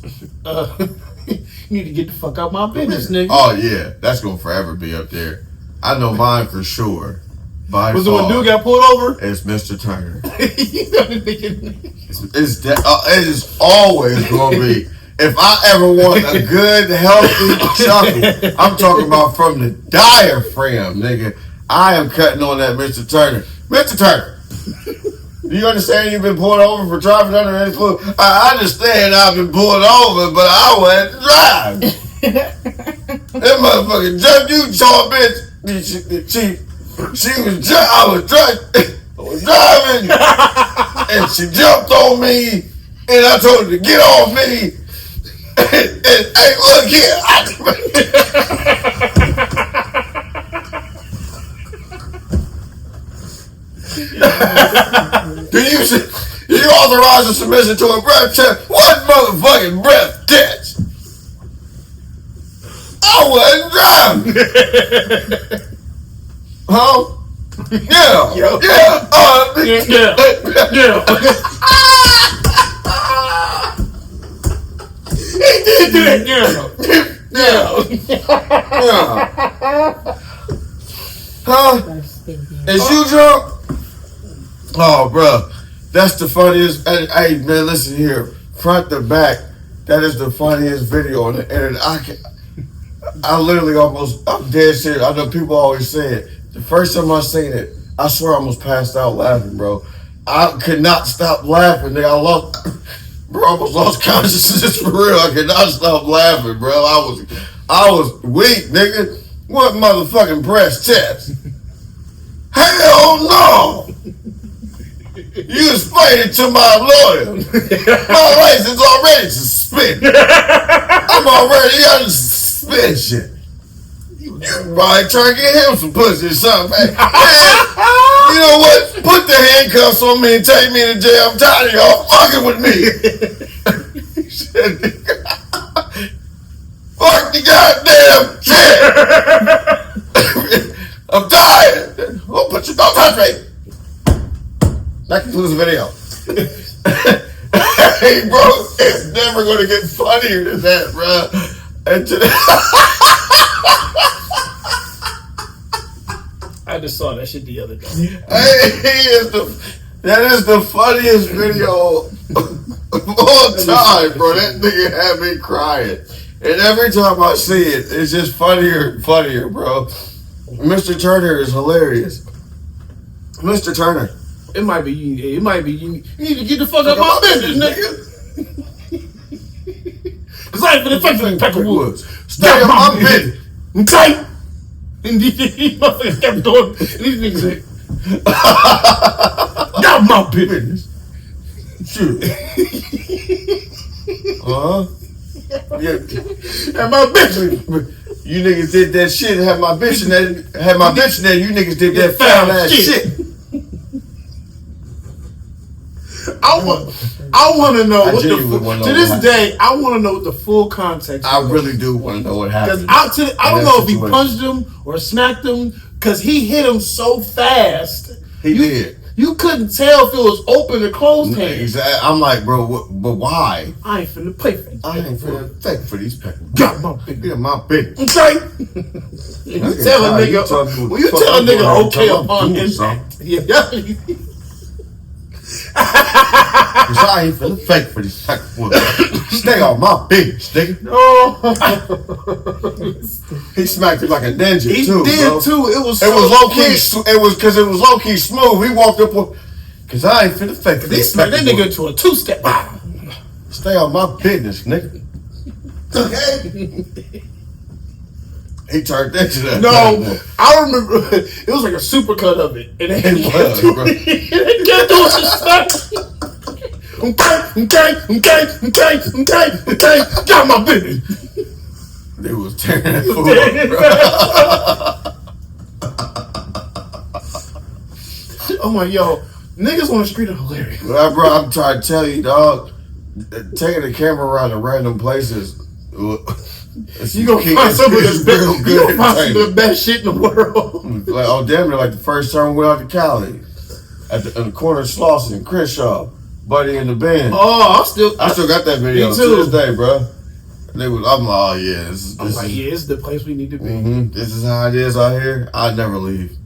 you need to get the fuck out my business, nigga. Oh yeah, that's gonna forever be up there. I know mine for sure. Was it when dude got pulled over? It's Mr. Turner. It is always gonna be. If I ever want a good, healthy chuckle, I'm talking about from the diaphragm, nigga. I am cutting on that Mr. Turner. Mr. Turner, do you understand you've been pulled over for driving under the influence? I understand I've been pulled over, but I wanted to drive. That motherfucker jumped. You saw a bitch. I was driving, and she jumped on me, and I told her to get off me. And hey, look here. Do you authorize a submission to a breath test? What motherfucking breath test? I wasn't driving. Huh? Yeah. He did do that. Yeah. Huh? That's stinky. Is you drunk? Oh, bro, that's the funniest. Hey, man, listen here, front to back. That is the funniest video on the internet. I literally I'm dead serious. I know people always say it. The first time I seen it, I swear I almost passed out laughing, bro. I could not stop laughing. Nigga, I almost lost consciousness for real. I could not stop laughing, bro. I was weak, nigga. What motherfucking breast chest? Hell no! You explained it to my lawyer. My license already suspended. I'm already under suspension. You probably trying to get him some pussy or something. Man, you know what? Put the handcuffs on me and take me to jail. I'm tired of y'all fucking with me. Fuck the goddamn shit. I'm tired. Oh, don't touch me. That concludes the video. Hey, bro, it's never going to get funnier than that, bro. And today, I just saw that shit the other day. that is the funniest video of all time, bro. That nigga had me crying. And every time I see it, it's just funnier and funnier, bro. Mr. Turner is hilarious. Mr. Turner. It might be you. You need to get the fuck out of my business, nigga. Cause I ain't finna take for the pack of woods. Stay on my business. Okay? And these motherfuckers kept doing. These niggas said, "Got my business." Sure. Yeah. And my business. You niggas did that shit. Had my bitch in there. You niggas did that foul ass shit. I want to know what to this day. I want to know what the full context. I really do want to know what happened. I don't know if he punched him or smacked him because he hit him so fast. He did. You couldn't tell if it was open or closed hand. Exactly. I'm like, bro, but why? I ain't finna play for these. I ain't finna pay for these people. Got my big. Get my big. Okay. You tell a nigga. Well, you tell a nigga okay upon his act. Yeah. Cause I ain't finna fake for this type of wood. Stay on my business, nigga. Oh. He smacked it like a ninja He too, did bro. too. It was low key. It was low key smooth. He walked up with, cause I ain't finna fake for He this. smacked that nigga into a two-step. Stay on my business, nigga. Okay. He turned into that. No, I remember it was like a supercut of it, and it was, bro. It kept doing some stuff. Okay. Got my business. They was tearing that fool up, bro. I'm like, yo, niggas on the street are hilarious. Well, bro, I'm trying to tell you, dog. Taking the camera around to random places. You gonna find some of the best shit in the world. Like, oh damn it! Like the first time we went out to Cali, in the corner of Slauson and Crenshaw, Buddy in the band. Oh, I still got that video to this day, bro. I'm like, oh yeah, this is the place we need to be. Mm-hmm. This is how it is out here. I'd never leave,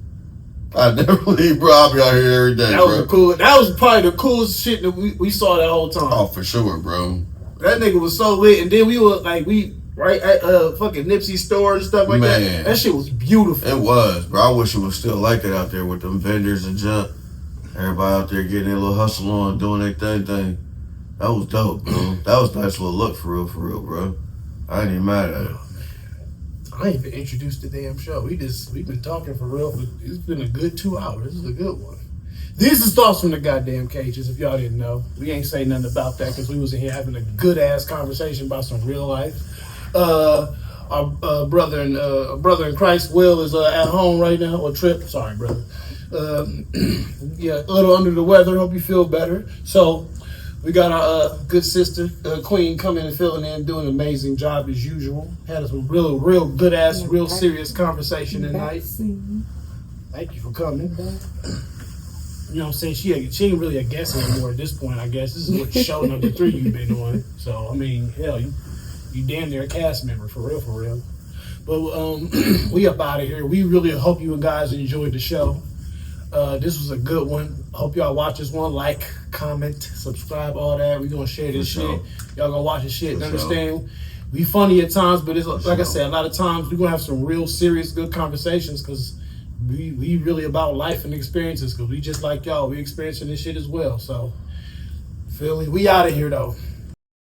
bro. I'll be out here every day. That was probably the coolest shit that we saw that whole time. Oh, for sure, bro. That nigga was so lit, and then we were like right at fucking Nipsey store and stuff like that. That shit was beautiful. It was, bro. I wish it was still like it out there with them vendors and junk. Everybody out there getting their little hustle on, doing their thing. That was dope, bro. That was a nice little look for real, bro. I ain't even mad at it. I ain't even introduced the damn show. We've been talking for real. It's been a good 2 hours. This is a good one. This is thoughts from the goddamn Cagez. If y'all didn't know, we ain't say nothing about that because we was in here having a good ass conversation about some real life. Our brother in Christ, Will, is at home right now, or Trip. Sorry, brother. Yeah, a little under the weather. Hope you feel better. So we got our good sister, Queen, coming and filling in, doing an amazing job as usual. Had some real good ass, real serious conversation tonight. Thank you for coming. You know what I'm saying? She ain't really a guest anymore at this point, I guess. This is what show number 3 you've been on. So, I mean, hell, you damn near a cast member, for real. But we up out of here. We really hope you guys enjoyed the show. This was a good one. Hope y'all watch this one. Like, comment, subscribe, all that. We gonna share this shit. Y'all gonna watch this shit and understand. We funny at times, but it's like I said, a lot of times we gonna have some real serious, good conversations because we really about life and experiences. Because we just like y'all, we experiencing this shit as well. So, feel me? We out of here though.